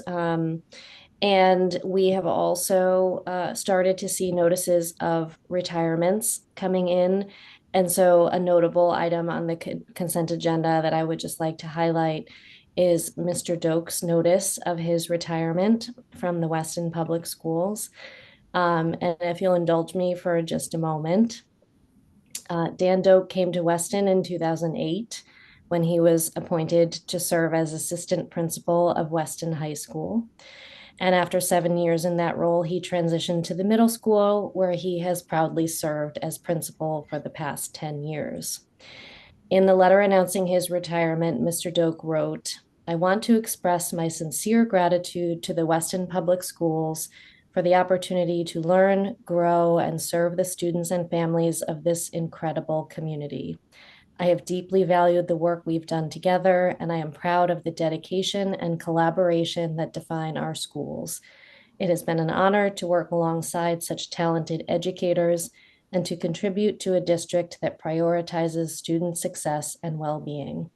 And we have also started to see notices of retirements coming in. And so a notable item on the consent agenda that I would just like to highlight is Mr. Doak's notice of his retirement from the Weston Public Schools. And if you'll indulge me for just a moment, Dan Doak came to Weston in 2008 when he was appointed to serve as assistant principal of Weston High School. And after 7 years in that role, he transitioned to the middle school, where he has proudly served as principal for the past 10 years. In the letter announcing his retirement, Mr. Doak wrote, "I want to express my sincere gratitude to the Weston Public Schools for the opportunity to learn, grow, and serve the students and families of this incredible community. I have deeply valued the work we've done together, and I am proud of the dedication and collaboration that define our schools. It has been an honor to work alongside such talented educators and to contribute to a district that prioritizes student success and well-being."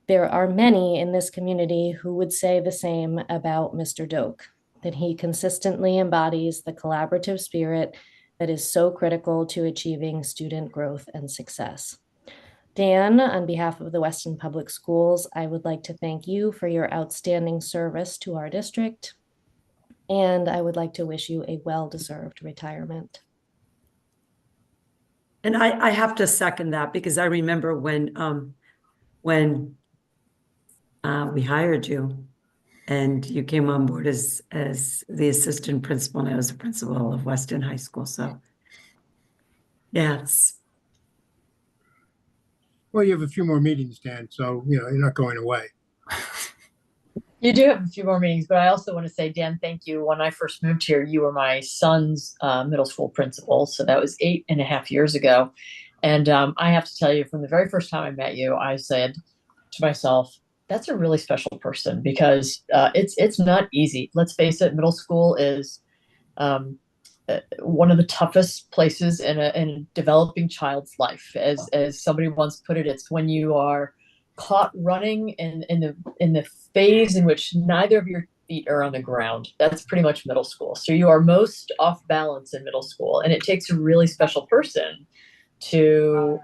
There are many in this community who would say the same about Mr. Doak, that he consistently embodies the collaborative spirit that is so critical to achieving student growth and success. Dan, on behalf of the Weston Public Schools, I would like to thank you for your outstanding service to our district, and I would like to wish you a well-deserved retirement. And I have to second that, because I remember when we hired you and you came on board as the assistant principal, and I was the principal of Weston High School. So yeah, Well, you have a few more meetings, Dan, so you're not going away. You do have a few more meetings, but I also want to say, Dan, thank you. When I first moved here, you were my son's middle school principal. So that was 8.5 years ago. And I have to tell you, from the very first time I met you, I said to myself, that's a really special person, because it's not easy. Let's face it, middle school is one of the toughest places in a developing child's life. As somebody once put it, it's when you are caught running in the phase in which neither of your feet are on the ground. That's pretty much middle school. So you are most off balance in middle school, and it takes a really special person to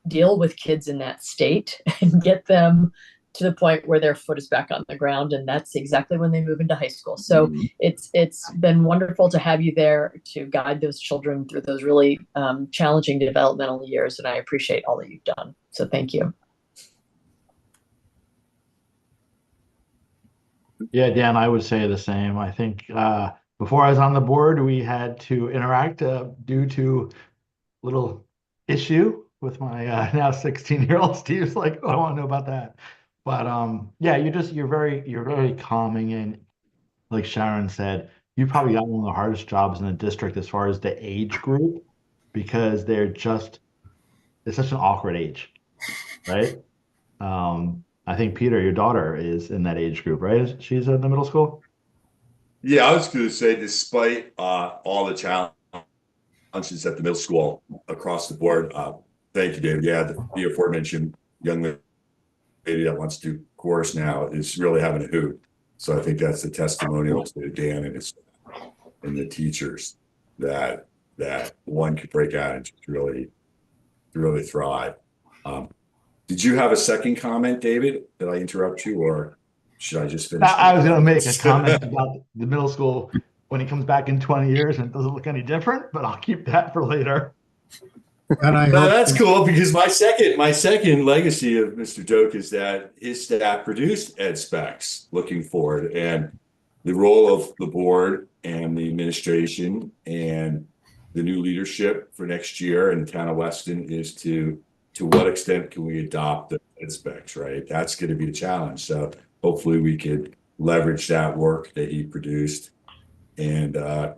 deal with kids in that state and get them to the point where their foot is back on the ground, and that's exactly when they move into high school. So it's been wonderful to have you there to guide those children through those really challenging developmental years, and I appreciate all that you've done. So thank you. Yeah, Dan, I would say the same. I think before I was on the board, we had to interact due to little issue with my now 16-year-old. Steve's like, oh, I want to know about that. But yeah, you're very calming, and like Sharon said, you probably got one of the hardest jobs in the district as far as the age group, because it's such an awkward age, right? I think Peter, your daughter, is in that age group, right? She's in the middle school. Yeah, I was going to say, despite all the challenges at the middle school across the board, thank you, David. Yeah, the aforementioned young lady that wants to do course now is really having a hoot. So I think that's a testimonial to Dan and the teachers that one could break out and just really thrive. Did you have a second comment, David? Did I interrupt you, or should I just finish? I was going to make a comment about the middle school when he comes back in 20 years and it doesn't look any different, but I'll keep that for later. And that's cool, because my second legacy of Mr. Doak is that his staff produced ed specs looking forward, and the role of the board and the administration and the new leadership for next year in the town of Weston is to what extent can we adopt the ed specs, right? That's going to be the challenge. So hopefully we could leverage that work that he produced and add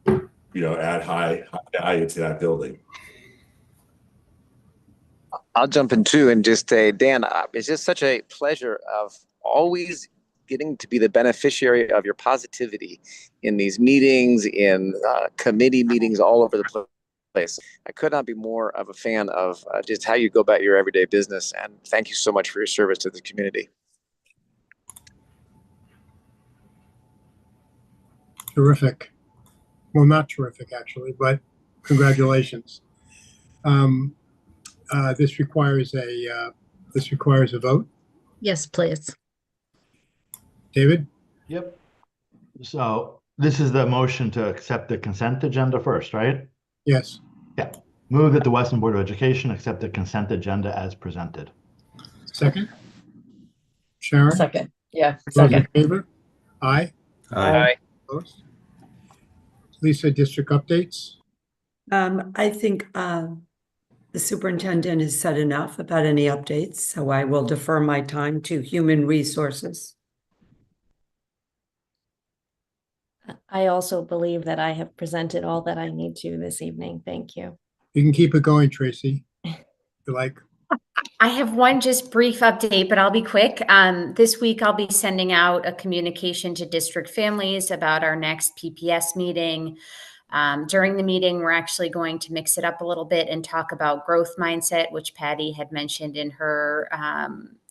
high value to that building. I'll jump in too and just say, Dan, it's just such a pleasure of always getting to be the beneficiary of your positivity in these meetings, in committee meetings all over the place. I could not be more of a fan of just how you go about your everyday business. And thank you so much for your service to the community. Terrific. Well, not terrific, actually, but congratulations. This requires a vote. Yes, please. David? Yep. So this is the motion to accept the consent agenda first, right? Yes. Yeah. Move that the Weston Board of Education accept the consent agenda as presented. Second? Sharon? Second. Yeah. Those in Second. favor? Aye. Aye. Opposed? Lisa, district updates? I think the superintendent has said enough about any updates, so I will defer my time to human resources. I also believe that I have presented all that I need to this evening. Thank you. You can keep it going, Tracy. If you like. I have one just brief update, but I'll be quick. This week, I'll be sending out a communication to district families about our next PPS meeting. During the meeting, we're actually going to mix it up a little bit and talk about growth mindset, which Patty had mentioned in her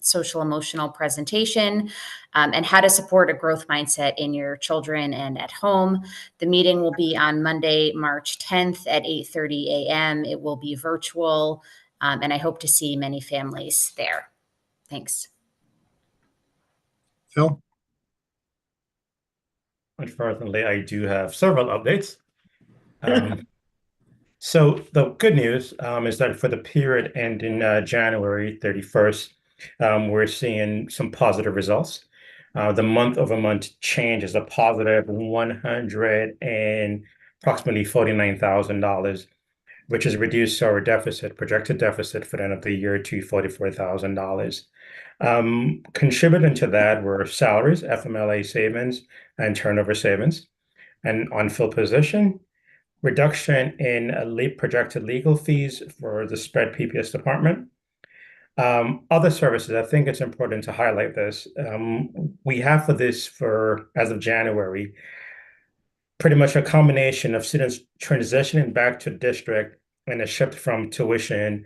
social emotional presentation, and how to support a growth mindset in your children and at home. The meeting will be on Monday, March 10th at 8:30 a.m. It will be virtual, and I hope to see many families there. Thanks. Phil? Unfortunately, I do have several updates. So the good news is that for the period ending January 31st, we're seeing some positive results. The month-over-month change is a positive $100 and approximately $49,000, which has reduced our projected deficit for the end of the year to $44,000. Contributing to that were salaries, FMLA savings, and turnover savings, and unfilled position, reduction in projected legal fees for the spread PPS department. Other services, I think it's important to highlight this. We have as of January, pretty much a combination of students transitioning back to district and a shift from tuition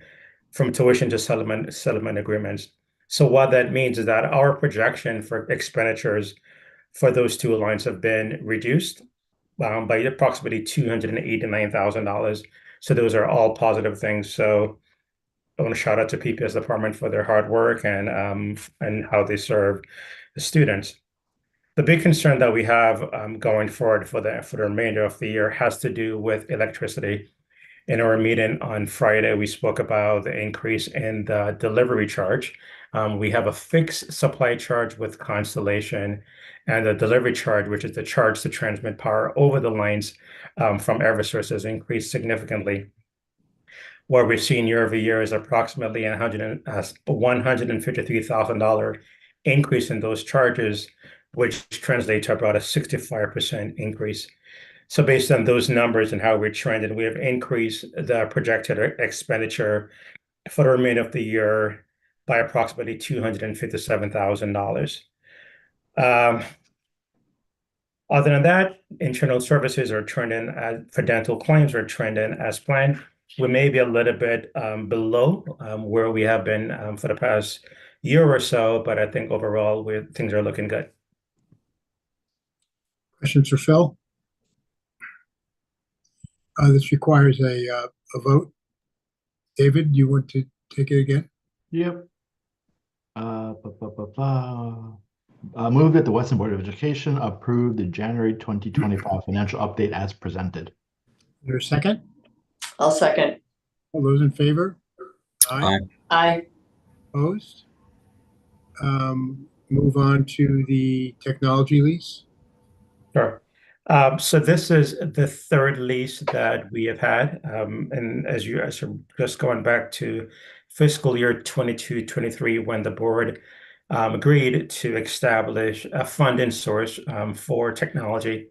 to settlement agreements. So what that means is that our projection for expenditures for those two lines have been reduced by approximately $289,000. So those are all positive things. So want to shout out to PPS department for their hard work and how they serve the students. The big concern that we have going forward for the remainder of the year has to do with electricity. In our meeting on Friday, we spoke about the increase in the delivery charge. We have a fixed supply charge with Constellation and the delivery charge, which is the charge to transmit power over the lines from Eversource, has increased significantly. What we've seen year over year is approximately a $153,000 increase in those charges, which translates to about a 65% increase. So based on those numbers and how we're trending, we have increased the projected expenditure for the remainder of the year by approximately $257,000. Other than that, internal services are trending for dental claims are trending as planned. We may be a little bit below where we have been for the past year or so, but I think overall things are looking good. Questions for Phil? This requires a vote. David, do you want to take it again? Yep. Move that the Weston Board of Education approve the January 2025 financial update as presented. Is there a second? I'll second. All those in favor? Aye. Aye. Opposed? Move on to the technology lease. Sure. So this is the third lease that we have had. And as you're just going back to fiscal year 22-23, when the board agreed to establish a funding source for technology.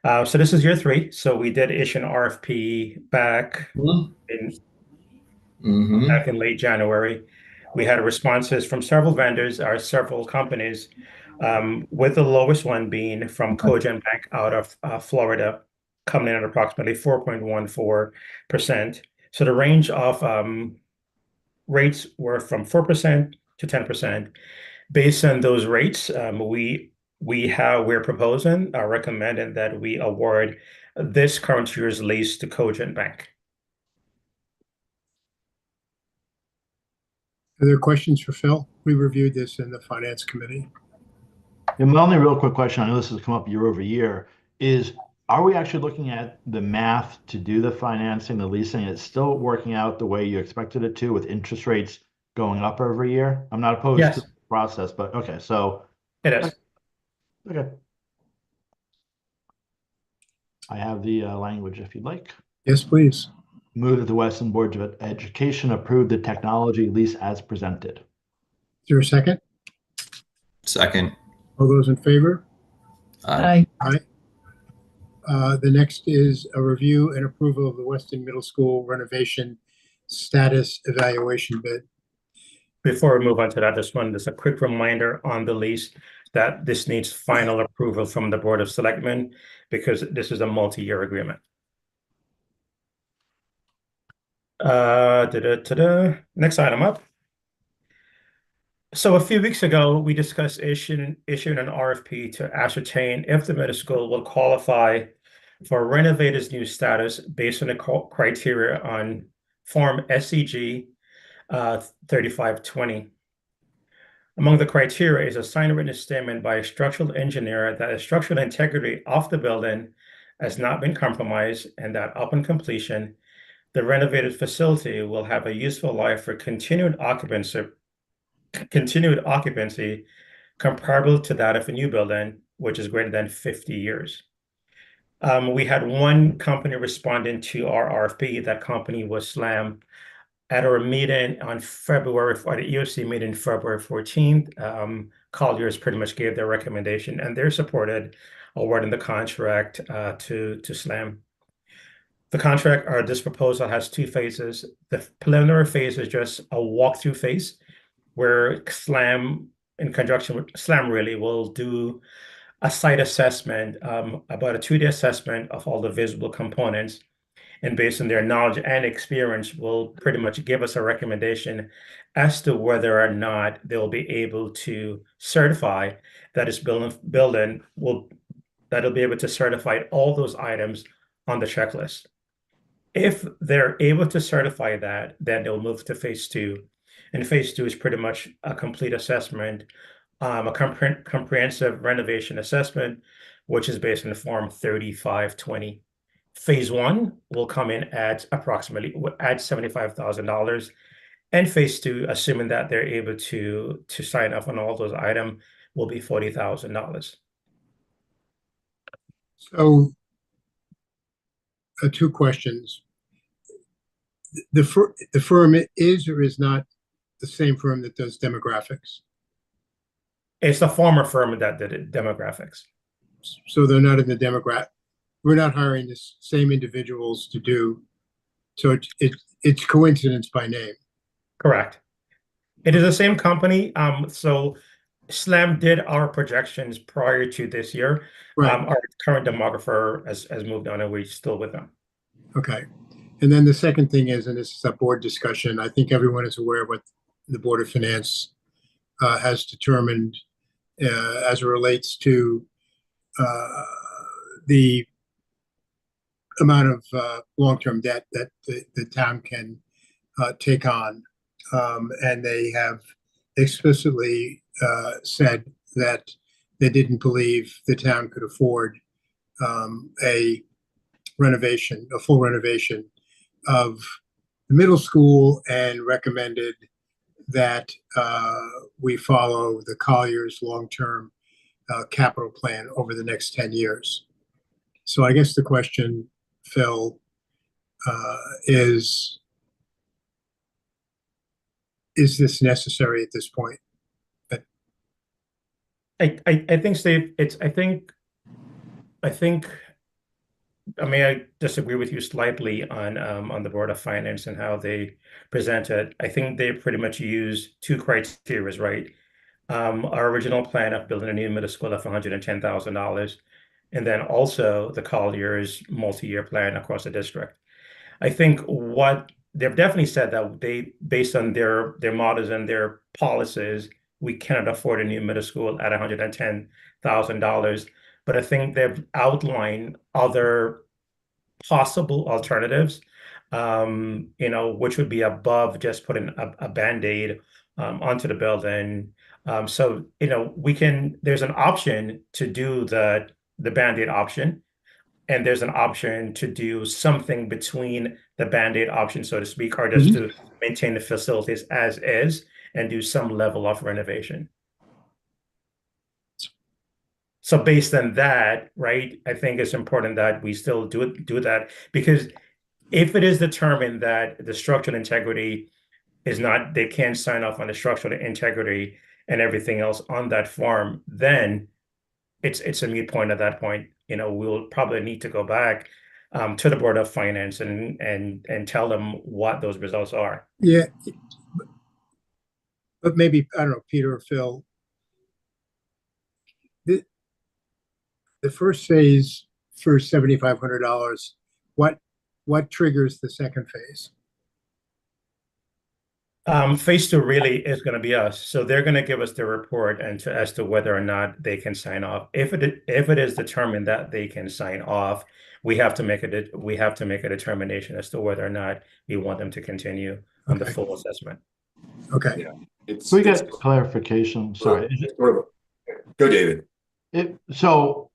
So this is year 3. So we did issue an RFP back in late January. We had responses from several vendors or several companies, with the lowest one being from Cogent Bank out of Florida, coming in at approximately 4.14%. So the range of rates were from 4% to 10%. Based on those rates, we're proposing, recommending that we award this current year's lease to Cogent Bank. Are there questions for Phil? We reviewed this in the finance committee. And my only real quick question, I know this has come up year over year, is are we actually looking at the math to do the financing, the leasing? It's still working out the way you expected it to with interest rates going up every year? I'm not opposed to the process, but okay, so. It is. Okay. I have the language if you'd like. Yes, please. Move that the Weston Board of Education approve the technology lease as presented. Is there a second? Second. All those in favor? Aye. Aye. The next is a review and approval of the Weston Middle School renovation status evaluation bid. Before we move on to that, just a quick reminder on the lease that this needs final approval from the Board of Selectmen because this is a multi-year agreement. Next item up. So a few weeks ago, we discussed issuing an RFP to ascertain if the middle school will qualify for Renovators New status based on the criteria on Form SCG 3520. Among the criteria is a signed written statement by a structural engineer that the structural integrity of the building has not been compromised and that upon completion, the renovated facility will have a useful life for continued occupancy comparable to that of a new building, which is greater than 50 years. We had one company responding to our RFP. That company was SLAM. At our meeting on February, or the EOC meeting February 14th, Colliers pretty much gave their recommendation and they're supported awarding the contract to SLAM. The contract, or this proposal, has 2 phases. The preliminary phase is just a walkthrough phase where SLAM, in conjunction with SLAM, really will do a site assessment, about a 2-day assessment of all the visible components. And based on their knowledge and experience, will pretty much give us a recommendation as to whether or not they'll be able to certify that this building that'll be able to certify all those items on the checklist. If they're able to certify that, then they'll move to phase two. And phase two is pretty much a complete assessment, a comprehensive renovation assessment, which is based on the Form 3520. Phase one will come in at approximately at $75,000. And phase two, assuming that they're able to sign off on all those items, will be $40,000. So, two questions. The firm is or is not the same firm that does demographics? It's the former firm that did demographics. So they're not in the demographic. We're not hiring the same individuals to do. So it's coincidence by name. Correct. It is the same company. So SLAM did our projections prior to this year. Right. Our current demographer has moved on, and we're still with them. Okay. And then the second thing is, and this is a board discussion, I think everyone is aware of what the Board of Finance has determined as it relates to the amount of long-term debt that the town can take on. And they have explicitly said that they didn't believe the town could afford a full renovation of the middle school, and recommended that we follow the Collier's long-term capital plan over the next 10 years. So I guess the question, Phil, is this necessary at this point? I think, Steve, I mean, I disagree with you slightly on the Board of Finance and how they presented. I think they pretty much use two criteria, right? Our original plan of building a new middle school of $110,000, and then also the Collier's multi-year plan across the district. I think what they've definitely said that they, based on their models and their policies, we cannot afford a new middle school at $110,000. But I think they've outlined other possible alternatives, which would be above just putting a Band-Aid onto the building. So, there's an option to do the Band-Aid option, and there's an option to do something between the Band-Aid option, so to speak, or just to maintain the facilities as is and do some level of renovation. So based on that, right, I think it's important that we still do that, because if it is determined that the structural integrity is not, they can't sign off on the structural integrity and everything else on that form, then it's a moot point at that point. We'll probably need to go back to the Board of Finance and tell them what those results are. Yeah, but maybe, I don't know, Peter or Phil, the first phase for $7,500, what triggers the second phase? Phase two really is going to be us. So they're going to give us the report as to whether or not they can sign off. If it is determined that they can sign off, we have to make a determination as to whether or not we want them to continue on the full assessment. Okay. Yeah. So we get clarification. Sorry. Go, David. So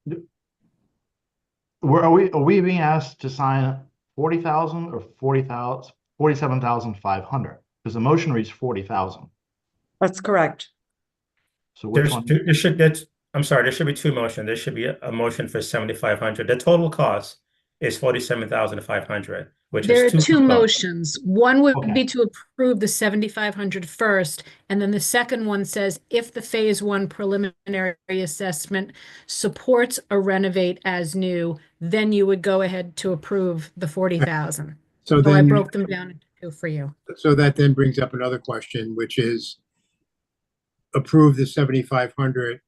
are we being asked to sign 40,000 or 47,500? Because the motion reads 40,000. That's correct. So which one? I'm sorry, there should be two motions. There should be a motion for 7,500. The total cost is 47,500, which There is are two motions. motions. One would be to approve the 7,500 first, and then the second one says if the phase one preliminary assessment supports a renovate as new, then you would go ahead to approve the 40,000. So I then broke them down into two for you. So that then brings up another question, which is approve the 7,500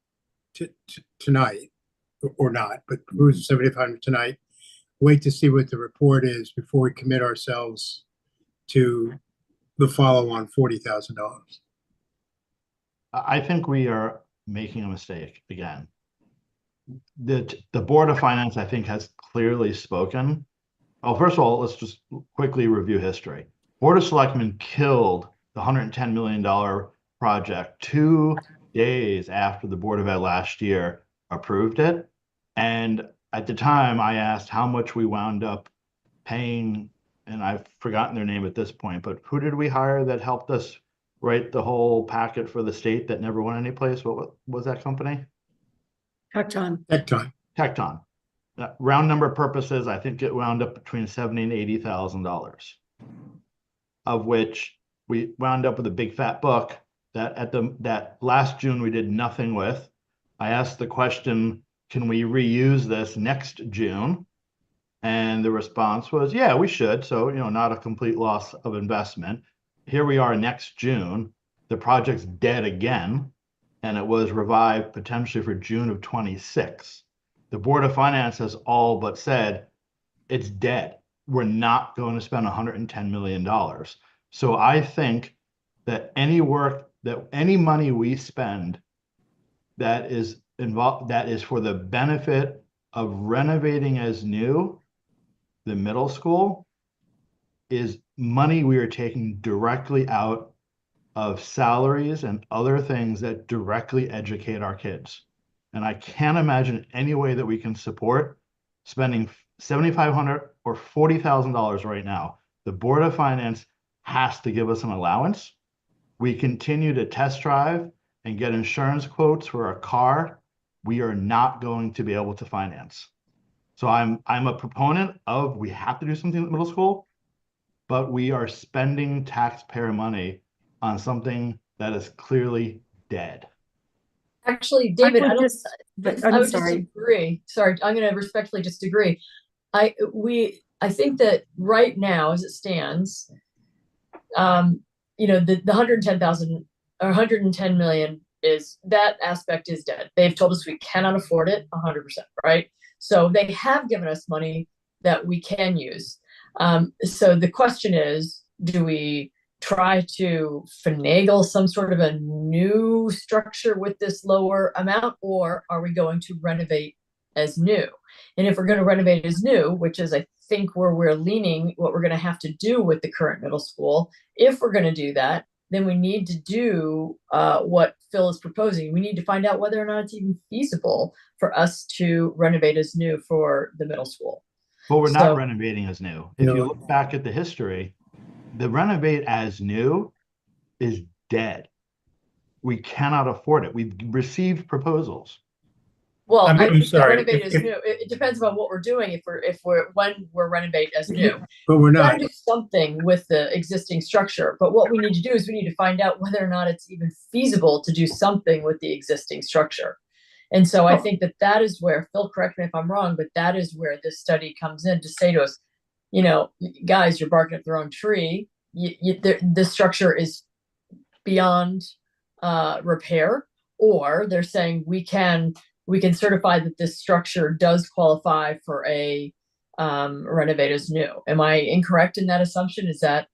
tonight or not, but approve the 7,500 tonight. Wait to see what the report is before we commit ourselves to the follow-on $40,000. I think we are making a mistake again. The Board of Finance, I think, has clearly spoken Oh, first of all, let's just quickly review history. Board of Selectmen killed the $110 million project 2 days after the Board of Ed last year approved it. And at the time, I asked how much we wound up paying, and I've forgotten their name at this point, but who did we hire that helped us write the whole packet for the state that never went anyplace? What was that company? Tecton. Tecton. Round number purposes, I think it wound up between $70,000 and $80,000, of which we wound up with a big fat book that that last June we did nothing with. I asked the question, can we reuse this next June? And the response was, yeah, we should. So, not a complete loss of investment. Here we are next June. The project's dead again, and it was revived potentially for June of 26. The Board of Finance has all but said it's dead. We're not going to spend $110 million. So I think that any money we spend that is involved, that is for the benefit of renovating as new, the middle school, is money we are taking directly out of salaries and other things that directly educate our kids. And I can't imagine any way that we can support spending $7,500 or $40,000 right now. The Board of Finance has to give us an allowance. We continue to test drive and get insurance quotes for a car we are not going to be able to finance. So I'm a proponent of, we have to do something at middle school, but we are spending taxpayer money on something that is clearly dead. Actually, David, I would I'm sorry. disagree. Sorry, I'm going to respectfully disagree. I think that right now, as it stands, the 110,000 or 110 million that aspect is dead. They've told us we cannot afford it 100%, right? So they have given us money that we can use. So the question is, do we try to finagle some sort of a new structure with this lower amount, or are we going to renovate as new? And if we're going to renovate as new, which is, I think, where we're leaning, what we're going to have to do with the current middle school, if we're going to do that, then we need to do what Phil is proposing. We need to find out whether or not it's even feasible for us to renovate as new for the middle school. But we're not renovating as new. If you look back at the history, the renovate as new is dead. We cannot afford it. We've received proposals. Well, I'm I think sorry. renovate is new. It depends on what we're doing. When we're renovate as new, But we're we gotta not. do something with the existing structure. But what we need to do is we need to find out whether or not it's even feasible to do something with the existing structure. And so I think that is where, Phil, correct me if I'm wrong, but that is where this study comes in to say to us, guys, you're barking up the wrong tree. The structure is beyond repair, or they're saying we can certify that this structure does qualify for a renovate as new. Am I incorrect in that assumption? Is that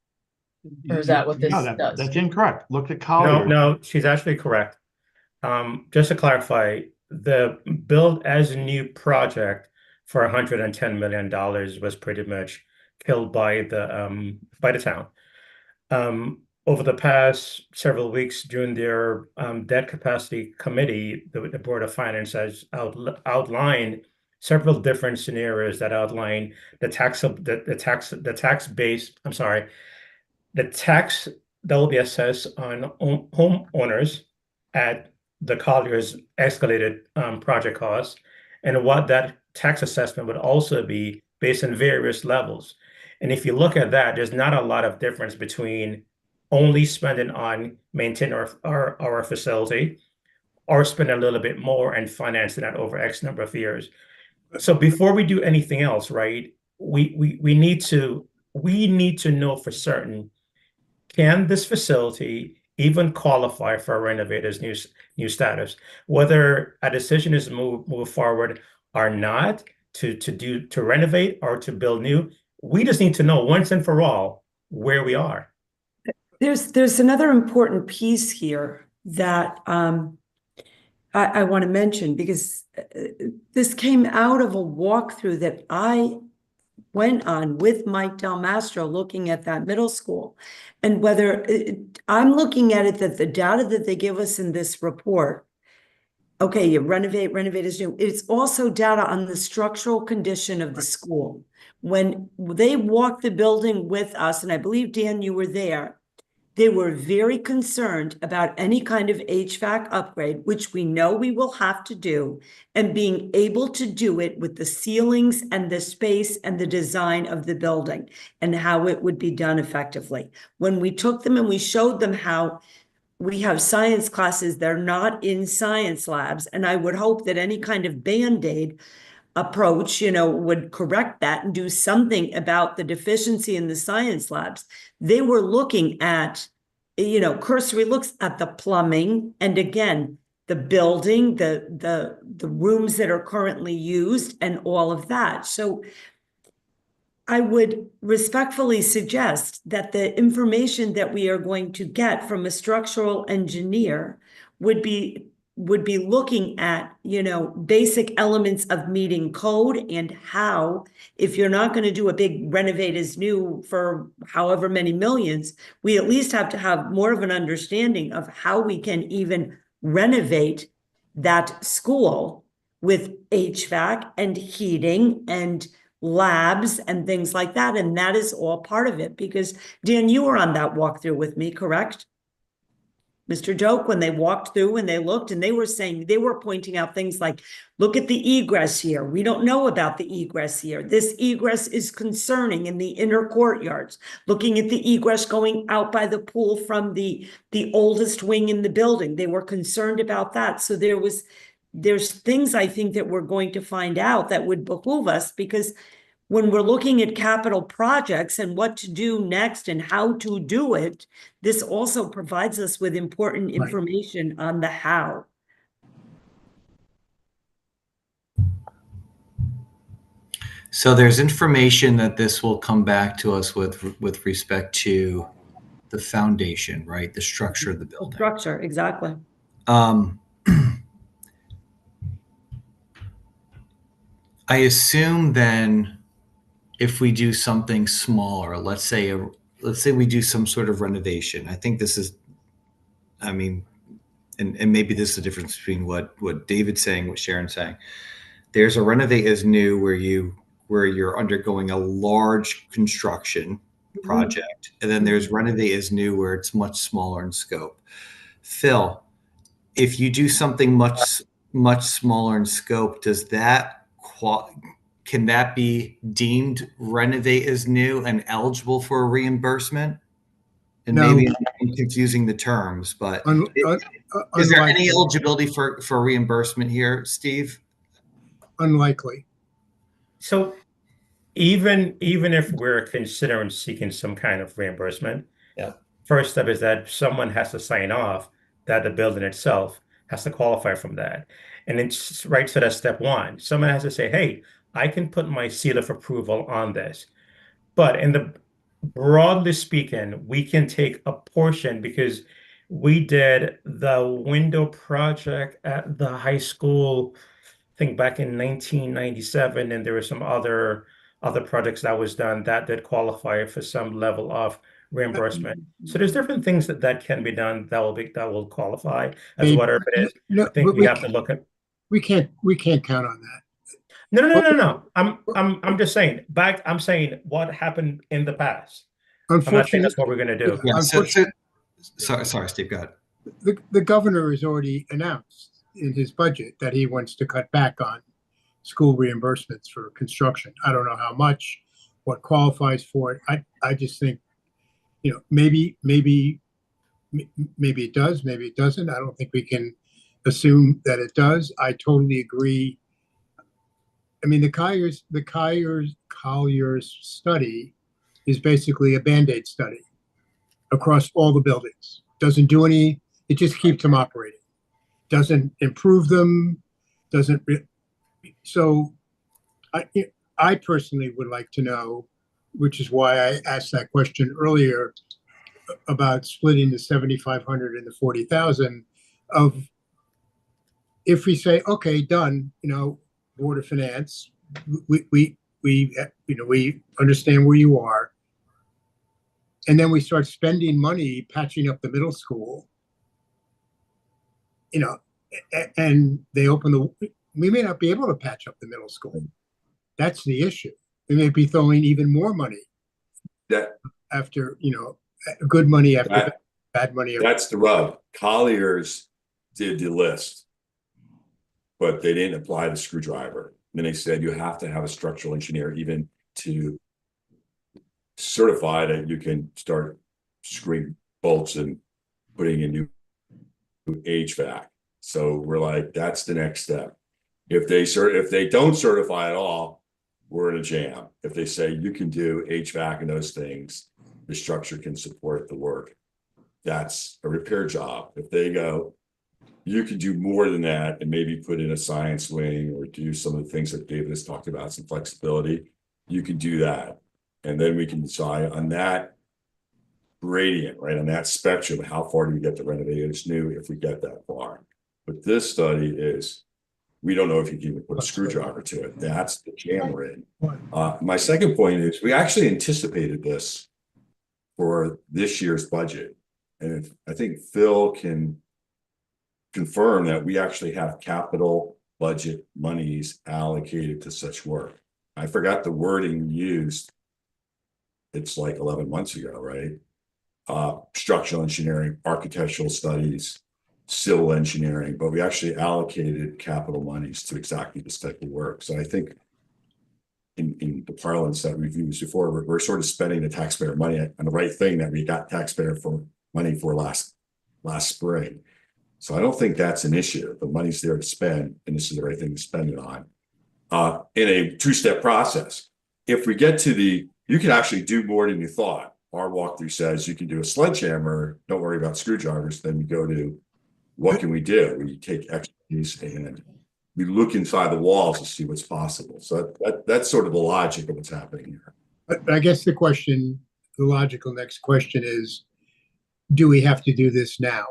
what this does? That's incorrect. Look at Collier. No, she's actually correct. Just to clarify, the build as new project for $110 million was pretty much killed by the town. Over the past several weeks during their debt capacity committee, the Board of Finance has outlined several different scenarios that outline the tax that will be assessed on homeowners at the Collier's escalated project costs, and what that tax assessment would also be based on various levels. And if you look at that, there's not a lot of difference between only spending on maintaining our facility, or spend a little bit more and financing that over X number of years. So before we do anything else, right, we need to know for certain, can this facility even qualify for a renovator's new status? Whether a decision is move forward or not to renovate or to build new, we just need to know once and for all where we are. There's another important piece here that I want to mention, because this came out of a walkthrough that I went on with Mike Del Mastro looking at that middle school. And whether I'm looking at it that the data that they give us in this report, okay, you renovate is new. It's also data on the structural condition of the school. When they walked the building with us, and I believe, Dan, you were there, they were very concerned about any kind of HVAC upgrade, which we know we will have to do, and being able to do it with the ceilings and the space and the design of the building and how it would be done effectively. When we took them and we showed them how we have science classes, they're not in science labs, and I would hope that any kind of Band-Aid approach, would correct that and do something about the deficiency in the science labs. They were looking at, cursory looks at the plumbing and again, the building, the rooms that are currently used and all of that. So I would respectfully suggest that the information that we are going to get from a structural engineer would be looking at, basic elements of meeting code and how, if you're not going to do a big renovate as new for however many millions, we at least have to have more of an understanding of how we can even renovate that school with HVAC and heating and labs and things like that. And that is all part of it because Dan, you were on that walkthrough with me, correct? Mr. Joke, when they walked through and they looked and they were pointing out things like, look at the egress here. We don't know about the egress here. This egress is concerning in the inner courtyards. Looking at the egress going out by the pool from the oldest wing in the building. They were concerned about that. So there's things I think that we're going to find out that would behoove us because when we're looking at capital projects and what to do next and how to do it, this also provides us with important information on the how. So there's information that this will come back to us with respect to the foundation, right? The structure of the building. Structure, exactly. I assume then if we do something smaller, let's say we do some sort of renovation. I think this is, and maybe this is the difference between what David's saying, what Sharon's saying. There's a renovate as new where you're undergoing a large construction project, and then there's renovate as new where it's much smaller in scope. Phil, if you do something much smaller in scope, does that can that be deemed renovate as new and eligible for a reimbursement? And No. maybe I'm confusing the terms, but is there any eligibility for reimbursement here, Steve? Unlikely. So even if we're considering seeking some kind of reimbursement, first step is that someone has to sign off that the building itself has to qualify from that. And it's right, so that's step one. Someone has to say, hey, I can put my seal of approval on this. But broadly speaking, we can take a portion because we did the window project at the high school, I think back in 1997, and there were some other projects that was done that did qualify for some level of reimbursement. So there's different things that can be done that will qualify as whatever it is. No, I think we have to look at. We can't count on that. No. I'm just saying I'm saying what happened in the past. I'm not saying that's what we're going to do. Yeah, sorry, Steve, go ahead. The governor has already announced in his budget that he wants to cut back on school reimbursements for construction. I don't know how much, what qualifies for it. I just think, maybe it does, maybe it doesn't. I don't think we can assume that it does. I totally agree. I mean, the Colliers study is basically a Band-Aid study across all the buildings. Doesn't do it just keeps them operating. Doesn't improve them, so I personally would like to know, which is why I asked that question earlier about splitting the 7,500 and the 40,000 of, if we say, okay, done, Board of Finance, we we understand where you are. And then we start spending money patching up the middle school, and they we may not be able to patch up the middle school. That's the issue. We may be throwing even more money after, good money after bad money. That's the rub. Colliers did the list, but they didn't apply the screwdriver. And then they said you have to have a structural engineer even to certify that you can start screwing bolts and putting in new HVAC. So we're like, that's the next step. If they don't certify at all, we're in a jam. If they say you can do HVAC and those things, the structure can support the work. That's a repair job. If they go, you can do more than that and maybe put in a science wing or do some of the things that David has talked about, some flexibility, you can do that. And then we can decide on that gradient, right? On that spectrum, how far do we get to renovate it? It's new if we get that far. But this study is, we don't know if you can even put a screwdriver to it. That's the jam we're in. My second point is we actually anticipated this for this year's budget. And I think Phil can confirm that we actually have capital budget monies allocated to such work. I forgot the wording used. It's like 11 months ago, right? Structural engineering, architectural studies, civil engineering, but we actually allocated capital monies to exactly this type of work. So I think in the parlance that we've used before, we're sort of spending the taxpayer money on the right thing that we got taxpayer money for last spring. So I don't think that's an issue. The money's there to spend, and this is the right thing to spend it on. In a two-step process. If we get to you can actually do more than you thought. Our walkthrough says you can do a sledgehammer, don't worry about screwdrivers. Then we go to what can we do? We take expertise and we look inside the walls to see what's possible. So that's sort of the logic of what's happening here. But I guess the logical next question is, do we have to do this now?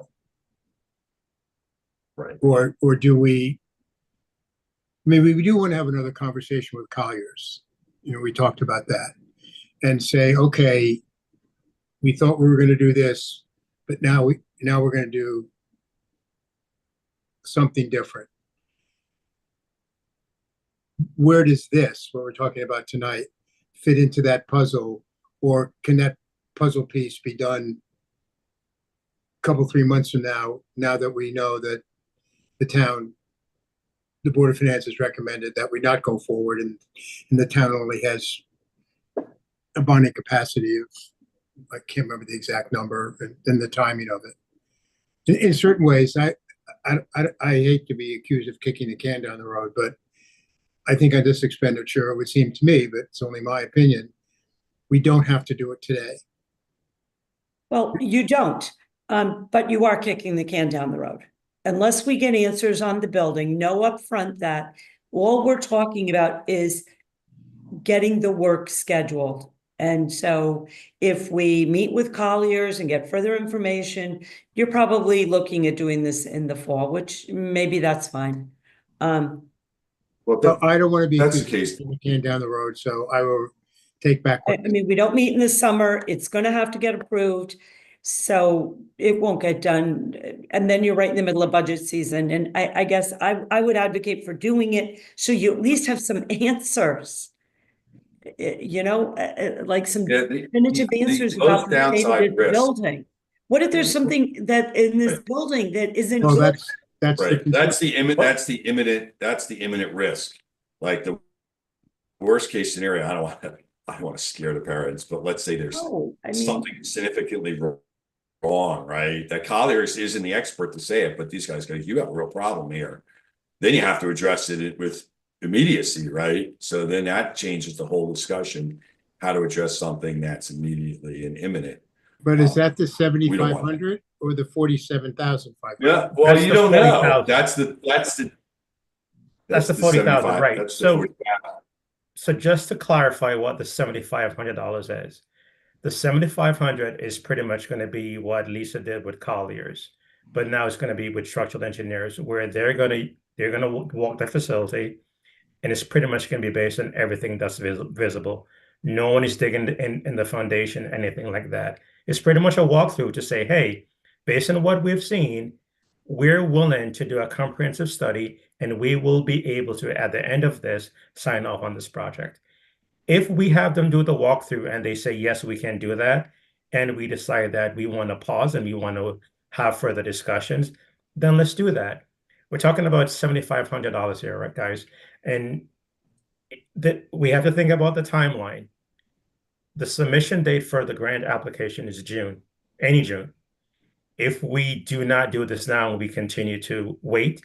Right. Or do we, maybe we do want to have another conversation with Colliers. We talked about that and say, okay, we thought we were going to do this, but now we're going to do something different. Where does this, what we're talking about tonight, fit into that puzzle, or can that puzzle piece be done a couple, 3 months from now that we know that the Board of Finance has recommended that we not go forward, and the town only has a bonding capacity of, I can't remember the exact number, and the timing of it. In certain ways, I hate to be accused of kicking the can down the road, but I think on this expenditure, it would seem to me, but it's only my opinion, we don't have to do it today. Well, you don't, but you are kicking the can down the road. Unless we get answers on the building, know upfront that all we're talking about is getting the work scheduled. And so if we meet with Colliers and get further information, you're probably looking at doing this in the fall, which maybe that's fine. Well, I don't want to be That's the case. kicking the can down the road, so I will take back. I mean, we don't meet in the summer. It's going to have to get approved. So it won't get done. And then you're right in the middle of budget season. And I guess I would advocate for doing it so you at least have some answers. Like some definitive answers about the state of this building. What if there's something that in this building that isn't Well, good? that's right. That's the imminent risk. Like the worst case scenario, I don't want to scare the parents, but let's say there's something significantly wrong, right? That Colliers isn't the expert to say it, but these guys go, you have a real problem here. Then you have to address it with immediacy, right? So then that changes the whole discussion, how to address something that's immediately and imminent. But is that the 7,500 or the 47,500? Yeah, well, you don't know. That's the 40,000, right? That's So just to clarify what the $7,500 is, the 7,500 is pretty much going to be what Lisa did with Colliers, but now it's going to be with structural engineers, where they're going to walk the facility and it's pretty much going to be based on everything that's visible. No one is digging in the foundation, anything like that. It's pretty much a walkthrough to say, hey, based on what we've seen, we're willing to do a comprehensive study, and we will be able to, at the end of this, sign off on this project. If we have them do the walkthrough and they say, yes, we can do that, and we decide that we want to pause and we want to have further discussions, then let's do that. We're talking about $7,500 here, right, guys? And that we have to think about the timeline. The submission date for the grant application is June, any June. If we do not do this now and we continue to wait,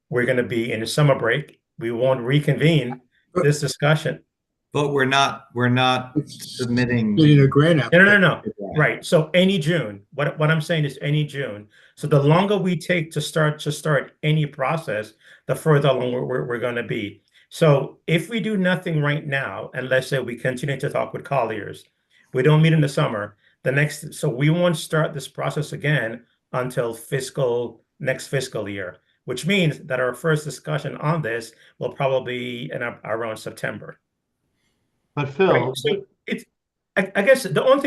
we're going to be in a summer break. We won't reconvene this discussion. But we're not submitting a grant application. No. Right. So any June. What I'm saying is any June. So the longer we take to start any process, the further along we're going to be. So if we do nothing right now, and let's say we continue to talk with Colliers, we don't meet in the summer, so we won't start this process again until next fiscal year, which means that our first discussion on this will probably be around September. But Phil, right. So I guess the only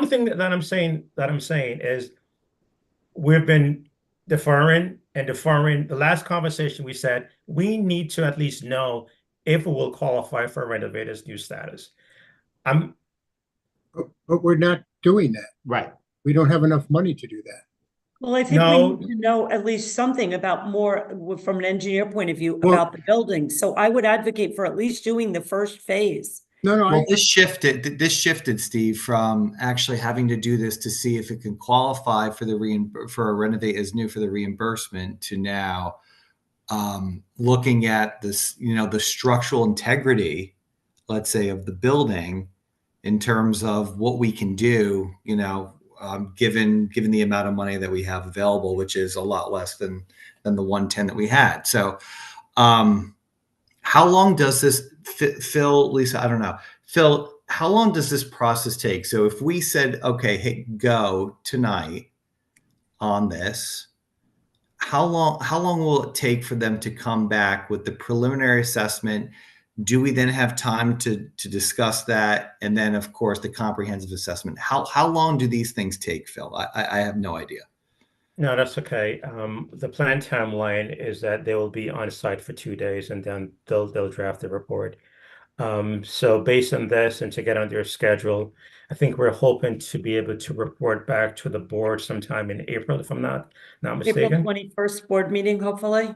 thing that I'm saying is we've been deferring. The last conversation we said we need to at least know if we will qualify for renovator's new status. But we're not doing that. Right. We don't have enough money to do that. Well, I think we need to know at least something about more from an engineer point of view about the building. So I would advocate for at least doing the first phase. Well, this shifted, Steve, from actually having to do this to see if it can qualify for for a renovate as new for the reimbursement to now looking at this, the structural integrity, let's say, of the building in terms of what we can do, given the amount of money that we have available, which is a lot less than the 110 that we had. So, how long does this, Phil, Lisa, I don't know. Phil, how long does this process take? So if we said, okay, hey, go tonight on this, how long will it take for them to come back with the preliminary assessment? Do we then have time to discuss that? And then, of course, the comprehensive assessment. How long do these things take, Phil? I have no idea. No, that's okay. The planned timeline is that they will be on site for 2 days, and then they'll draft the report. So based on this and to get on their schedule, I think we're hoping to be able to report back to the board sometime in April, if I'm not mistaken. April 21st board meeting, hopefully.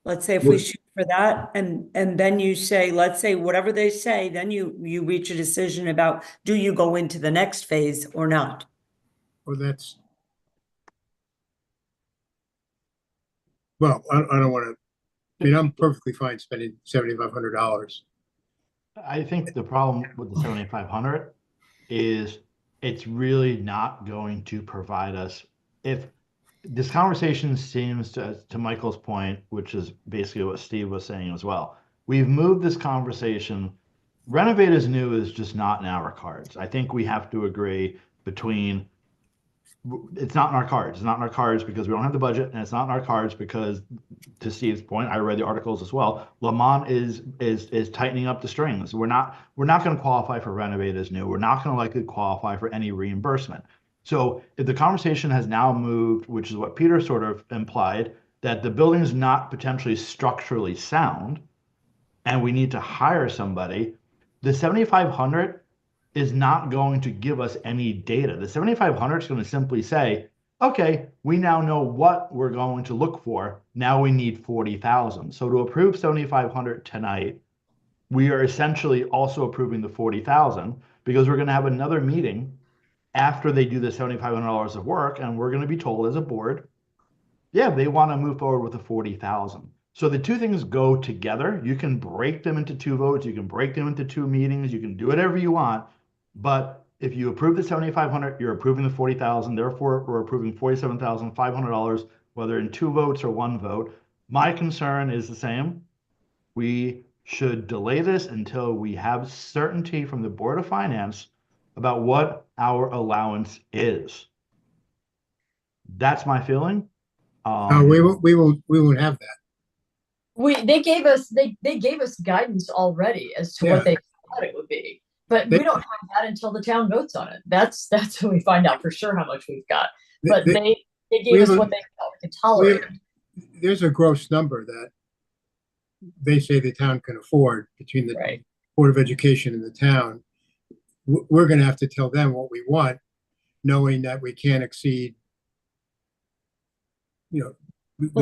Let's say if we shoot for that, and then you say, let's say whatever they say, then you reach a decision about do you go into the next phase or not? Well, I don't want to. I mean, I'm perfectly fine spending $7,500. I think the problem with the 7,500 is it's really not going to provide us. If this conversation seems to Michael's point, which is basically what Steve was saying as well, we've moved this conversation. Renovate as new is just not in our cards. I think we have to agree between. It's not in our cards. It's not in our cards because we don't have the budget, and it's not in our cards because, to Steve's point, I read the articles as well. Lamont is tightening up the strings. We're not going to qualify for renovate as new. We're not going to likely qualify for any reimbursement. So if the conversation has now moved, which is what Peter sort of implied, that the building is not potentially structurally sound, and we need to hire somebody, the 7,500 is not going to give us any data. The 7,500 is going to simply say, okay, we now know what we're going to look for. Now we need 40,000. So to approve 7,500 tonight, we are essentially also approving the 40,000 because we're going to have another meeting after they do the $7,500 of work, and we're going to be told as a board, yeah, they want to move forward with the 40,000. So the two things go together. You can break them into two votes. You can break them into two meetings. You can do whatever you want. But if you approve the 7,500, you're approving the 40,000. Therefore, we're approving $47,500, whether in two votes or one vote. My concern is the same. We should delay this until we have certainty from the Board of Finance about what our allowance is. That's my feeling. We won't have that. they gave us guidance already as to Yeah. what they thought it would be, but They- we don't have that until the town votes on it. That's when we find out for sure how much we've got. But they we gave us have a- what they felt we could tolerate. There's a gross number that they say the town can afford between the Right. Board of Education and the town. We're going to have to tell them what we want, knowing that we can't exceed, we Well,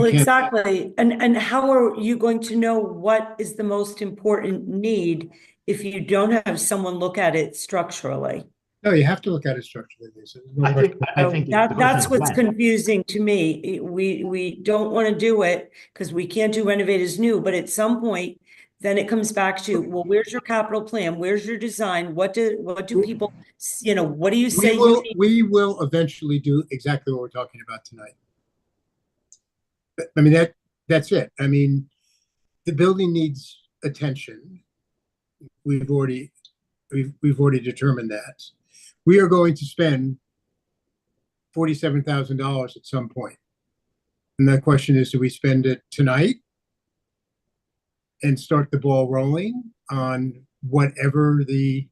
can't. exactly. And how are you going to know what is the most important need if you don't have someone look at it structurally? No, you have to look at it structurally, Lisa. There's no question. So think the that's question is what's when. confusing to me. We don't want to do it because we can't do renovate as new, but at some point, then it comes back to, well, where's your capital plan? Where's your design? What do people, what do you say? We will eventually do exactly what we're talking about tonight. I mean, that's it. I mean, the building needs attention. We've already determined that. We are going to spend $47,000 at some point. And the question is, do we spend it tonight and start the ball rolling on whatever the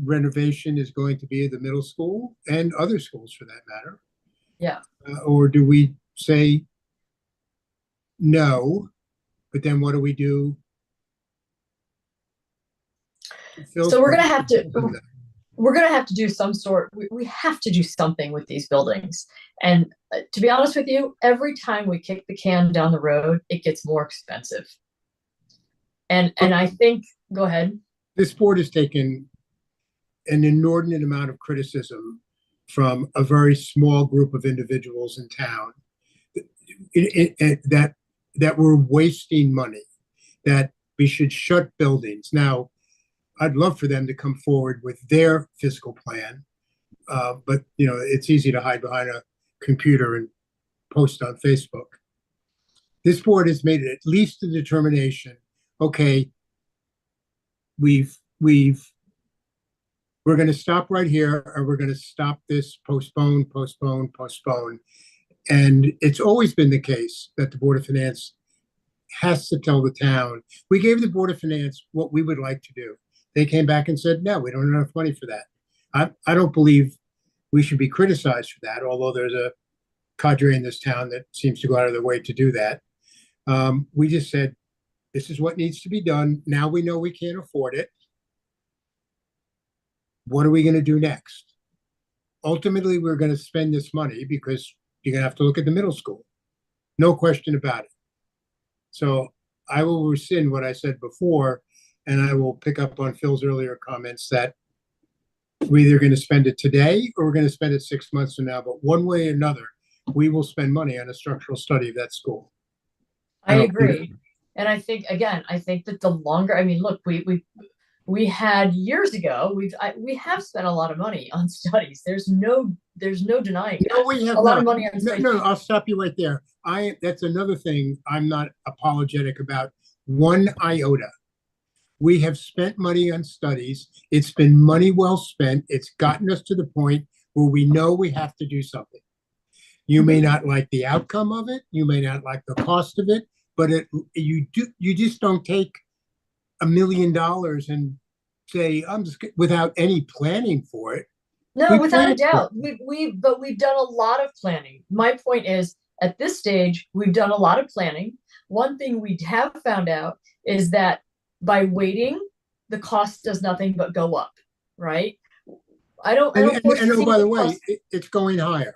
renovation is going to be of the middle school and other schools for that matter? Yeah. Or do we say no, but then what do we do? So we're gonna have to do some sort. We have to do something with these buildings. And to be honest with you, every time we kick the can down the road, it gets more expensive. And I think, go ahead. This board has taken an inordinate amount of criticism from a very small group of individuals in town that we're wasting money, that we should shut buildings. Now, I'd love for them to come forward with their fiscal plan, but it's easy to hide behind a computer and post on Facebook. This board has made at least a determination. Okay, we're going to stop right here, and we're going to stop this, postpone. And it's always been the case that the Board of Finance has to tell the town. We gave the Board of Finance what we would like to do. They came back and said, no, we don't have enough money for that. I don't believe we should be criticized for that, although there's a cadre in this town that seems to go out of their way to do that. We just said, this is what needs to be done. Now we know we can't afford it. What are we going to do next? Ultimately, we're going to spend this money because you're going to have to look at the middle school. No question about it. So I will rescind what I said before, and I will pick up on Phil's earlier comments that we're either going to spend it today or we're going to spend it 6 months from now. But one way or another, we will spend money on a structural study of that school. I agree. And I think, again, that the longer, I mean, look, we had years ago, we have spent a lot of money on studies. There's no denying No, we have a lot of money on studies. No, I'll stop you right there. That's another thing I'm not apologetic about one iota. We have spent money on studies. It's been money well spent. It's gotten us to the point where we know we have to do something. You may not like the outcome of it. You may not like the cost of it, but you just don't take $1 million and say, without any planning for it. No, without a doubt. We've done a lot of planning. My point is, at this stage, we've done a lot of planning. One thing we have found out is that by waiting, the cost does nothing but go up, right? I don't foresee by the way, it's going higher.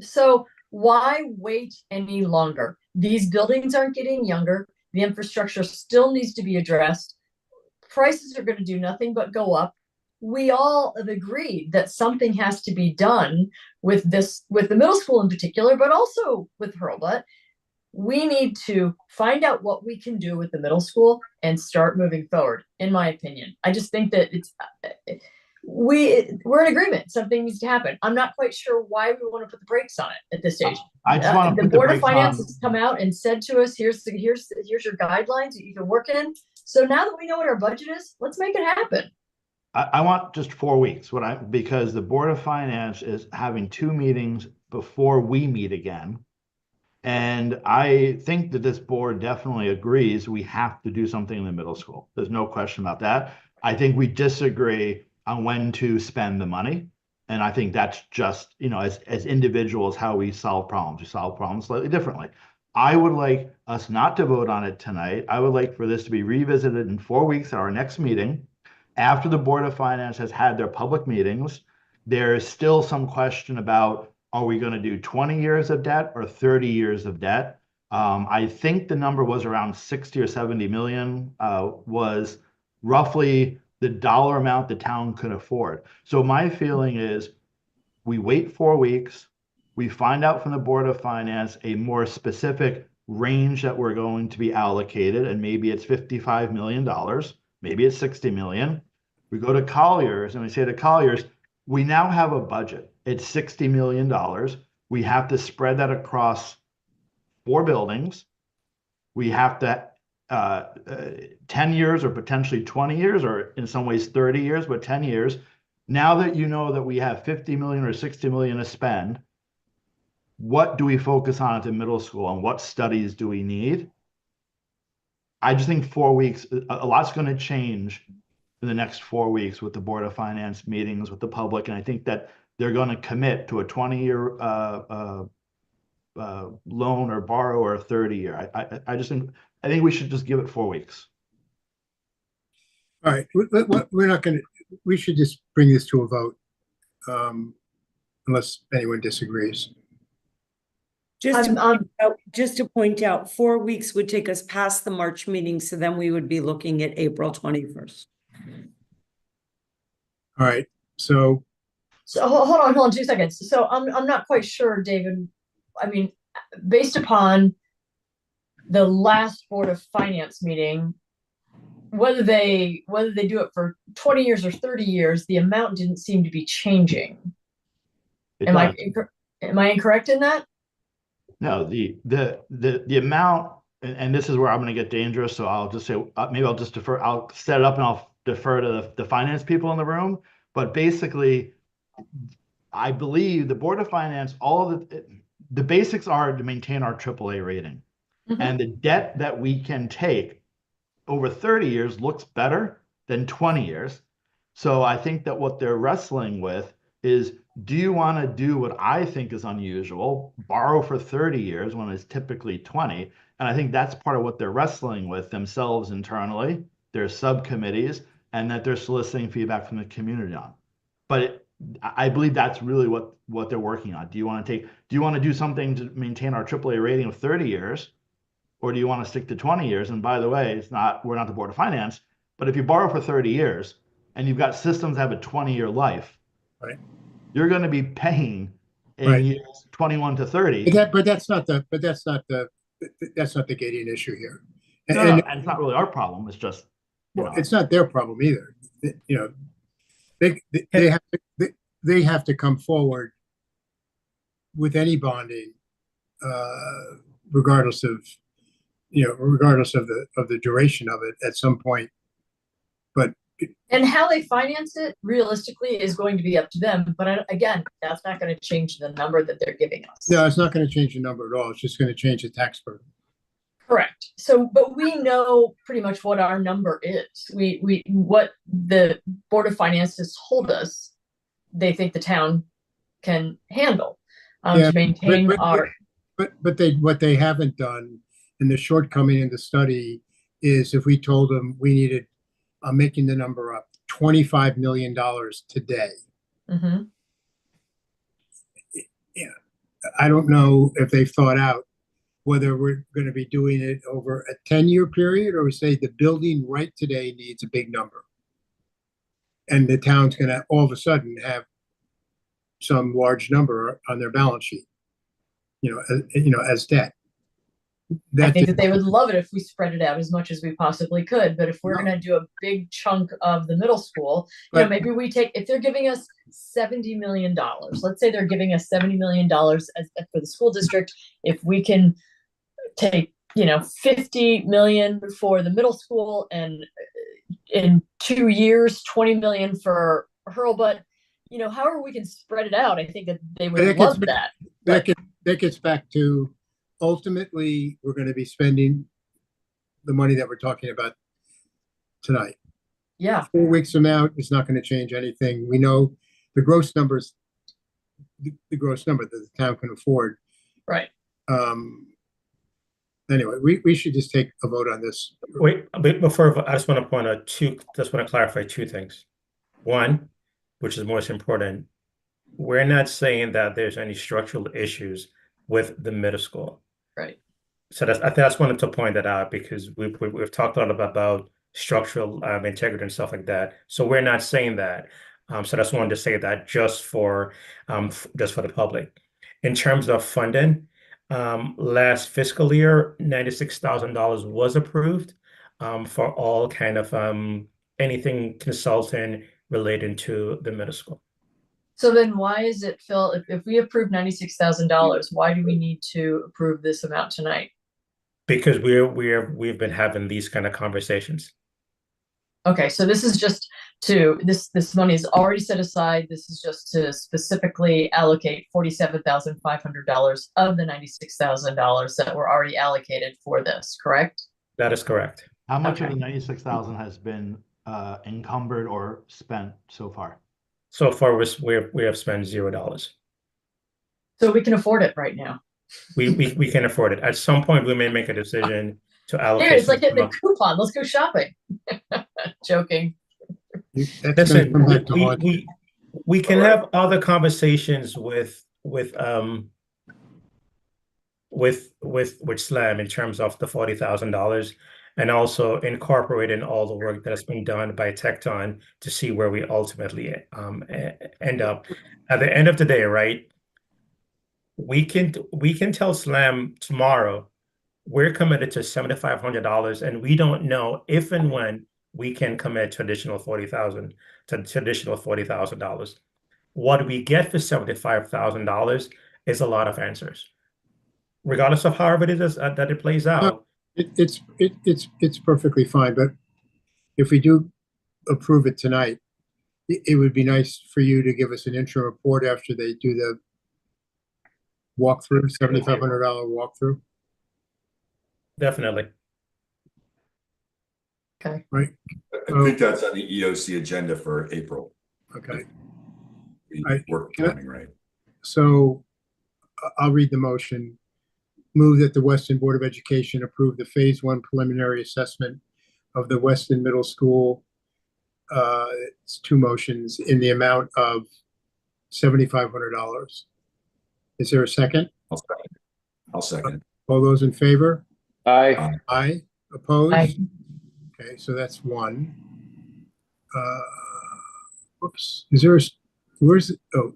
So why wait any longer? These buildings aren't getting younger. The infrastructure still needs to be addressed. Prices are going to do nothing but go up. We all have agreed that something has to be done with the middle school in particular, but also with Hurlbut. We need to find out what we can do with the middle school and start moving forward, in my opinion. I just think that we're in agreement. Something needs to happen. I'm not quite sure why we want to put the brakes on it at this stage. I just want to the put the Board of brakes Finance on. has come out and said to us, here's your guidelines that you can work in. So now that we know what our budget is, let's make it happen. I want just 4 weeks because the Board of Finance is having 2 meetings before we meet again. And I think that this board definitely agrees we have to do something in the middle school. There's no question about that. I think we disagree on when to spend the money. And I think that's just, as individuals, how we solve problems. We solve problems slightly differently. I would like us not to vote on it tonight. I would like for this to be revisited in 4 weeks at our next meeting. After the Board of Finance has had their public meetings, there is still some question about, are we going to do 20 years of debt or 30 years of debt? I think the number was around 60 or 70 million, was roughly the dollar amount the town could afford. So my feeling is we wait 4 weeks, we find out from the Board of Finance a more specific range that we're going to be allocated, and maybe it's $55 million, maybe it's 60 million. We go to Colliers and we say to Colliers, we now have a budget. It's $60 million. We have to spread that across 4 buildings. We have to 10 years or potentially 20 years, or in some ways 30 years, but 10 years. Now that you know that we have 50 million or 60 million to spend, what do we focus on at the middle school and what studies do we need? I just think 4 weeks, a lot's going to change in the next 4 weeks with the Board of Finance meetings with the public. And I think that they're going to commit to a 20-year loan or borrow, or a 30-year. I think we should just give it 4 weeks. All right, we should just bring this to a vote, unless anyone disagrees. Just to point out, 4 weeks would take us past the March meeting, so then we would be looking at April 21st. All right, so hold on 2 seconds. So I'm not quite sure, David. I mean, based upon the last Board of Finance meeting, whether they do it for 20 years or 30 years, the amount didn't seem to be changing. Am I incorrect in that? No, the amount, and this is where I'm going to get dangerous. So I'll just say, maybe I'll just defer. I'll set it up and I'll defer to the finance people in the room. But basically, I believe the Board of Finance, all of the basics are to maintain our AAA rating. Mm-hmm. And the debt that we can take over 30 years looks better than 20 years. So I think that what they're wrestling with is, do you want to do what I think is unusual, borrow for 30 years when it's typically 20? And I think that's part of what they're wrestling with themselves internally, their subcommittees, and that they're soliciting feedback from the community on. But I believe that's really what they're working on. Do you want to do something to maintain our AAA rating of 30 years? Or do you want to stick to 20 years? And by the way, we're not the Board of Finance, but if you borrow for 30 years and you've got systems that have a 20-year life, right, you're going to be paying in years 21 to 30. But that's not the gating issue here. And it's not really our problem. It's just, it's not their problem either. They have to come forward with any bonding, regardless of the duration of it at some point. And how they finance it realistically is going to be up to them. But again, that's not going to change the number that they're giving us. No, it's not going to change the number at all. It's just going to change the tax burden. Correct. So, but we know pretty much what our number is. What the Board of Finance has told us they think the town can handle to maintain our. But what they haven't done, and the shortcoming in the study, is if we told them we needed, I'm making the number up, $25 million today. Mm-hmm. Yeah, I don't know if they've thought out whether we're going to be doing it over a 10-year period, or we say the building right today needs a big number, and the town's going to all of a sudden have some large number on their balance sheet, as debt. I think that they would love it if we spread it out as much as we possibly could. But if we're going to do a big chunk of the middle school, maybe we take, if they're giving us $70 million, let's say they're giving us $70 million for the school district. If we can take, 50 million for the middle school, and in 2 years, 20 million for Hurlbut, however we can spread it out, I think that they would love that. That gets back to ultimately, we're going to be spending the money that we're talking about tonight. Yeah. 4 weeks from now, it's not going to change anything. We know the gross numbers, the gross number that the town can afford. Right. Anyway, we should just take a vote on this. Wait, before, I just want to point out just want to clarify two things. One, which is most important, we're not saying that there's any structural issues with the middle school. Right. So I just wanted to point that out because we've talked a lot about structural integrity and stuff like that. So we're not saying that. So I just wanted to say that just for the public. In terms of funding, last fiscal year, $96,000 was approved for all kind of anything consulting relating to the middle school. So then why is it, Phil, if we approve $96,000, why do we need to approve this amount tonight? Because we've been having these kind of conversations. Okay, so this is just this money is already set aside. This is just to specifically allocate $47,500 of the $96,000 that were already allocated for this, correct? That is correct. How much of Okay. the 96,000 has been encumbered or spent so far? So far, we have spent $0. So we can afford it right now. We can afford it. At some point, we may make a decision to Here, allocate. it's like getting a coupon. Let's go shopping. Joking. That's gonna come back to haunt you. We can have other conversations with SLAM in terms of the $40,000 and also incorporating all the work that has been done by Tecton to see where we ultimately end up. At the end of the day, right? We can tell SLAM tomorrow we're committed to $7,500 and we don't know if and when we can commit to additional $40,000. What we get for $75,000 is a lot of answers. Regardless of however it is that it plays out. It's perfectly fine, but if we do approve it tonight, it would be nice for you to give us an interim report after they do the walkthrough, $7,500 walkthrough. Definitely. Okay. Right. I think that's on the EOC agenda for April. Okay. Work timing, right? So I'll read the motion. Move that the Weston Board of Education approve the Phase 1 preliminary assessment of the Weston Middle School. It's two motions in the amount of $7,500. Is there a second? I'll second. All those in favor? Aye. Aye. Opposed? Aye. Okay, so that's one. Oops. Is there a, where's it? Oh.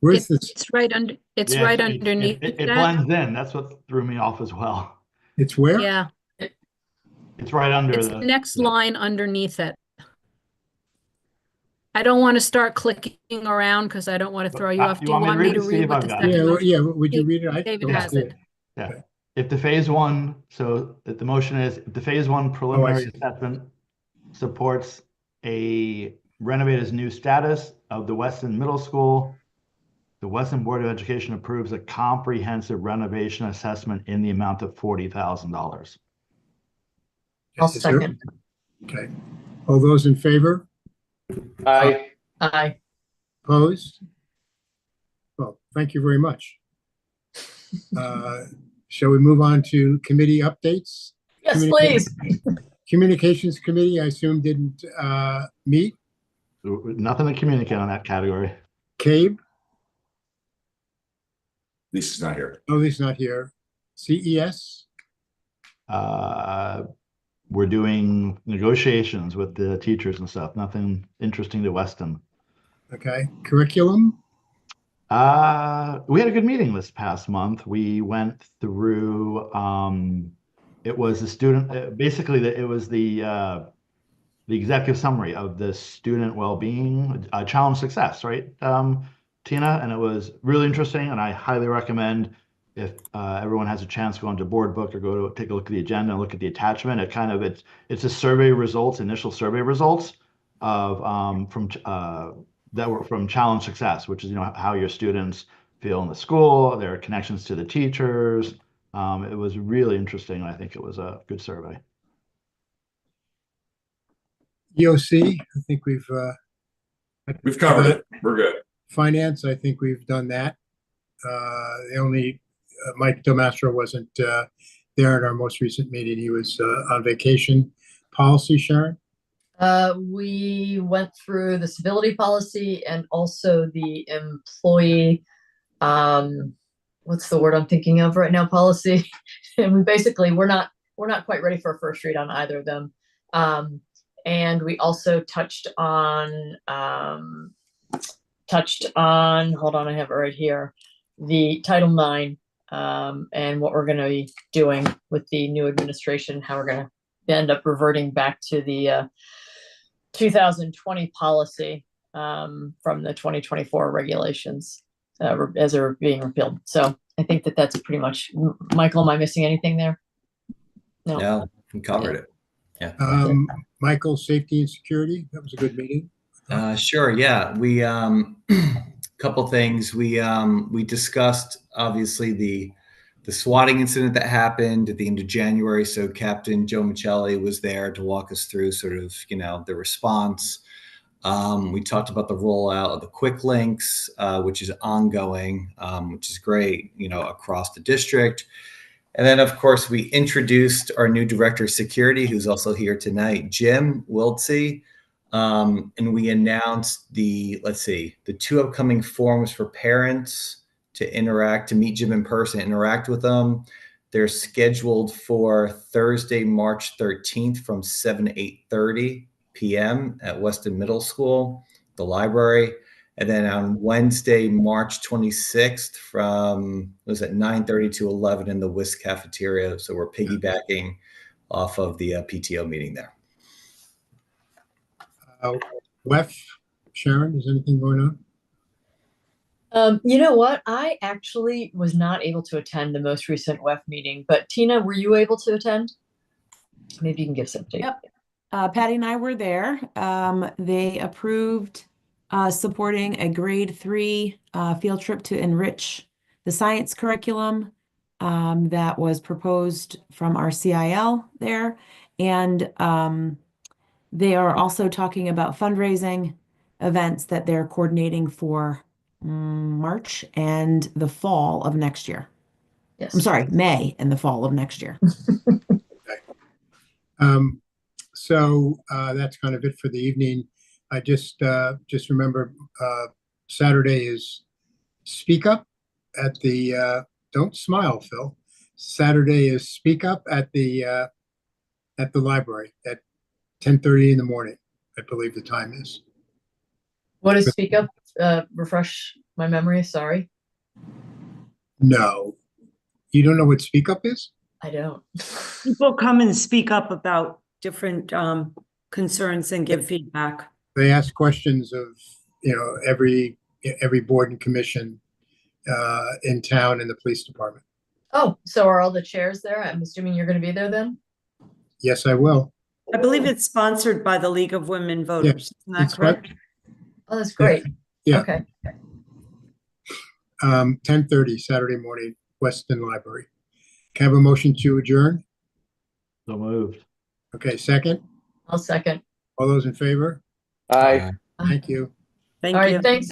Where's this? It's right under, it's Yeah, right it- underneath It that. blends in. That's what threw me off as well. It's where? Yeah, It's right under it's the the next line underneath it. I don't want to start clicking around because I don't want to throw you off. Do you want me to read Steve? what I've the got second it. Yeah, motion? yeah, would you read it? I David don't has see it. Yeah. If the Phase 1, so if the motion is, if the Phase 1 preliminary see. assessment supports a renovated new status of the Weston Middle School, the Weston Board of Education approves a comprehensive renovation assessment in the amount of $40,000. I'll Is there- second. Okay. All those in favor? Aye. Aye. Opposed? Well, thank you very much. Shall we move on to committee updates? Yes, please. Communications Committee, I assume, didn't meet. Nothing to communicate on that category. CABE? Lisa's not here. Oh, he's not here. CES? We're doing negotiations with the teachers and stuff. Nothing interesting to Weston. Okay. Curriculum? We had a good meeting this past month. We went through, it was the student, basically it was the executive summary of the student well-being, challenge success, right, Tina? And it was really interesting, and I highly recommend if everyone has a chance to go onto Board Book or go to take a look at the agenda and look at the attachment. It's a survey results, initial survey results of that were from challenge success, which is how your students feel in the school, their connections to the teachers. It was really interesting. I think it was a good survey. EOC, I think we've covered it. We're good. Finance, I think we've done that. The only Mike Delmastro wasn't there at our most recent meeting. He was on vacation. Policy, Sharon? We went through the civility policy and also the employee, what's the word I'm thinking of right now, policy. And we basically, we're not quite ready for a first read on either of them. And we also touched on, hold on, I have it right here, the Title IX, and what we're going to be doing with the new administration, how we're going to end up reverting back to the 2020 policy from the 2024 regulations as they're being repealed. So I think that that's pretty much, Michael, am I missing anything there? No, we covered it. Yeah. Michael, safety and security, that was a good meeting. Sure. Yeah. We, couple things. We discussed obviously the swatting incident that happened at the end of January. So Captain Joe Michelli was there to walk us through sort of, the response. We talked about the rollout of the quick links, which is ongoing, which is great, across the district. And then, of course, we introduced our new director of security, who's also here tonight, Jim Wiltsey. And we announced the 2 upcoming forums for parents to meet Jim in person, interact with them. They're scheduled for Thursday, March 13th from 7 to 8:30 p.m. at Weston Middle School, the library. And then on Wednesday, March 26th from, 9:30 to 11 in the WISC cafeteria. So we're piggybacking off of the PTO meeting there. WEF, Sharon, is anything going on? You know what? I actually was not able to attend the most recent WEF meeting, but Tina, were you able to attend? Maybe you can give some update. Yep. Patty and I were there. They approved supporting a grade 3 field trip to enrich the science curriculum that was proposed from our CIL there. And they are also talking about fundraising events that they're coordinating for March and the fall of next year. Yes. I'm sorry, May and the fall of next year. So that's kind of it for the evening. I just remember Saturday is Speak Up at the don't smile, Phil. Saturday is Speak Up at the library at 10:30 in the morning, I believe the time is. What is Speak Up? Refresh my memory, sorry. No, you don't know what Speak Up is? I don't. People come and speak up about different concerns and give feedback. They ask questions of, every board and commission in town and the police department. Oh, so are all the chairs there? I'm assuming you're going to be there then? Yes, I will. I believe it's sponsored by the League of Women Voters. Isn't that correct? Oh, that's great. Yeah. Okay. 10:30 Saturday morning, Weston Library. Can I have a motion to adjourn? So moved. Okay, second. I'll second. All those in favor? Aye. Thank you. Thank All right, you. thanks.